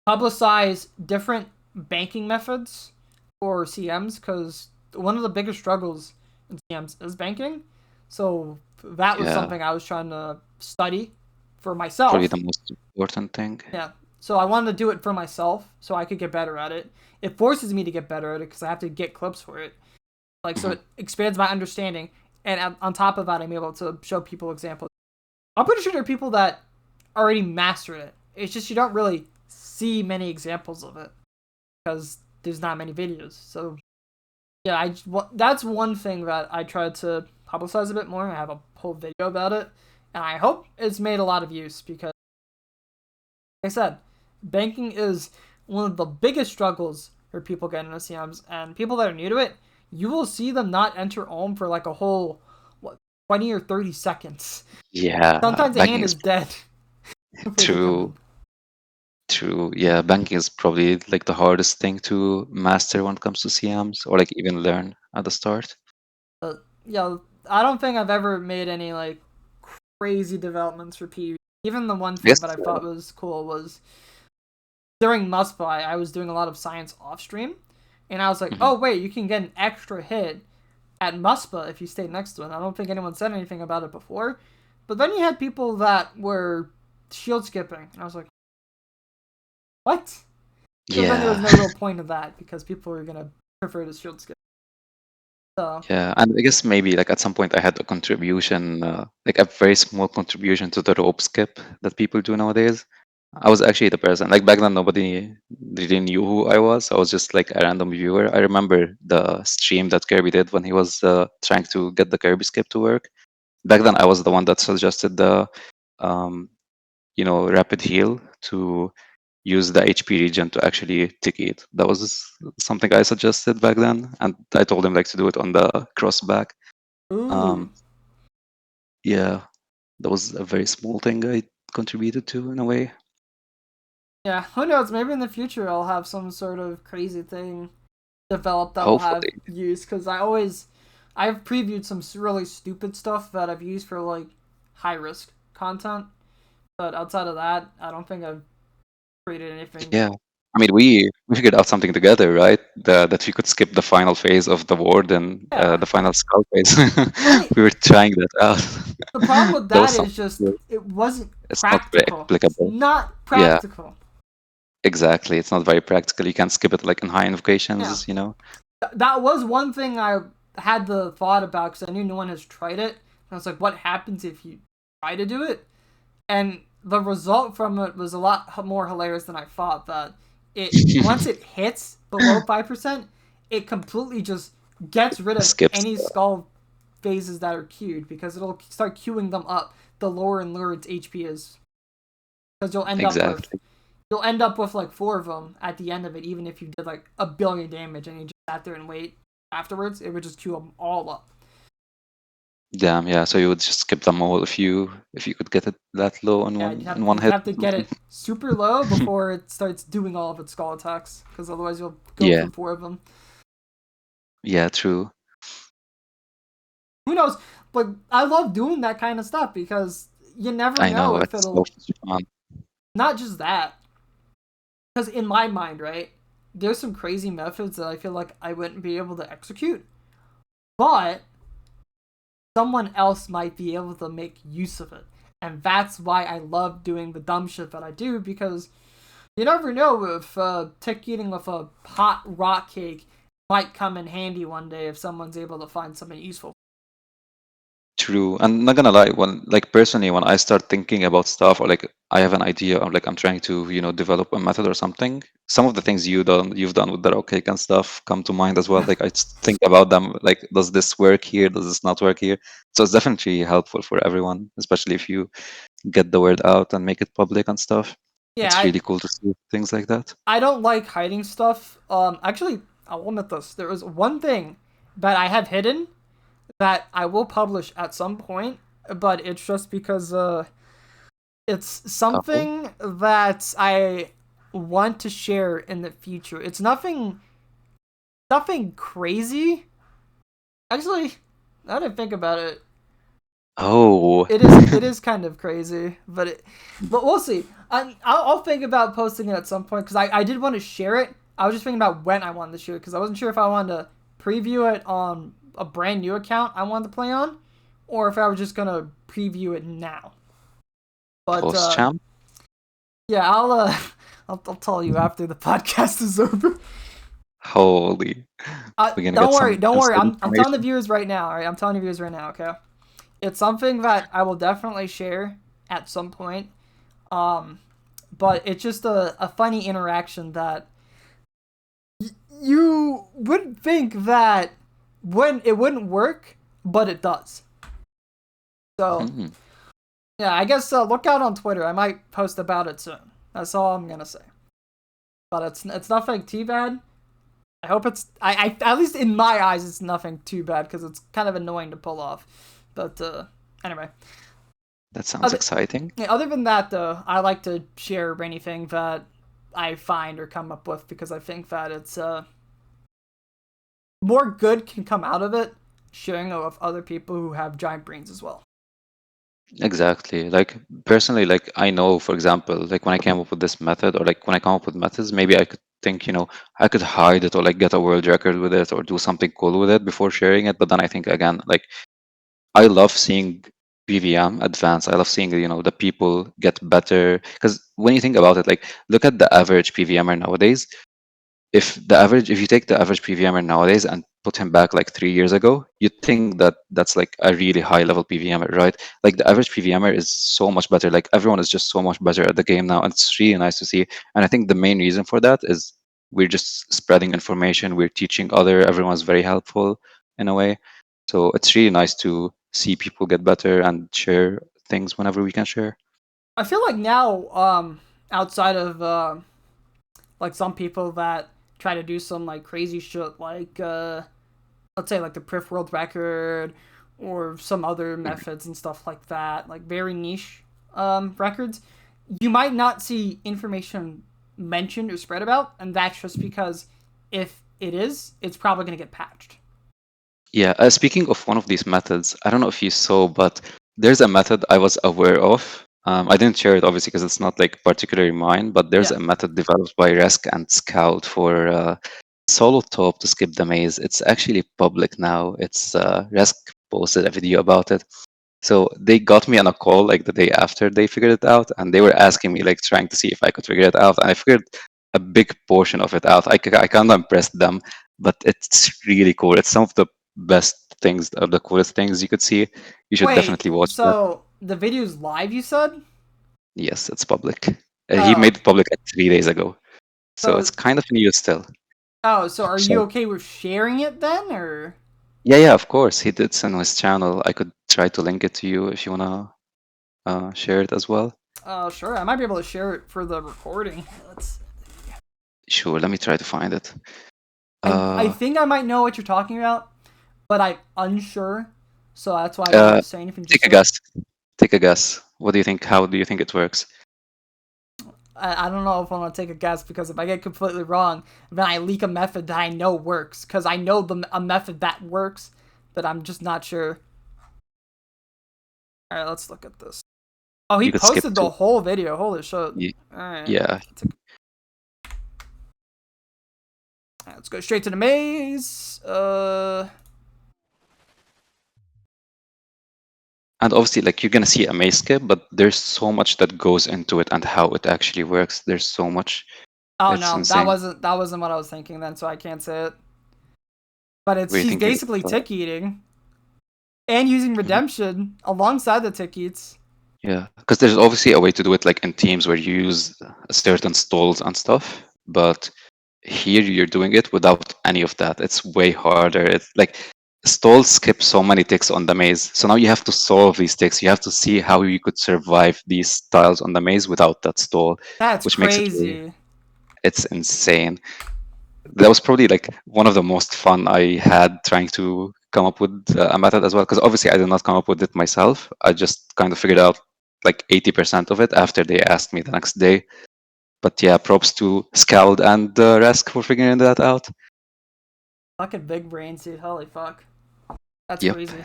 publicize different banking methods for CMs, because one of the biggest struggles in CMs is banking. So that was Yeah, something I was trying to study for probably myself. the most important thing. Yeah. So I wanted to do it for myself so I could get better at it. It forces me to get better at it because I have to get clips for it. Like, so Mhm. it expands my understanding. And on top of that, I'm able to show people examples. I'm pretty sure there are people that already master it. It's just you don't really see many examples of it because there's not many videos. So yeah, that's one thing that I tried to publicize a bit more. I have a whole video about it, and I hope it's made a lot of use because, like I said, banking is one of the biggest struggles for people getting into CMs, and people that are new to it, you will see them not enter Ohm for like a whole, what, 20 or 30 seconds. Yeah, Sometimes the hand banking is is dead before they come true. in. True. Yeah, banking is probably like the hardest thing to master when it comes to CMs or like even learn at the start. Yeah, I don't think I've ever made any like crazy developments for PvP. Even the one I guess. thing that I thought was cool was during Must Buy, I was doing a lot of science off stream, and I was like, Mhm. oh wait, you can get an extra hit at Muspa if you stay next to it. I don't think anyone said anything about it before, but then you had people that were shield skipping, and I was like, what? But then there was Yeah. no real point of that because people were gonna prefer to shield skip. So Yeah, and I guess maybe like at some point I had a contribution, like a very small contribution to the rope skip that people do nowadays. I was actually the person. Like back then, nobody really knew who I was. I was just like a random viewer. I remember the stream that Kirby did when he was trying to get the Kirby skip to work. Back then, I was the one that suggested the, um, rapid heal to use the HP region to actually tick it. That was something I suggested back then, and I told him like to do it on the cross back. ooh, Um, yeah, that was a very small thing I contributed to in a way. yeah, who knows? Maybe in the future I'll have some sort of crazy thing developed that will have Hopefully, use because I've previewed some really stupid stuff that I've used for like high risk content, but outside of that, I don't think I've created anything. yeah. I mean, we figured out something together, right? That we could skip the final phase of the ward and Yeah, the final skull phase. only We were trying that out. the problem with That was that is just something. it wasn't It's not very practical. It's applicable. not Yeah, practical. exactly. It's not very practical. You can't skip it like in high Yeah, invocations, you know? that was one thing I had the thought about because I knew no one has tried it. And I was like, what happens if you try to do it? And the result from it was a lot more hilarious than I thought. That it once it hits below 5%, it completely just gets rid of Skips. any skull phases that are queued because it'll start queuing them up the lower and lower its HP is. Because Exactly. you'll end up with like 4 of them at the end of it, even if you did like 1 billion damage and you just sat there and wait afterwards. It would just queue them all up. Damn, yeah. So you would just skip them all if you could get it that low in Yeah, one you'd hit have or to get something. it super low before it starts doing all of its skull attacks, because otherwise you'll go Yeah, for 4 of them. yeah, true. Who knows? But I love doing that kind of stuff because you never I know know if it's so it'll. fun. Not just that, because in my mind, right, there's some crazy methods that I feel like I wouldn't be able to execute, but someone else might be able to make use of it. And that's why I love doing the dumb shit that I do, because you never know if tick eating with a hot rock cake might come in handy one day if someone's able to find something useful. True. And not gonna lie, when like personally, when I start thinking about stuff or like I have an idea or like I'm trying to, develop a method or something, some of the things you've done with the rock cake and stuff come to mind as well. Like I just think about them, like, does this work here? Does this not work here? So it's definitely helpful for everyone, especially if you get the word out and make it public and stuff. Yeah, It's really cool to see things like that. I don't like hiding stuff. Actually, I'll admit this. There was one thing that I have hidden that I will publish at some point, but it's just because it's Oh, something that I want to share in the future. It's nothing crazy. Actually, now that I think about it, oh, it is kind of crazy, but we'll see. I'll think about posting it at some point because I did want to share it. I was just thinking about when I wanted to share it because I wasn't sure if I wanted to preview it on a brand new account I wanted to play on, or if I was just gonna preview it now. But Post champ. yeah, I'll tell you after the podcast is over. Holy, we're gonna get Don't worry, some don't worry. inside I'm telling the information. viewers right now. All right, I'm telling the viewers right now. Okay, it's something that I will definitely share at some point. But it's just a funny interaction that you wouldn't think that when it wouldn't work, but it does. So Hmm. yeah, I guess look out on Twitter. I might post about it soon. That's all I'm gonna say. But it's nothing too bad. I hope it's I at least in my eyes it's nothing too bad because it's kind of annoying to pull off. But anyway, That sounds other exciting. yeah, other than that though, I like to share anything that I find or come up with because I think that it's more good can come out of it sharing it with other people who have giant brains as well. Exactly. Like personally, like I know, for example, like when I came up with this method, or like when I come up with methods, maybe I could think, I could hide it or like get a world record with it or do something cool with it before sharing it. But then I think again, like I love seeing PVM advance. I love seeing, the people get better. Because when you think about it, like look at the average PVMer nowadays. If you take the average PVMer nowadays and put him back like 3 years ago, you'd think that that's like a really high level PVMer, right? Like the average PVMer is so much better. Like everyone is just so much better at the game now, and it's really nice to see. And I think the main reason for that is we're just spreading information, we're teaching everyone's very helpful in a way. So it's really nice to see people get better and share things whenever we can share. I feel like now, outside of like some people that try to do some like crazy shit, like let's say like the Priff World Record or some other Mhm. methods and stuff like that, like very niche records, you might not see information mentioned or spread about, and that's just because if it is, it's probably gonna get patched. Yeah, speaking of one of these methods, I don't know if you saw, but there's a method I was aware of. I didn't share it obviously because it's not like particularly mine, but there's Yeah, a method developed by Resk and Scout for solo top to skip the maze. It's actually public now. It's Resk posted a video about it. So they got me on a call like the day after they figured it out, and they were asking me like trying to see if I could figure it out, and I figured a big portion of it out. I kind of impressed them, but it's really cool. It's some of the best things, or the coolest things you could see. You should wait, definitely watch that. so the video's live, you said? Yes, it's public. He Oh, made it public like 3 days ago, so so it's kind of new still. so are you So okay with sharing it then, or? yeah, yeah, of course, he did send his channel. I could try to link it to you if you wanna share it as well. Sure. I might be able to share it for the recording. Let's. Sure, let me try to find it. I Uh, think I might know what you're talking about, but I'm unsure. So that's why I don't want uh, to say anything take just a yet. guess. Take a guess. What do you think? How do you think it works? I don't know if I want to take a guess because if I get completely wrong, then I leak a method that I know works because I know a method that works, but I'm just not sure. All right, let's look at this. Oh, he You could skip posted the to. whole video. Holy shit! All y- right, Yeah, let's go straight to the maze. and obviously, like you're gonna see a maze skip, but there's so much that goes into it and how it actually works. There's so much. Oh It's no, that insane. wasn't what I was thinking then, so I can't say it. But it's What are you he's thinking? basically tick eating and using Mhm. redemption alongside the tick eats. Yeah, because there's obviously a way to do it like in teams where you use certain stalls and stuff, but here you're doing it without any of that. It's way harder. It's like stalls skip so many ticks on the maze. So now you have to solve these ticks. You have to see how you could survive these tiles on the maze without that stall, That's which makes it really, crazy. it's insane. That was probably like one of the most fun I had trying to come up with a method as well. Because obviously I did not come up with it myself. I just kind of figured out like 80% of it after they asked me the next day. But yeah, props to Scald and Rask for figuring that out. Fucking big brains, dude. Holy fuck. That's Yep, crazy.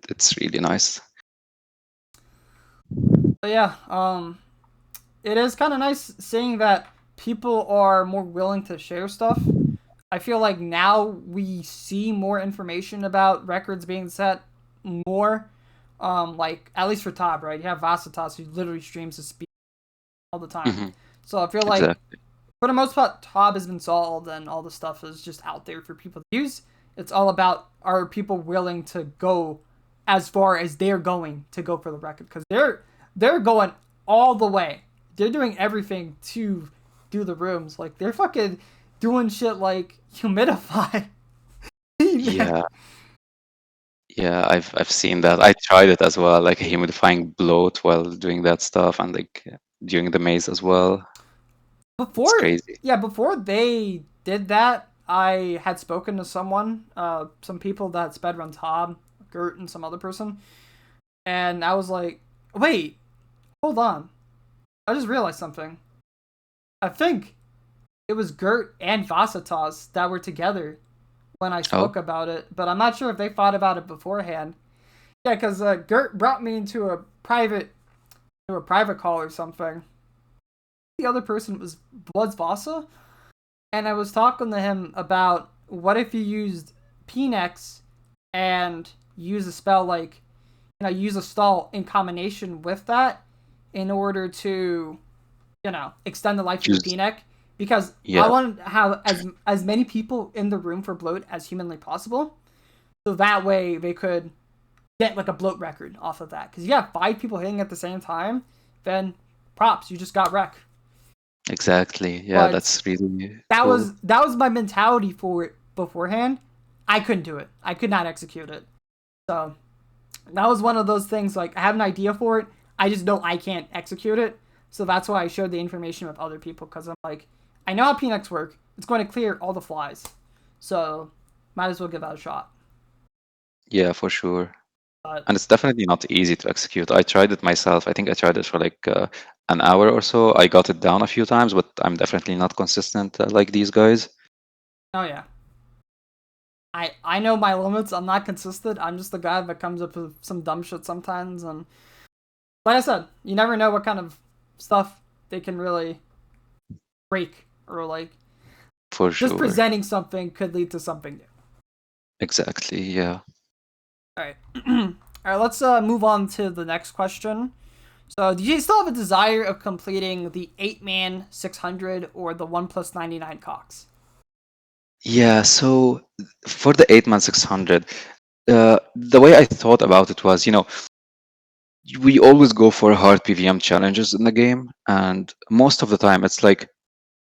it's really nice. But yeah, it is kind of nice seeing that people are more willing to share stuff I feel like now we see more information about records being set more. Like at least for Tab, right? You have Vasitas who literally streams his speed all the time. Hmm. So I feel like Exactly. for the most part, Tab has been solved and all the stuff is just out there for people to use. It's all about are people willing to go as far as they're going to go for the record because they're going all the way. They're doing everything to do the rooms. Like they're fucking doing shit like humidify. Yeah, yeah, I've seen that. I tried it as well, like humidifying bloat while doing that stuff, and like during the maze as well. It's Before, crazy. yeah, before they did that, I had spoken to someone, some people that spedrun Tab, Gert, and some other person, and I was like, wait, hold on. I just realized something. I think it was Gert and Vasitas that were together when I Oh, spoke about it, but I'm not sure if they thought about it beforehand. Yeah, because Gert brought me into a private call or something. The other person was Vasa, and I was talking to him about what if you used Pnex and use a spell like use a stall in combination with that in order to extend the life of your just Pnex because I yeah, want to have as many people in the room for bloat as humanly possible, so that way they could get like a bloat record off of that. Because you have 5 people hitting at the same time, then props, you just got wreck. exactly. Yeah, But that's really that cool. was my mentality for it beforehand. I couldn't do it. I could not execute it. So that was one of those things. Like I have an idea for it. I just know I can't execute it. So that's why I shared the information with other people because I'm like, I know how Pnex work. It's going to clear all the flies. So might as well give that a shot. Yeah, for sure. But And it's definitely not easy to execute. I tried it myself. I think I tried it for like an hour or so. I got it down a few times, but I'm definitely not consistent like these guys. oh yeah, I know my limits. I'm not consistent. I'm just the guy that comes up with some dumb shit sometimes. And like I said, you never know what kind of stuff they can really break or like For just sure. presenting something could lead to something new. Exactly. Yeah. All right. All right, let's move on to the next question. So, do you still have a desire of completing the 8-man 600 or the 1 plus 99 Cox? Yeah. So for the 8-man 600, the way I thought about it was, we always go for hard PVM challenges in the game, and most of the time it's like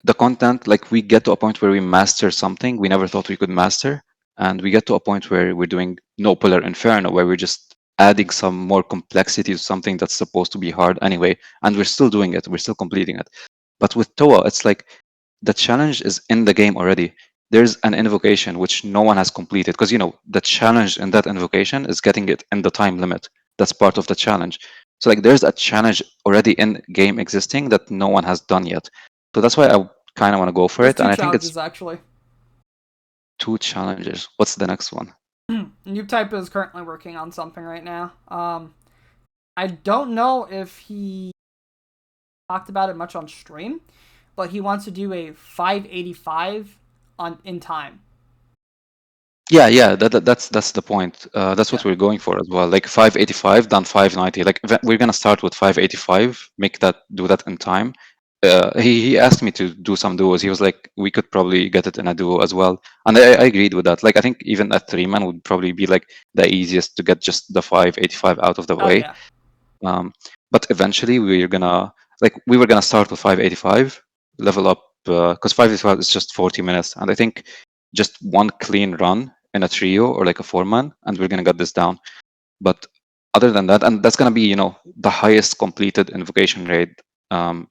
the content, like we get to a point where we master something we never thought we could master, and we get to a point where we're doing no polar inferno, where we're just adding some more complexity to something that's supposed to be hard anyway, and we're still doing it, we're still completing it. But with ToA, it's like the challenge is in the game already. There's an invocation which no one has completed because the challenge in that invocation is getting it in the time limit. That's part of the challenge. So like there's a challenge already in game existing that no one has done yet. So that's why I kind of want to go for There's it. And two I think it's challenges actually. 2 challenges. What's the next one? Noob Type is currently working on something right now. I don't know if he talked about it much on stream, but he wants to do a 585 on in time. Yeah, yeah, that's the point. That's Yeah. what we're going for as well. Like 585, done 590. Like we're gonna start with 585, do that in time. He asked me to do some duos. He was like, we could probably get it in a duo as well, and I agreed with that. Like I think even a 3-man would probably be like the easiest to get just the 585 out of the Oh way. yeah. Um, but eventually we were gonna start with 585, level up because 585 is just 40 minutes, and I think just one clean run in a trio or like a 4-man, and we're gonna get this down. But other than that, and that's gonna be the highest completed invocation rate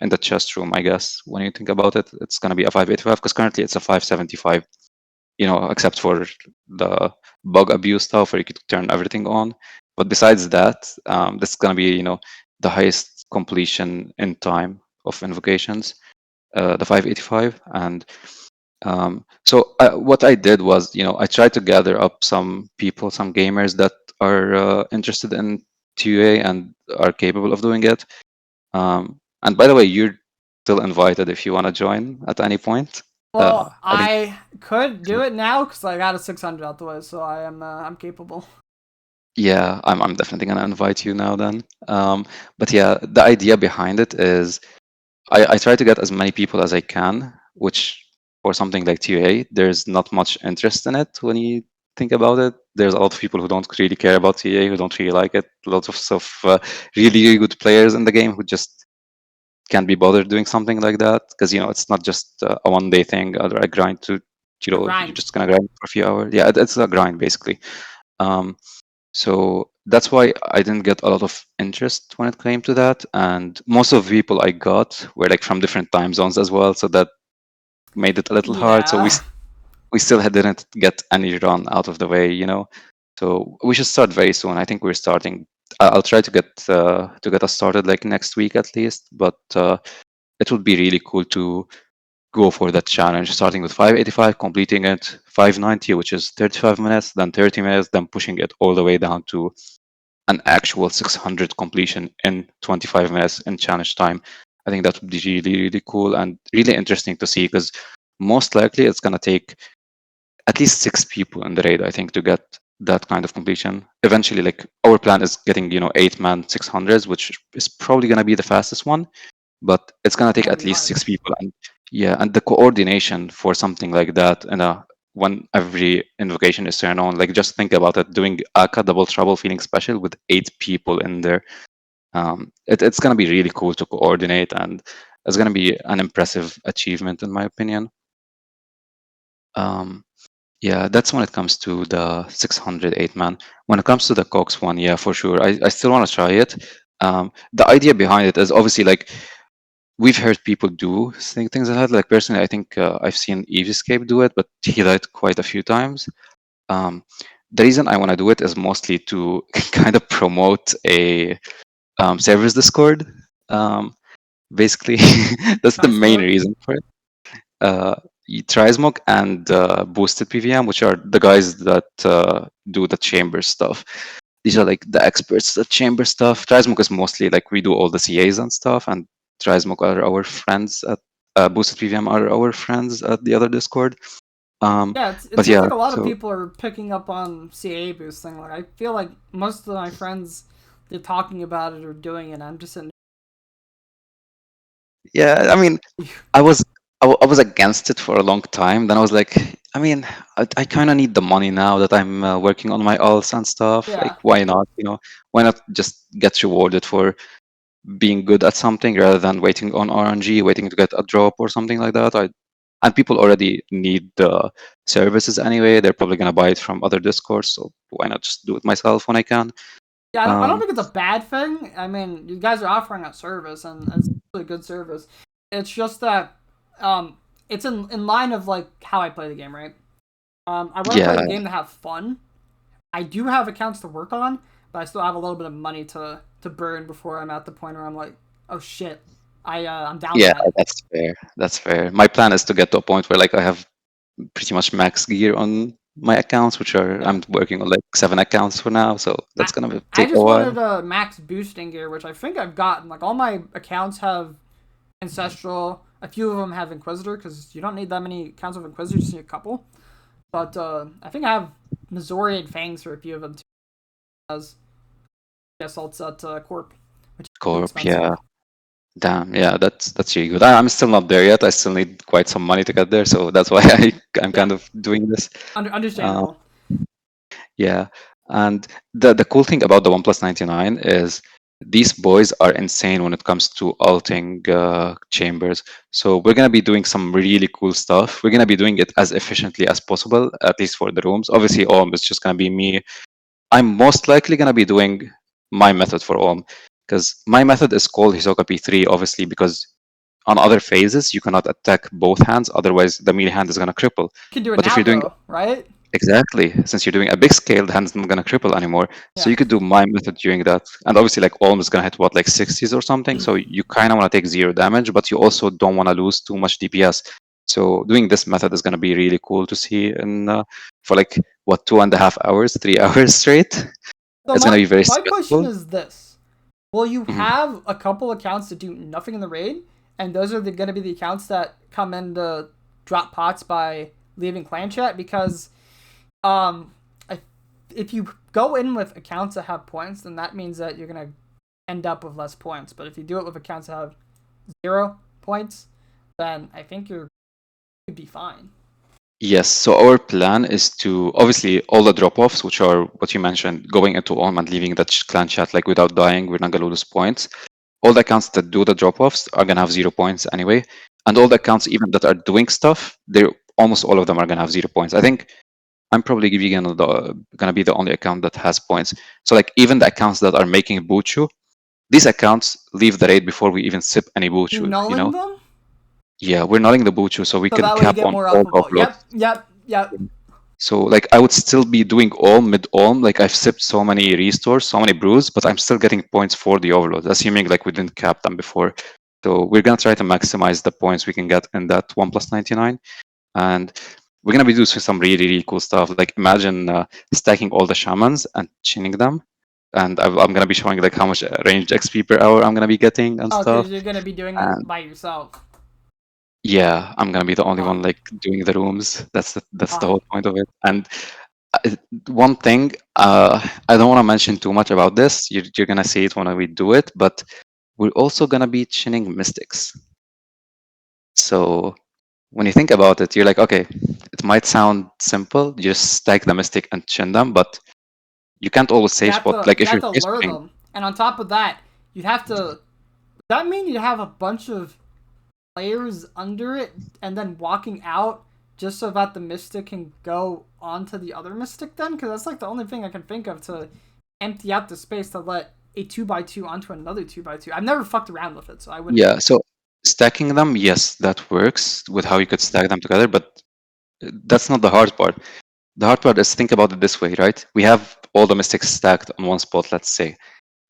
in the chest room, I guess. When you think about it, it's gonna be a 585 because currently it's a 575. Except for the bug abuse stuff where you could turn everything on. But besides that, this is going to be, the highest completion in time of invocations, the 585. And so what I did was, I tried to gather up some people, some gamers that are interested in ToA and are capable of doing it. And by the way, you're still invited if you want to join at any point. Well, I think I could do it now because I got a 600 out the way, so I'm capable. yeah, I'm definitely gonna invite you now then. But yeah, the idea behind it is I try to get as many people as I can, which for something like ToA, there's not much interest in it when you think about it. There's a lot of people who don't really care about ToA, who don't really like it. Lots of stuff, really, really good players in the game who just can't be bothered doing something like that because it's not just a one-day thing or a grind to A you're grind. just gonna grind for a few hours. Yeah, it's a grind basically. Um, so that's why I didn't get a lot of interest when it came to that. And most of the people I got were like from different time zones as well. So that made it a little hard. So Yeah. we still didn't get any run out of the way. So we should start very soon. I think we're starting. I'll try to get us started like next week at least. But it would be really cool to go for that challenge, starting with 585, completing it 590, which is 35 minutes, then 30 minutes, then pushing it all the way down to an actual 600 completion in 25 minutes in challenge time. I think that would be really, really cool and really interesting to see because most likely it's going to take at least 6 people in the raid, I think, to get that kind of completion. Eventually, like our plan is getting, 8-man 600s, which is probably going to be the fastest one, but it's going to take That'd at be least hard. 6 people. And yeah, and the coordination for something like that and when every invocation is turned on, like just think about it, doing Aka double trouble feeling special with 8 people in there. It's going to be really cool to coordinate, and it's going to be an impressive achievement in my opinion. Um, yeah, that's when it comes to the 608 man. When it comes to the CoX one, yeah, for sure. I still want to try it. The idea behind it is obviously like we've heard people do things like that. Like personally, I think I've seen Eve Escape do it, but he died quite a few times. Um, the reason I want to do it is mostly to kind of promote a servers Discord. Um, basically, that's the Try main smoke. reason for it. Uh, Trismog and Boosted PVM, which are the guys that do the chamber stuff. These are like the experts at chamber stuff. Trismog is mostly like we do all the CAs and stuff, and Trismog are our friends at Boosted PVM are our friends at the other Discord. Yeah, it But seems yeah, like a lot of so people are picking up on CA boosting. Like I feel like most of my friends, they're talking about it or doing it. I'm just sitting. yeah, I mean, I was I was against it for a long time. Then I was like, I mean, I kind of need the money now that I'm working on my alts and stuff. Like, Yeah, why not? Why not just get rewarded for being good at something rather than waiting on RNG, waiting to get a drop or something like that. And people already need the services anyway. They're probably gonna buy it from other discords, so why not just do it myself when I can? yeah. I don't Um, think it's a bad thing. I mean, you guys are offering a service, and it's a good service. It's just that, um, it's in line of like how I play the game, right? I want to play yeah, the game to have fun. I do have accounts to work on, but I still have a little bit of money to burn before I'm at the point where I'm like, oh shit, I'm down yeah, bad. that's fair. That's fair. My plan is to get to a point where like I have pretty much max gear on my accounts, which are Yeah. I'm working on like 7 accounts for now, so I that's gonna I take a just while. wanted a max boosting gear, which I think I've gotten. Like all my accounts have ancestral. A few of them have Inquisitor because you don't need that many accounts of Inquisitor, you just need a couple. But I think I have Missouri and Fangs for a few of them too. As assaults at Corp, which is pretty Corp, expensive. yeah. Damn, yeah, that's really good. I'm still not there yet. I still need quite some money to get there, so that's why I'm Yeah, kind of doing this. Uh, understandable. yeah, and the cool thing about the OnePlus 99 is these boys are insane when it comes to alting chambers. So we're gonna be doing some really cool stuff. We're gonna be doing it as efficiently as possible, at least for the rooms. Obviously, it's just gonna be me. I'm most likely gonna be doing my method for OM because my method is called Hisoka P3, obviously because on other phases, you cannot attack both hands, otherwise the melee hand is going to cripple. You can do it But if now you're doing though, right? exactly, since you're doing a big scale, the hand's not going to cripple anymore. So Yeah. you could do my method during that. And obviously, like Olm is going to hit what, like 60s or something. So you kind of want to take 0 damage, but you also don't want to lose too much DPS. So doing this method is going to be really cool to see in for like what 2.5 hours, 3 hours straight. So It's going to my be very my question stressful. is this: will you Mhm. have a couple accounts that do nothing in the raid, and those are going to be the accounts that come in to drop pots by leaving clan chat, because if you go in with accounts that have points, then that means that you're gonna end up with less points. But if you do it with accounts that have 0 points, then I think you'd be fine. Yes, so our plan is to obviously all the drop-offs, which are what you mentioned, going into Olm and leaving that clan chat like without dying, we're not gonna lose points. All the accounts that do the drop-offs are gonna have 0 points anyway, and all the accounts even that are doing stuff, they're almost all of them are gonna have 0 points. I think I'm probably gonna be the only account that has points. So like even the accounts that are making Buchu, these accounts leave the raid before we even sip any Buchu. You're nulling them? Yeah, we're nulling the Buchu so we So can that way you cap get on more all upvote. uploads. Yep. So like I would still be doing all mid-Olm, like I've sipped so many restores, so many brews, but I'm still getting points for the overloads, assuming like we didn't cap them before. So we're gonna try to maximize the points we can get in that 1+99. And we're gonna be doing some really cool stuff. Like imagine stacking all the shamans and chinning them. And I'm gonna be showing like how much ranged XP per hour I'm gonna be getting and Oh, stuff. because you're gonna be doing it by yourself. Yeah, I'm gonna be the only Oh. one like doing the rooms. That's the Oh. whole point of it. And one thing I don't want to mention too much about this. You're gonna see it when we do it, but we're also gonna be chinning mystics. So when you think about it, you're like, okay, it might sound simple. You just stack the mystic and chin them, but you can't always safe spot. Like You if have you're to safe lure spotting, them, and on top of that, you'd have to. Does that mean you'd have a bunch of players under it, and then walking out just so that the mystic can go onto the other mystic? Then, because that's like the only thing I can think of to empty out the space to let a 2x2 onto another 2x2. I've never fucked around with it, so I wouldn't. yeah. So stacking them, yes, that works with how you could stack them together, but that's not the hard part. The hard part is think about it this way, right? We have all the mystics stacked on one spot, let's say,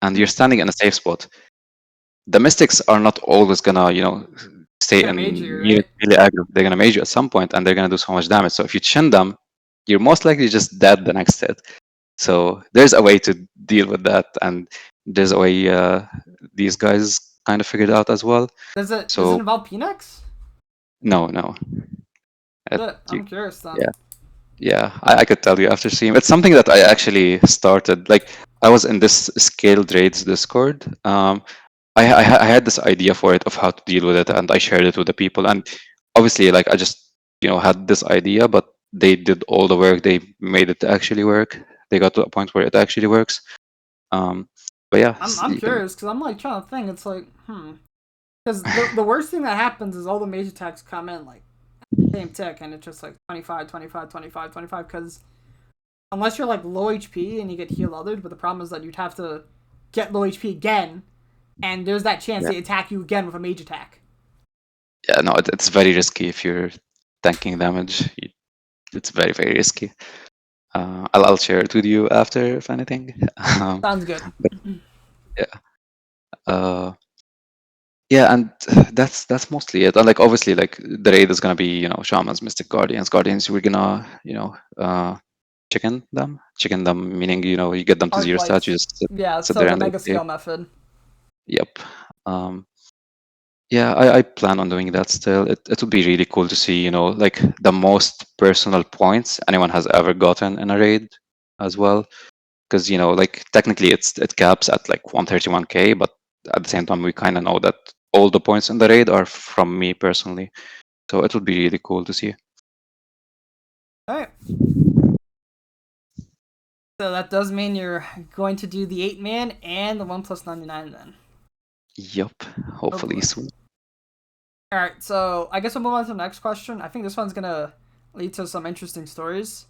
and you're standing in a safe spot. The mystics are not always gonna, stay in really aggro. They're gonna mage you at some point, and they're gonna do so much damage. So if you chin them, you're most likely just dead the next hit. So there's a way to deal with that, and there's a way these guys kind of figured out as well. Does it involve Phoenix? No. I'm curious then. Yeah, I could tell you after seeing. It's something that I actually started. Like I was in this scaled raids Discord. I had this idea for it of how to deal with it, and I shared it with the people. And obviously, like I just had this idea, but they did all the work. They made it actually work. They got to a point where it actually works. But yeah, I'm curious because I'm like trying to think. It's like because the worst thing that happens is all the mage attacks come in like same tick, and it's just like 25, 25, 25, 25. Because unless you're like low HP and you get heal othered, but the problem is that you'd have to get low HP again, and there's that chance they attack you again with a mage attack. Yeah, no, it's very risky if you're tanking damage. It's very, very risky. I'll share it with you after, if anything. Sounds good. Yeah. Yeah, and that's mostly it. And like obviously, like the raid is gonna be shamans, mystic guardians. We're gonna chicken them. Chicken them meaning you get them to 0 stats. You just sit so there the and mega scale method. Yep. Yeah, I plan on doing that still. It would be really cool to see like the most personal points anyone has ever gotten in a raid as well. Because like technically it caps at like 131k, but at the same time we kind of know that all the points in the raid are from me personally, so it would be really cool to see. All right. So that does mean you're going to do the 8-man and the 1+99 then. Yep, hopefully soon. All right, so I guess we'll move on to the next question. I think this one's gonna lead to some interesting stories.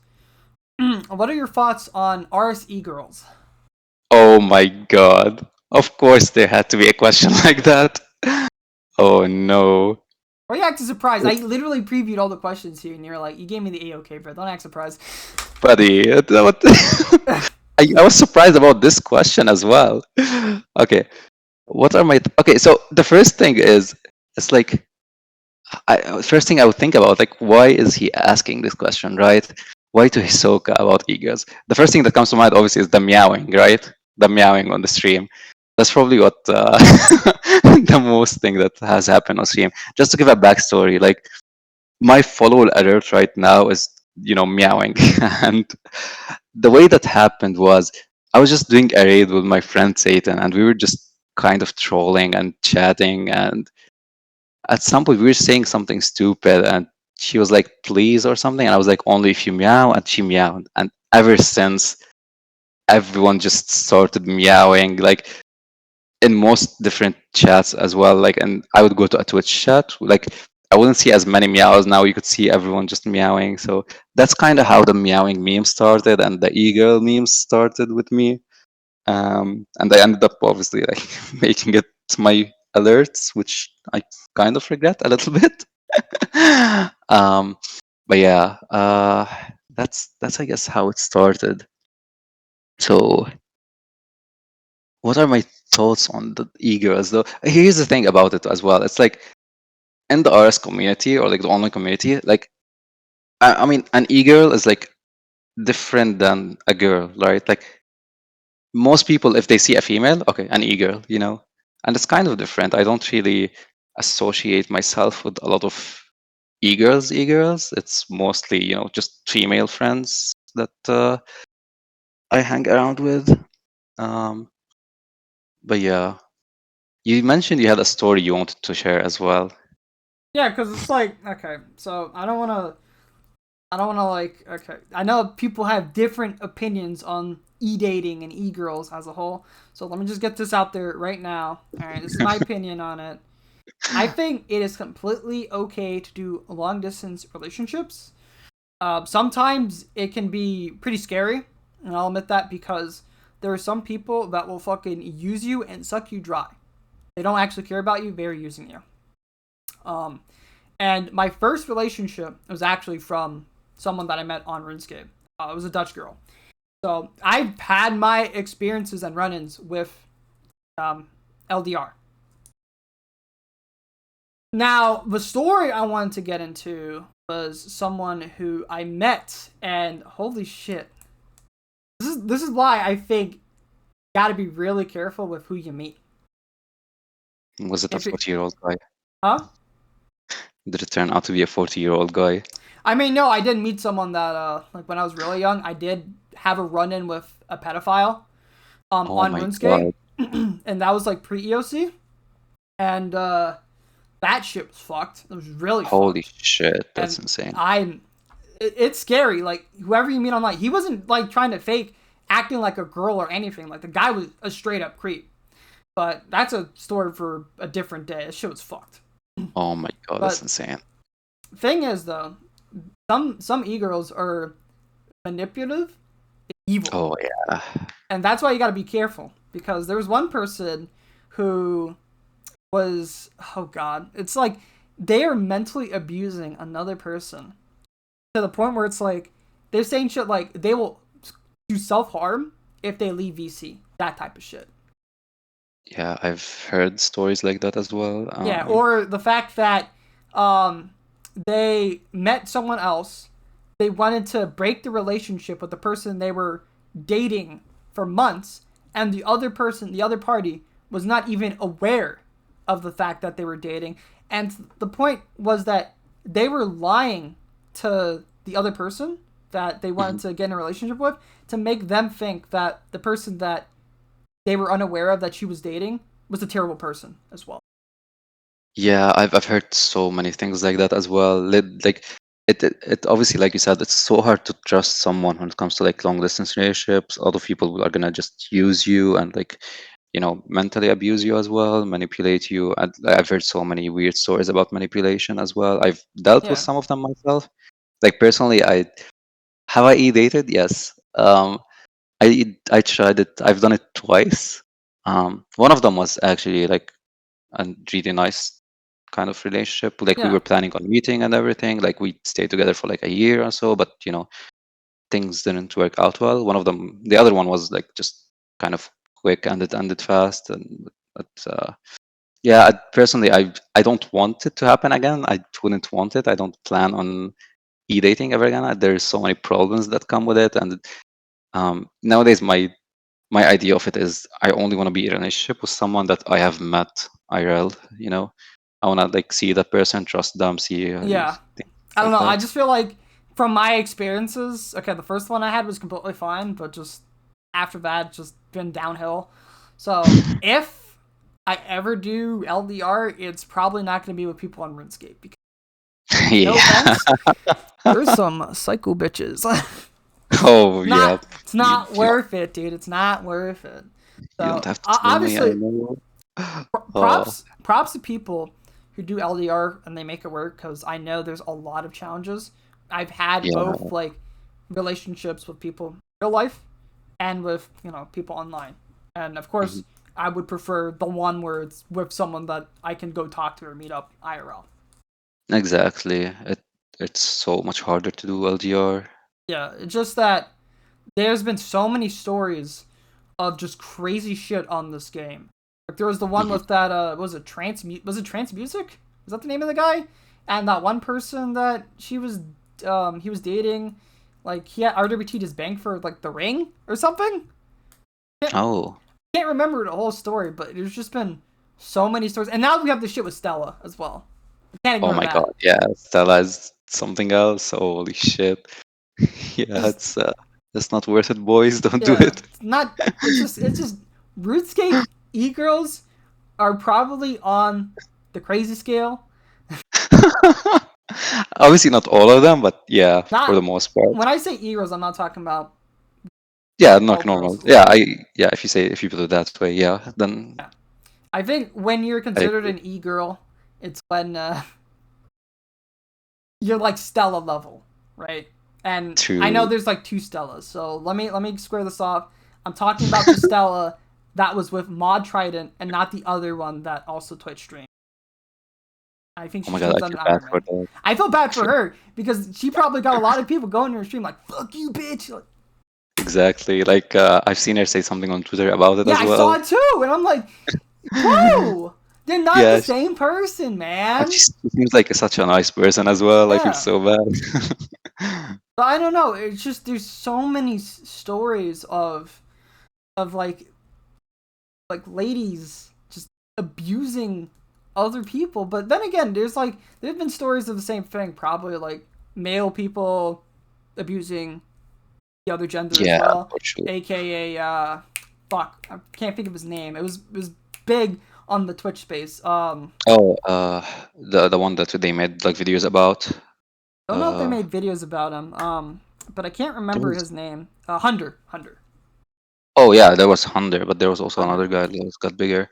What are your thoughts on RS Egirls? Oh my god! Of course, there had to be a question like that. Oh no! Why are you acting surprised? I literally previewed all the questions here, and you're like, you gave me the A-OK, bro. Don't act surprised. Buddy, I was surprised about this question as well. Okay, what are my okay? So the first thing is, it's like, first thing I would think about, like, why is he asking this question, right? Why to Hisoka about Egirls? The first thing that comes to mind, obviously, is the meowing, right? The meowing on the stream. That's probably what the most thing that has happened on stream. Just to give a backstory, like my follow alert right now is, meowing. And the way that happened was I was just doing a raid with my friend Satan, and we were just kind of trolling and chatting. And at some point, we were saying something stupid, and she was like, please, or something. And I was like, only if you meow. And she meowed. And ever since, everyone just started meowing. Like, in most different chats as well. Like, and I would go to a Twitch chat. Like, I wouldn't see as many meows now. You could see everyone just meowing. So that's kind of how the meowing meme started, and the e-girl memes started with me. And I ended up obviously like making it my alerts, which I kind of regret a little bit. um, but yeah, that's I guess how it started. So what are my thoughts on the e-girls though? Here's the thing about it as well. It's like in the RS community or like the online community, like I mean, an e-girl is like different than a girl, right? Like most people, if they see a female, okay, an e-girl, and it's kind of different. I don't really associate myself with a lot of e-girls. It's mostly, just female friends that I hang around with. Um, but yeah, you mentioned you had a story you wanted to share as well. Yeah, because it's like, okay, so I don't want to like, okay, I know people have different opinions on e-dating and e-girls as a whole, so let me just get this out there right now. All right, this is my opinion on it. I think it is completely okay to do long distance relationships. Sometimes it can be pretty scary, and I'll admit that because there are some people that will fucking use you and suck you dry. They don't actually care about you, they're using you. Um, and my first relationship was actually from someone that I met on RuneScape. It was a Dutch girl. So I've had my experiences and run-ins with LDR. Now, the story I wanted to get into was someone who I met, and holy shit, this is why I think you got to be really careful with who you meet. Was it a If it, 40-year-old guy? huh? Did it turn out to be a 40-year-old guy? I mean, no, I did meet someone that, like when I was really young, I did have a run-in with a pedophile, Oh on my RuneScape, god. and that was like pre-EOC, and that shit was fucked. It was really Holy fucked, shit, that's and insane. it's scary. Like whoever you meet online, he wasn't like trying to fake acting like a girl or anything. Like the guy was a straight up creep. But that's a story for a different day. This shit was fucked. Oh my god, that's But insane. thing is though, some e-girls are manipulative, evil, Oh yeah. and that's why you got to be careful because there was one person who was, oh god, it's like they are mentally abusing another person to the point where it's like they're saying shit like they will do self harm if they leave VC, that type of shit. Yeah, I've heard stories like that as well. Yeah, or the fact that um, they met someone else, they wanted to break the relationship with the person they were dating for months, and the other person, the other party, was not even aware of the fact that they were dating. And the point was that they were lying to the other person that they wanted Mhm. to get in a relationship with to make them think that the person that they were unaware of that she was dating was a terrible person as well. Yeah, I've heard so many things like that as well. Like it obviously, like you said, it's so hard to trust someone when it comes to like long distance relationships. A lot of people are gonna just use you and like, mentally abuse you as well, manipulate you. And I've heard so many weird stories about manipulation as well. I've dealt with Yeah. some of them myself. Like personally, I e-dated? Yes. I tried it. I've done it twice. One of them was actually like a really nice kind of relationship. Like we Yeah. were planning on meeting and everything. Like we stayed together for like a year or so, but things didn't work out well. One of them, the other one was like just kind of quick and it ended fast. And but yeah, personally, I don't want it to happen again. I wouldn't want it. I don't plan on e-dating ever again. There's so many problems that come with it, and nowadays my idea of it is I only want to be in a relationship with someone that I have met IRL. I want to like see that person, trust them, see Yeah. I don't like know. I that. just feel like from my experiences, okay, the first one I had was completely fine, but just after that, just been downhill. So if I ever do LDR, it's probably not going to be with people on RuneScape because no Yeah. offense, there's some psycho bitches. Oh yeah. not it's not You worth it, dude. It's not worth it. you don't So have to tell me. I obviously, know. Oh props to people who do LDR and they make it work because I know there's a lot of challenges. I've had yeah. both like relationships with people in real life and with people online, and of Mhm. course I would prefer the one where it's with someone that I can go talk to or meet up IRL. Exactly. It's so much harder to do LDR. Yeah, it's just that there's been so many stories of just crazy shit on this game. Like there was the one Mhm. with that was it Trans Music? Is that the name of the guy? And that one person that he was dating, like he had RWT'd his bank for like the ring or something. Can't, Oh. can't remember the whole story, but there's just been so many stories. And now we have this shit with Stella as well. Can't Oh ignore my God. that. Yeah. Stella is something else. Holy shit. Yeah. Just It's not worth it, boys. Don't do yeah, it. it's not. It's just RuneScape e-girls are probably on the crazy scale. Obviously, not all of them, but yeah, for the Not most part. when I say e-girls, I'm not talking about Yeah, not all girls normal. as Yeah, well. yeah. If you put it that way, yeah, then Yeah, I think when you're I considered agree. an e-girl, it's when you're like Stella level, right? And I know True. there's like two Stellas, so let me square this off. I'm talking about the Stella that was with Mod Trident and not the other one that also Twitch streamed. I think Oh she my God, streams I on feel bad Iron for Man. that. I feel I bad for feel her because she probably got a lot of people going to her stream like "fuck you, bitch." Like, exactly. Like I've seen her say something on Twitter about it yeah, as I saw well. it too, and I'm like, bro, they're not the Yeah, same person, and man. she seems like such a nice person as well. I feel Yeah, so bad. but I don't know. It's just there's so many stories of like ladies just abusing other people. But then again, there've been stories of the same thing. Probably like male people abusing the other gender as Yeah, well, for sure. aka fuck, I can't think of his name. It was big on the Twitch space. Oh, the one that they made like videos about. Don't know if they Uh, made videos about him. But I can't there remember was, his name. Hunter. oh yeah, there was Hunter, but there was also Hunter. another guy that got bigger.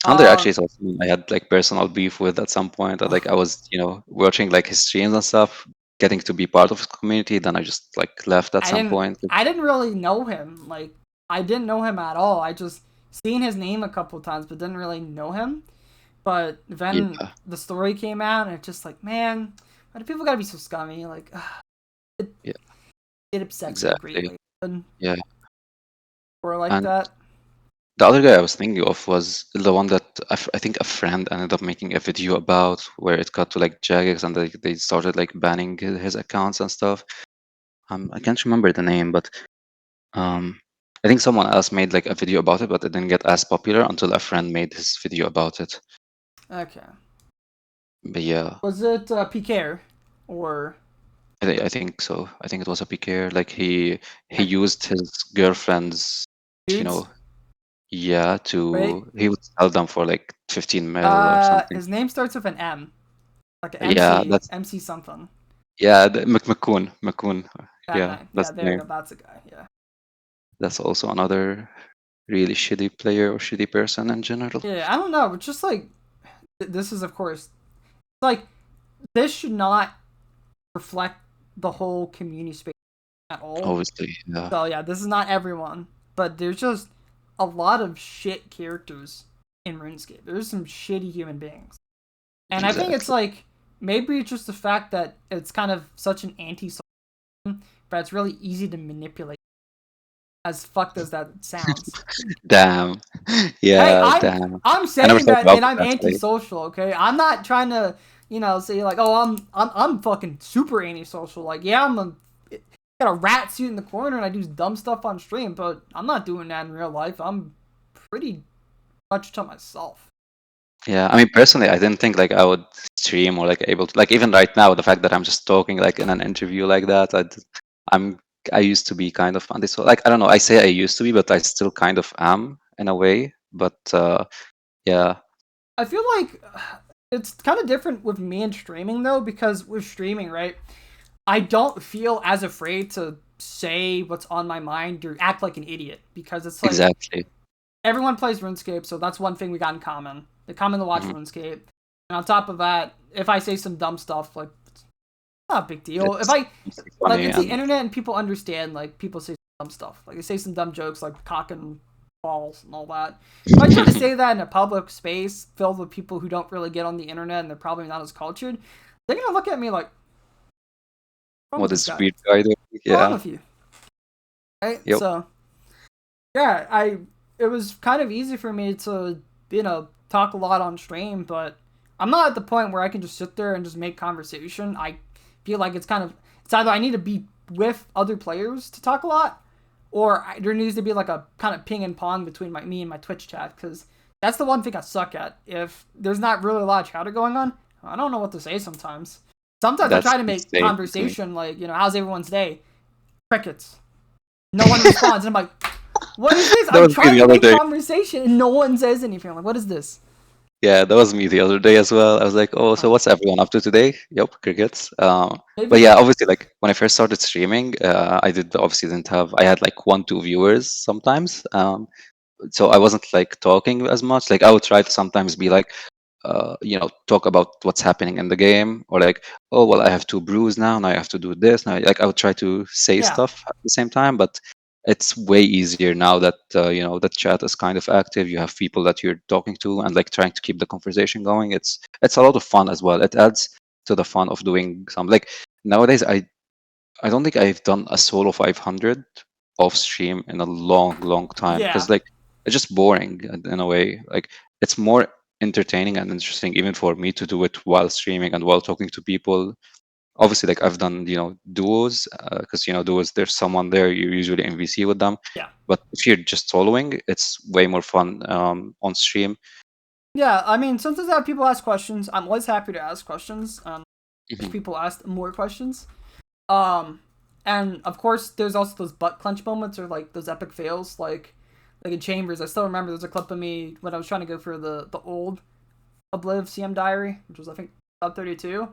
Hunter actually Um, is also someone I had like personal beef with at some point. That like I was, watching like his streams and stuff, getting to be part of his community. Then I just like left at I some didn't point. I didn't really know him. Like I didn't know him at all. I just seen his name a couple times, but didn't really know him. But then Yeah, the story came out, and it's just like, man, why do people gotta be so scummy? Like, it yeah, it upsets me exactly. greatly. And Yeah, or like and that. the other guy I was thinking of was the one that I think a friend ended up making a video about, where it got to like Jagex and they started like banning his accounts and stuff. I can't remember the name, but um, I think someone else made like a video about it, but it didn't get as popular until a friend made his video about it. Okay. But yeah, Was it PK or I think so. I think it was a PK. Like he eh, used his girlfriend's, you dudes? know, yeah, Wait. he would sell them for like 15 mil or something. His name starts with an M, like an Yeah, that's MC something. yeah, McCoon. That Yeah, name. Yeah, that's the there you name. go. That's a guy. Yeah. That's also another really shitty player or shitty person in general. Yeah. I don't know. It's just like this is of course like this should not reflect the whole community space at all. Obviously, yeah, So yeah, this is not everyone, but there's just a lot of shit characters in RuneScape. There's some shitty human beings. And I think it's exactly. like maybe it's just the fact that it's kind of such an anti-social, but it's really easy to manipulate. As fucked as that sounds. Damn. Hey, Yeah, I'm damn. I'm I never saying thought that, about and it I'm that way. anti-social. Okay, I'm not trying to say like, oh, I'm fucking super anti-social. Like, yeah, got a rat suit in the corner and I do dumb stuff on stream, but I'm not doing that in real life. I'm pretty much to myself. Yeah, I mean, personally, I didn't think like I would stream or like able to like even right now, the fact that I'm just talking like in an interview like that, I'm I used to be kind of anti so like I don't know, I say I used to be, but I still kind of am in a way. But yeah, I feel like it's kind of different with me and streaming though, because with streaming, right, I don't feel as afraid to say what's on my mind or act like an idiot, because it's like exactly. everyone plays RuneScape, so that's one thing we got in common. They come in to watch Mhm. RuneScape, and on top of that, if I say some dumb stuff, like it's not a big deal. If It's I mostly like, funny it's the and internet and people understand. Like people say dumb stuff, like they say some dumb jokes, like cock and balls and all that. If I try to say that in a public space filled with people who don't really get on the internet and they're probably not as cultured, they're gonna look at me like, "What's wrong with what this is guy? weird guy doing? What's wrong Yeah. with you?" Right? Yep. So yeah, it was kind of easy for me to talk a lot on stream, but I'm not at the point where I can just sit there and just make conversation. I feel like it's either I need to be with other players to talk a lot, or there needs to be like a kind of ping and pong between me and my Twitch chat, because that's the one thing I suck at. If there's not really a lot of chatter going on, I don't know what to say sometimes. Sometimes I That's try to the make same with me. conversation like, how's everyone's day? Crickets. No one responds, and I'm like, what is this? That I'm was me trying the to other make day. conversation and no one says anything. I'm like, what is this? Yeah, that was me the other day as well. I was like, oh, so Uh, what's everyone up to today? Yep, crickets. But maybe, yeah, obviously, like when I first started streaming, obviously didn't have, I had like one, two viewers sometimes. So I wasn't like talking as much. Like I would try to sometimes be like, talk about what's happening in the game, or like, oh, well, I have two brews now I have to do this. Now, like I would try to say yeah, stuff at the same time, but it's way easier now that that chat is kind of active. You have people that you're talking to and like trying to keep the conversation going. It's a lot of fun as well. It adds to the fun of doing some like nowadays. I don't think I've done a solo 500 off stream in a long, long time yeah, because like it's just boring in a way. Like it's more entertaining and interesting even for me to do it while streaming and while talking to people. Obviously, like I've done, duos because duos there's someone there you usually MVC with them. yeah, But if you're just soloing, it's way more fun on stream. yeah. I mean, sometimes I have people ask questions. I'm always happy to ask questions. If Mhm. people ask more questions. Um, and of course, there's also those butt clench moments or like those epic fails, like in Chambers. I still remember there's a clip of me when I was trying to go for the old Obliv CM diary, which was I think top 32.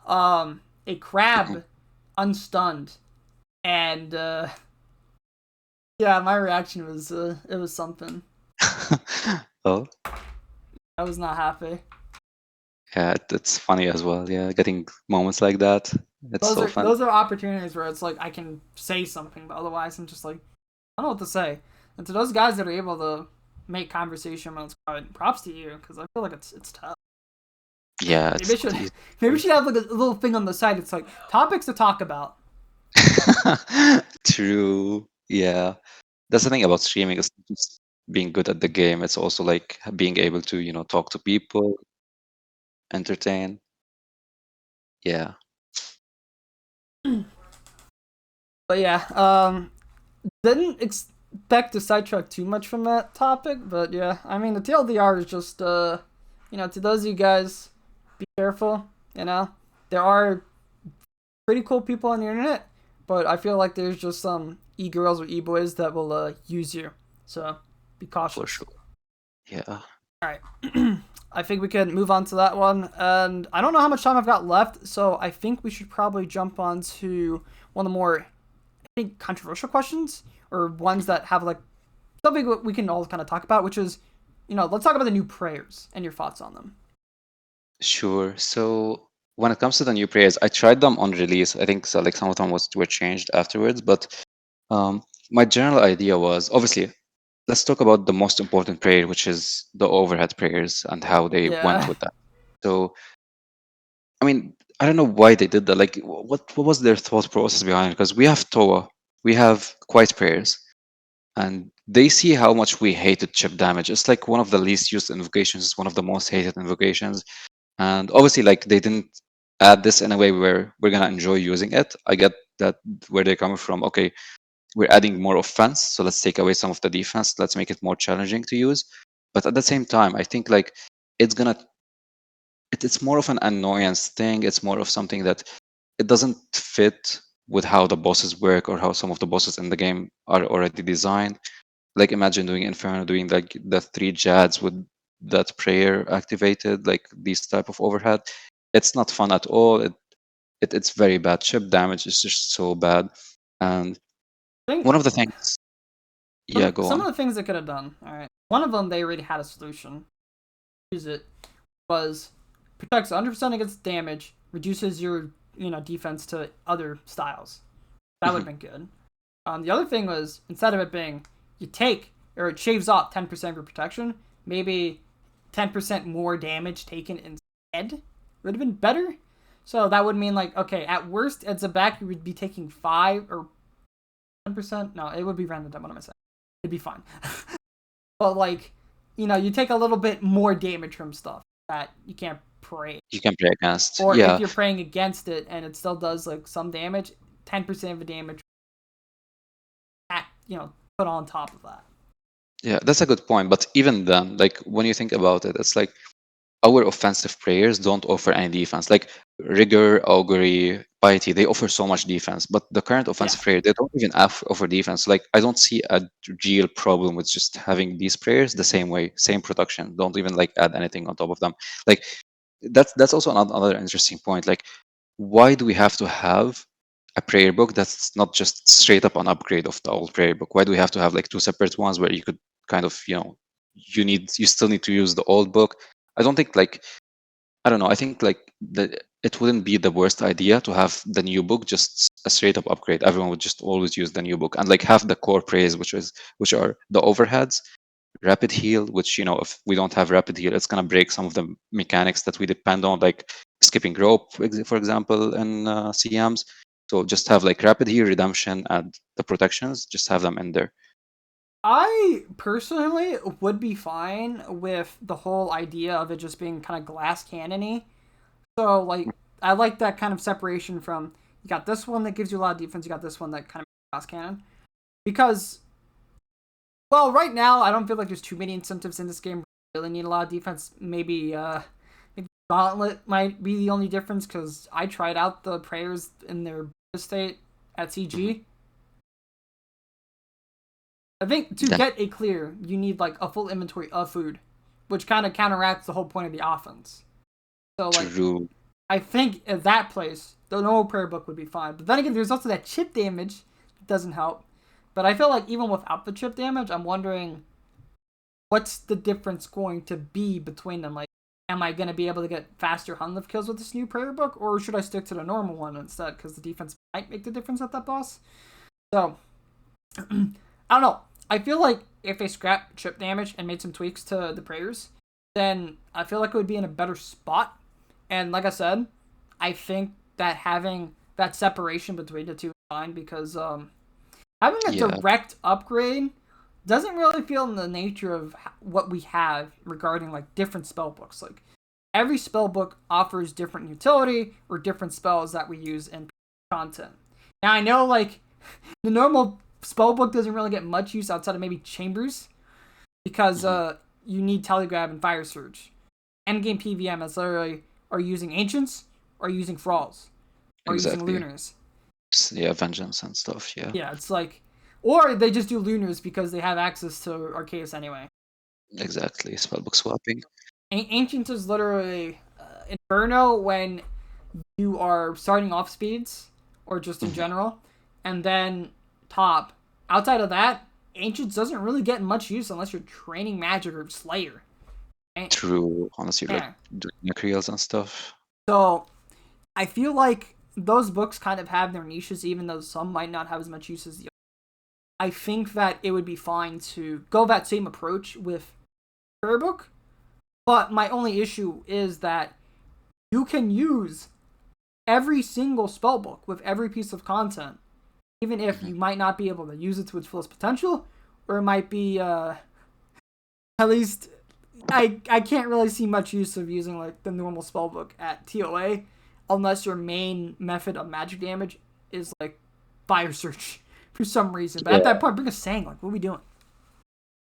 A Mhm. crab unstunned, and yeah, my reaction was it was something. Oh, I was not happy. yeah, it's funny as well. Yeah, getting moments like that, it's Those so are fun. those are opportunities where it's like I can say something, but otherwise I'm just like I don't know what to say. And to those guys that are able to make conversation when it's quiet, props to you, because I feel like it's tough. Yeah, Maybe it's I should not easy. maybe we should have like a little thing on the side. It's like topics to talk about. True. Yeah. That's the thing about streaming is not just being good at the game. It's also like being able to, talk to people, entertain. Yeah. But yeah, didn't expect to sidetrack too much from that topic, but yeah, I mean the TLDR is just to those of you guys, be careful. There are pretty cool people on the internet, but I feel like there's just some e-girls or e-boys that will use you. So be For cautious. sure. Yeah. All right. I think we can move on to that one. And I don't know how much time I've got left, so I think we should probably jump on to one of the more, I think, controversial questions, or ones that have like something we can all kind of talk about, which is, let's talk about the new prayers and your thoughts on them. Sure. So when it comes to the new prayers, I tried them on release. I think so, like some of them were changed afterwards, but um, my general idea was obviously let's talk about the most important prayer, which is the overhead prayers and how they went Yeah. with that. So I mean, I don't know why they did that. Like, what was their thought process behind it? Because we have ToA, we have quiet prayers, and they see how much we hated chip damage. It's like one of the least used invocations, it's one of the most hated invocations. And obviously, like they didn't add this in a way where we're gonna enjoy using it. I get that where they're coming from. Okay, we're adding more offense, so let's take away some of the defense. Let's make it more challenging to use. But at the same time, I think like it's gonna it's more of an annoyance thing. It's more of something that it doesn't fit with how the bosses work or how some of the bosses in the game are already designed. Like imagine doing Inferno, doing like the 3 Jads with that prayer activated, like these type of overhead. It's not fun at all. It's very bad. Chip damage is just so bad. And I think one of the things, yeah, go some of on. the things they could have done. All right, one of them they already had a solution. Use it was protects 100% against damage, reduces your defense to other styles. That would have Mhm. been good. The other thing was instead of it being you take or it shaves off 10% of your protection, maybe 10% more damage taken instead would have been better. So that would mean like okay, at worst at Zabak you would be taking 5 or 10%. No, it would be random. What am I saying? It'd be fine. But like, you take a little bit more damage from stuff that you can't pray. You can play against. Or if Yeah, you're praying against it and it still does like some damage, 10% of the damage at put on top of that. yeah, that's a good point. But even then, like when you think about it, it's like our offensive prayers don't offer any defense. Like Rigor, Augury, Piety, they offer so much defense. But the current Yeah. offensive prayer, they don't even offer defense. Like I don't see a real problem with just having these prayers the same way, same production. Don't even like add anything on top of them. Like that's also another interesting point. Like why do we have to have a prayer book that's not just straight up an upgrade of the old prayer book? Why do we have to have like 2 separate ones where you could kind of you still need to use the old book? I don't think like I don't know. I think like it wouldn't be the worst idea to have the new book just a straight up upgrade. Everyone would just always use the new book and like have the core praise, which are the overheads, rapid heal, which if we don't have rapid heal, it's gonna break some of the mechanics that we depend on, like skipping rope, for example, in CMs. So just have like rapid heal, redemption, and the protections. Just have them in there. I personally would be fine with the whole idea of it just being kind of glass cannony. So like I like that kind of separation from you got this one that gives you a lot of defense, you got this one that kind of glass cannon. Because well, right now I don't feel like there's too many incentives in this game. Really need a lot of defense. Maybe Gauntlet might be the only difference because I tried out the prayers in their state at Mhm. CG. I think to Yeah, get a clear, you need like a full inventory of food, which kind of counteracts the whole point of the offense. So like, true. I think at that place, the normal prayer book would be fine. But then again, there's also that chip damage that doesn't help. But I feel like even without the chip damage, I'm wondering what's the difference going to be between them. Like, am I going to be able to get faster Hunlift kills with this new prayer book, or should I stick to the normal one instead? Because the defense might make the difference at that boss. So I don't know. I feel like if they scrapped chip damage and made some tweaks to the prayers, then I feel like it would be in a better spot. And like I said, I think that having that separation between the two is fine because having a Yeah, direct upgrade doesn't really feel in the nature of what we have regarding like different spell books. Like every spell book offers different utility or different spells that we use in content. Now I know like the normal spellbook doesn't really get much use outside of maybe chambers because mhm, you need telegrab and fire surge. Endgame PvM is literally are using ancients or using thralls or using exactly. lunars. Yeah, vengeance and stuff. Yeah, Yeah, it's like or they just do lunars because they have access to Arceus anyway. exactly. Spellbook swapping. Ancient is literally Inferno when you are starting off speeds or just in Mhm. general, and then top. Outside of that, Ancients doesn't really get much use unless you're training Magic or Slayer. Right? True. Honestly, like Yeah. doing necreals and stuff. So I feel like those books kind of have their niches, even though some might not have as much use as the other. I think that it would be fine to go that same approach with Prayer Book, but my only issue is that you can use every single spellbook with every piece of content, even if Mhm. you might not be able to use it to its fullest potential, or it might be at least I can't really see much use of using like the normal spellbook at ToA unless your main method of magic damage is like fire search for some reason. But at Yeah, that point, bring a Sang. Like, what are we doing?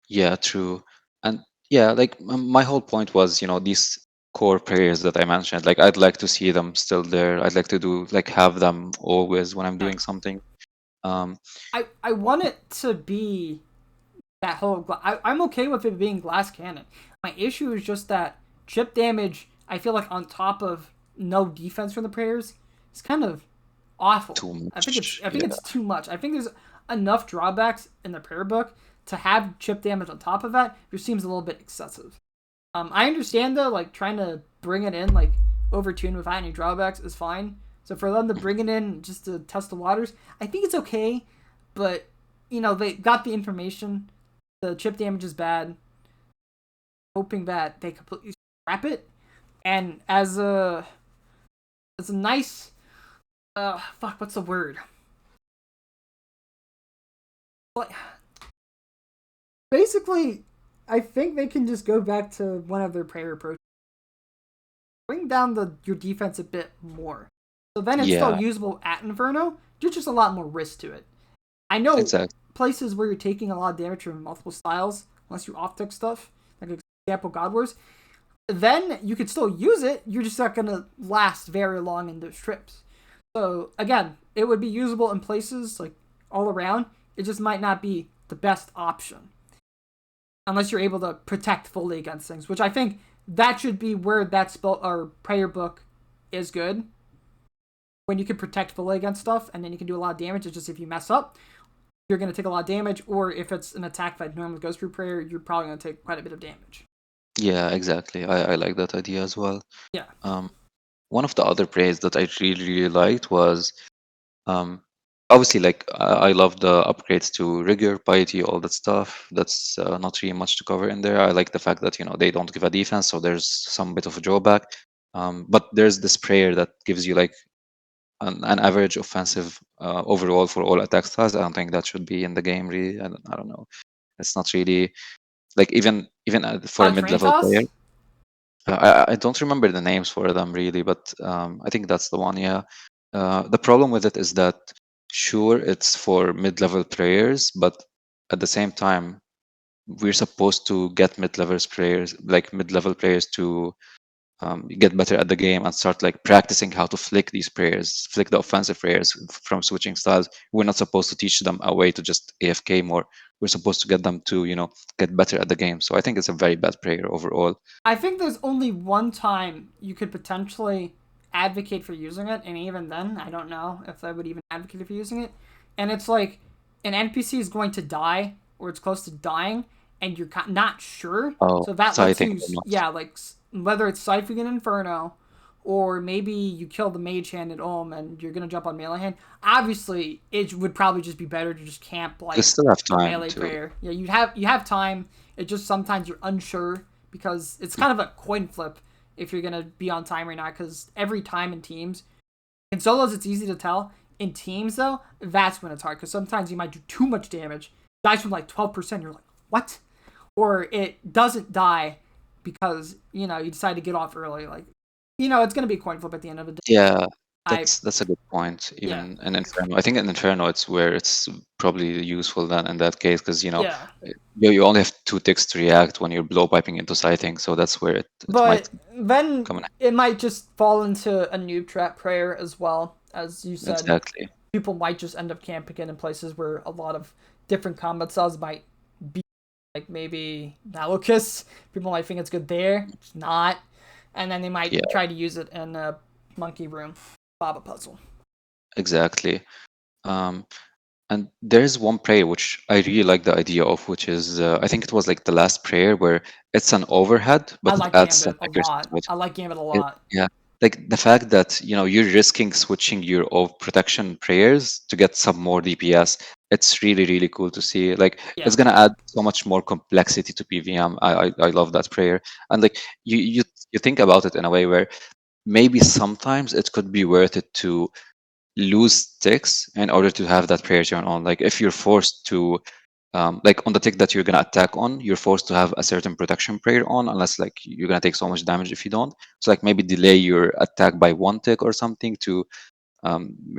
yeah, true. And Yeah, like my whole point was, these core prayers that I mentioned, like I'd like to see them still there. I'd like to have them always when I'm Yeah. doing something. Um, I want it to be that whole. I'm okay with it being glass cannon. My issue is just that chip damage. I feel like on top of no defense from the prayers, it's kind of awful. too I think it's much. I think Yeah, it's too much. I think there's enough drawbacks in the prayer book to have chip damage on top of that. It seems a little bit excessive. I understand though, like trying to bring it in like overtune without any drawbacks is fine. So for them to bring it in just to test the waters, I think it's okay. But they got the information. The chip damage is bad. Hoping that they completely scrap it. And as a nice what's the word? Like basically, I think they can just go back to one of their prayer approaches. Bring down your defense a bit more. So then it's still yeah, usable at Inferno. There's just a lot more risk to it. I know exactly. places where you're taking a lot of damage from multiple styles, unless you off-tick stuff, like example God Wars, then you could still use it. You're just not gonna last very long in those trips. So again, it would be usable in places like all around. It just might not be the best option unless you're able to protect fully against things, which I think that should be where that spell or prayer book is good. When you can protect fully against stuff, and then you can do a lot of damage. It's just if you mess up, you're going to take a lot of damage, or if it's an attack that normally goes through prayer, you're probably going to take quite a bit of damage. Yeah, exactly. I like that idea as well. Yeah. Um, One of the other praise that I really, really liked was um, obviously like I love the upgrades to rigor, piety, all that stuff. That's not really much to cover in there. I like the fact that they don't give a defense, so there's some bit of a drawback. But there's this prayer that gives you like an average offensive overall for all attack styles. I don't think that should be in the game really. I don't know. It's not really like even for a mid-level player. Tranitas? I don't remember the names for them really, but I think that's the one. Yeah. The problem with it is that sure it's for mid-level players, but at the same time we're supposed to get mid-level players to get better at the game and start like practicing how to flick the offensive prayers from switching styles. We're not supposed to teach them a way to just AFK more. We're supposed to get them to get better at the game. So I think it's a very bad prayer overall. I think there's only one time you could potentially advocate for using it, and even then, I don't know if I would even advocate for using it. And it's like an NPC is going to die, or it's close to dying, and you're not sure. Oh, So that so I lets think you, yeah, like whether it's Siphoning Inferno, or maybe you kill the Mage Hand at Ulm and you're gonna jump on Melee Hand. Obviously, it would probably just be better to just camp you like still have a time melee to. prayer. Yeah, you have time. It just sometimes you're unsure because it's kind of a coin flip if you're gonna be on time or not. Because every time in teams, in solos it's easy to tell. In teams though, that's when it's hard because sometimes you might do too much damage, dies from like 12%. You're like, what? Or it doesn't die because you decide to get off early. Like, it's gonna be a coin flip at the end of the day. Yeah, I that's a good point. Yeah, Even in Inferno, I think in Inferno it's where it's probably useful then in that case because yeah. you only have 2 ticks to react when you're blow piping into sighting, so that's where it might But then come in. it might just fall into a noob trap prayer as well. As you said, Exactly. people might just end up camping it in places where a lot of different combat styles might be, like maybe Malocus. People might think it's good there. It's not. And then they might Yeah, try to use it in a monkey room, Baba puzzle. exactly. Um, And there's one prayer which I really like the idea of, which is I think it was like the last prayer where it's an overhead, I but it like adds some Gambit a accuracy lot. to it. I like Gambit a lot. Yeah, like the fact that you're risking switching your protection prayers to get some more DPS. It's really really cool to see. Like Yeah. it's gonna add so much more complexity to PVM. I love that prayer, and like you think about it in a way where maybe sometimes it could be worth it to lose ticks in order to have that prayer turn on. Like if you're forced to like on the tick that you're gonna attack on, you're forced to have a certain protection prayer on, unless like you're gonna take so much damage if you don't. So like maybe delay your attack by 1 tick or something to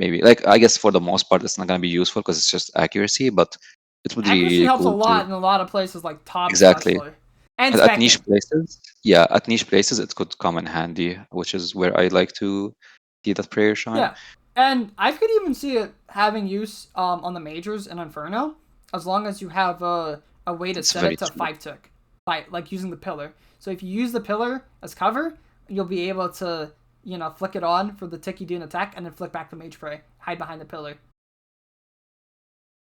maybe like I guess for the most part it's not gonna be useful because it's just accuracy, but it would be Accuracy really helps a cool to lot in a lot of places, like top exactly especially. And At niche specking. places, at niche places it could come in handy, which is where I like to see that prayer shine. Yeah. And I could even see it having use on the majors in Inferno, as long as you have a way to It's set it very to true. 5 tick, by like using the pillar. So if you use the pillar as cover, you'll be able to flick it on for the tick you do an attack, and then flick back the mage spray, hide behind the pillar.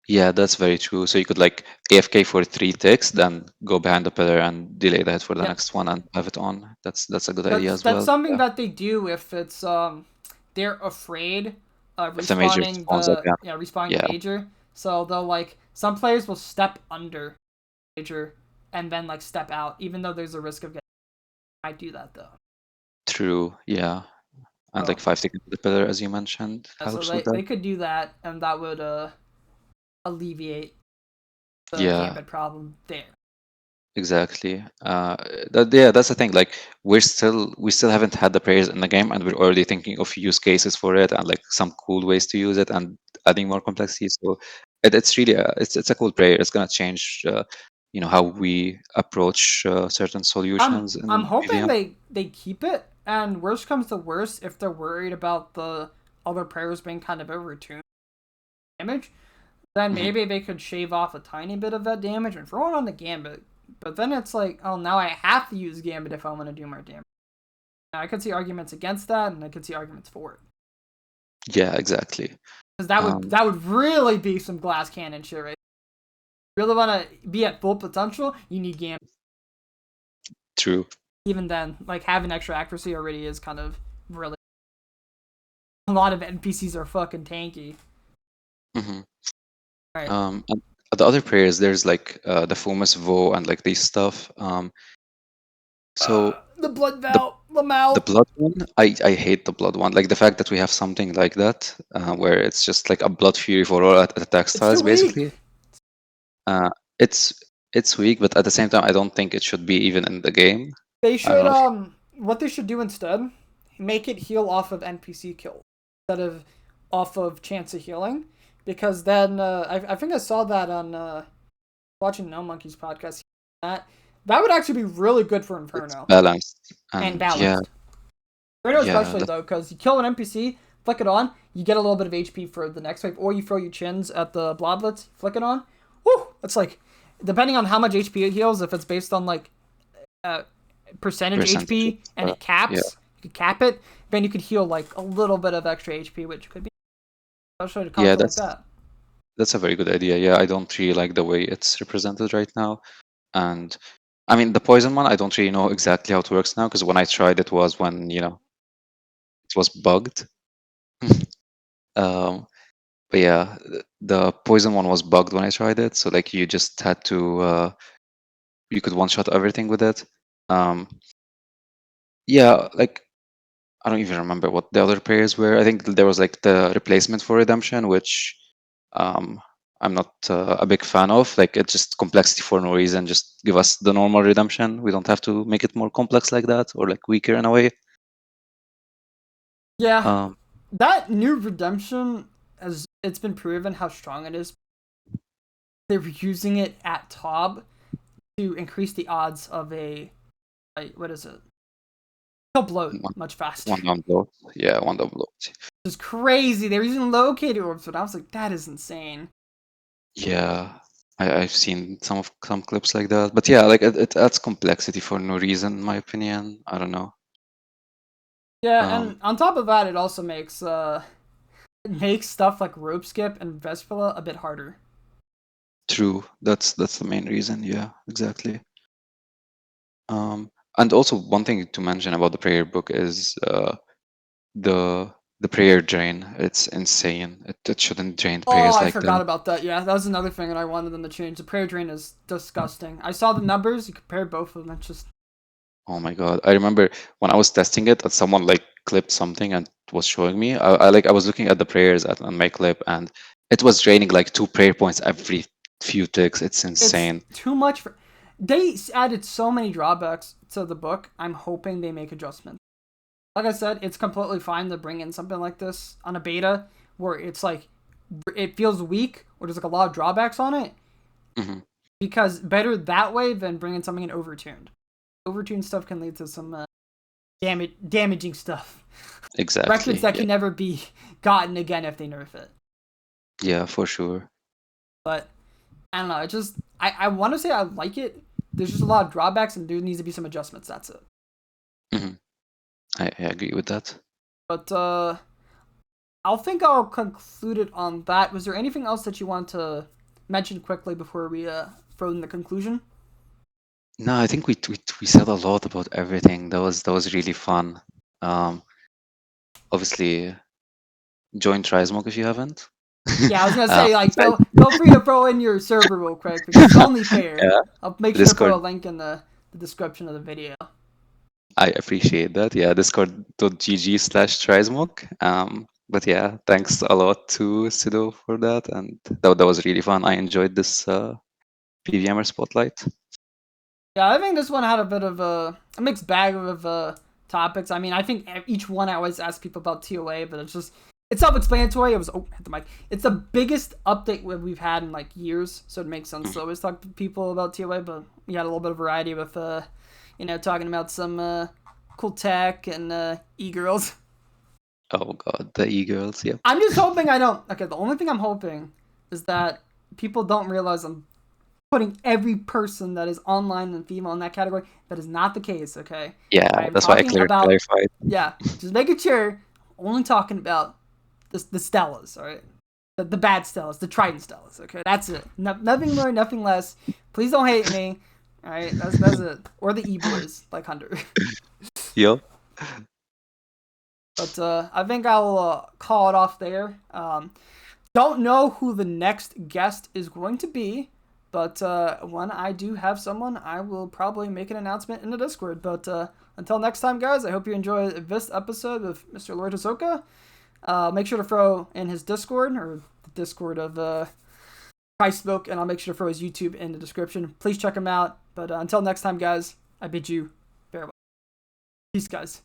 Yeah, that's very true. So you could like AFK for 3 ticks, then go behind the pillar and delay the hit for the Yeah, next one and have it on. That's a good idea that's as that's well. something Yeah. that they do if it's they're afraid of If the major respawning spawns again. respawning the Yeah, major. So they'll like some players will step under major and then like step out, even though there's a risk of getting. I do that though. true. Yeah. And like So 5 ticks to the pillar, as you mentioned, yeah, so helps with they that. could do that, and that would alleviate the Yeah, gambit problem there. exactly. Yeah, that's the thing. Like we still haven't had the prayers in the game, and we're already thinking of use cases for it and like some cool ways to use it and adding more complexity. So it's really it's a cool prayer. It's gonna change, how we approach certain solutions I'm in hoping PvM. they keep it, and worst comes to worst, if they're worried about the other prayers being kind of overtuned damage, then Mhm. maybe they could shave off a tiny bit of that damage and throw it on the gambit. But then it's like, oh, now I have to use gambit if I want to do more damage. Now, I could see arguments against that, and I could see arguments for it. Yeah, exactly. Because that would Um, that would really be some glass cannon shit, right? Really want to be at full potential, you need gambit. true. Even then, like having extra accuracy already is kind of really. A lot of NPCs are fucking tanky. hmm All right. And the other prayers, there's like the Fumus Vo and like these stuff. So The blood the vow, the Lamau. blood one, I hate the blood one. Like the fact that we have something like that, where it's just like a blood fury for all attack It's too styles, weak. basically. Uh, it's it's weak, but at the same time, I don't think it should be even in the game. They I don't should know if what they should do instead, make it heal off of NPC kills instead of off of chance of healing, because then I think I saw that on watching No Monkey's podcast. That that would actually be really good for it's Inferno balanced. and And yeah, balanced. Inferno yeah, especially though, because you kill an NPC, flick it on, you get a little bit of HP for the next wave, or you throw your chins at the bloblets, flick it on. Woo! It's like depending on how much HP it heals, if it's based on like uh, percentage percentage. HP and it Yeah, caps, you could cap it, then you could heal like a little bit of extra HP, which could be especially to yeah, counter like that. that's a very good idea. Yeah, I don't really like the way it's represented right now. And I mean, the poison one, I don't really know exactly how it works now because when I tried it was when, it was bugged. um, but yeah, the poison one was bugged when I tried it. So like you just had to, you could one shot everything with it. Um, yeah, like I don't even remember what the other pairs were. I think there was like the replacement for redemption, which um, I'm not a big fan of. Like it's just complexity for no reason. Just give us the normal redemption. We don't have to make it more complex like that or like weaker in a way. Yeah, Um, that new redemption, as it's been proven how strong it is. They're using it at top to increase the odds of a what is it? They'll bloat one, much faster. one down blow. Yeah, one down blow. It's crazy. They're using located orbs, but I was like, that is insane. Yeah, I've seen some clips like that. But yeah, like it adds complexity for no reason, in my opinion. I don't know. Yeah, Um, and on top of that, it also makes stuff like rope skip and Vespula a bit harder. true. That's the main reason. Yeah, exactly. And also one thing to mention about the prayer book is the the prayer drain. It's insane. It shouldn't drain Oh, prayers I like forgot that. about that. Yeah, that was another thing that I wanted them to change. The prayer drain is disgusting. I saw the numbers. You compare both of them. It's just Oh my God. I remember when I was testing it and someone like clipped something and was showing me. I was looking at the prayers on my clip and it was draining like 2 prayer points every few ticks. It's it's insane. too much for. They added so many drawbacks to the book. I'm hoping they make adjustments. Like I said, it's completely fine to bring in something like this on a beta where it's like it feels weak or there's like a lot of drawbacks on it. hmm because better that way than bringing something in overtuned. Overtuned stuff can lead to some damaging stuff. Exactly. Records that can never be gotten again if they nerf it. Yeah, for sure. But I don't know. It just I want to say I like it. There's just a lot of drawbacks, and there needs to be some adjustments. That's it. Mm-hmm. I agree with that. But I'll conclude it on that. Was there anything else that you want to mention quickly before we throw in the conclusion? No, I think we said a lot about everything. That was really fun. Obviously, join Trismoke if you haven't. Yeah, I was gonna say feel free to throw in your server real quick because it's only fair. Yeah. I'll make sure Discord. to throw a link in the description of the video. I appreciate that. Yeah, discord.gg/Trismoke. But yeah, thanks a lot to Sido for that, and that was really fun. I enjoyed this PvMer spotlight. Yeah, I think this one had a bit of a mixed bag of topics. I mean, I think each one I always ask people about ToA, but it's self-explanatory. Hit the mic. It's the biggest update we've had in like years, so it makes sense to always talk to people about ToA. But we had a little bit of variety with talking about some cool tech and Egirls. Oh god, the Egirls, yeah. I'm just hoping the only thing I'm hoping is that people don't realize I'm putting every person that is online and female in that category. That is not the case, okay? Yeah, that's why I clarified. Yeah, just making sure, only talking about the Stellas, alright? The bad Stellas, the Trident Stellas, okay? That's it. Nothing more, nothing less. Please don't hate me, alright? That's it. Or the E-boys, like Hunter. Yep. But I think I'll call it off there. Don't know who the next guest is going to be, but when I do have someone, I will probably make an announcement in the Discord. But until next time, guys, I hope you enjoy this episode with Mr. Lord Hisoka. Make sure to throw in his Discord, or the Discord of Smoke, and I'll make sure to throw his YouTube in the description. Please check him out. But until next time, guys, I bid you farewell. Peace, guys.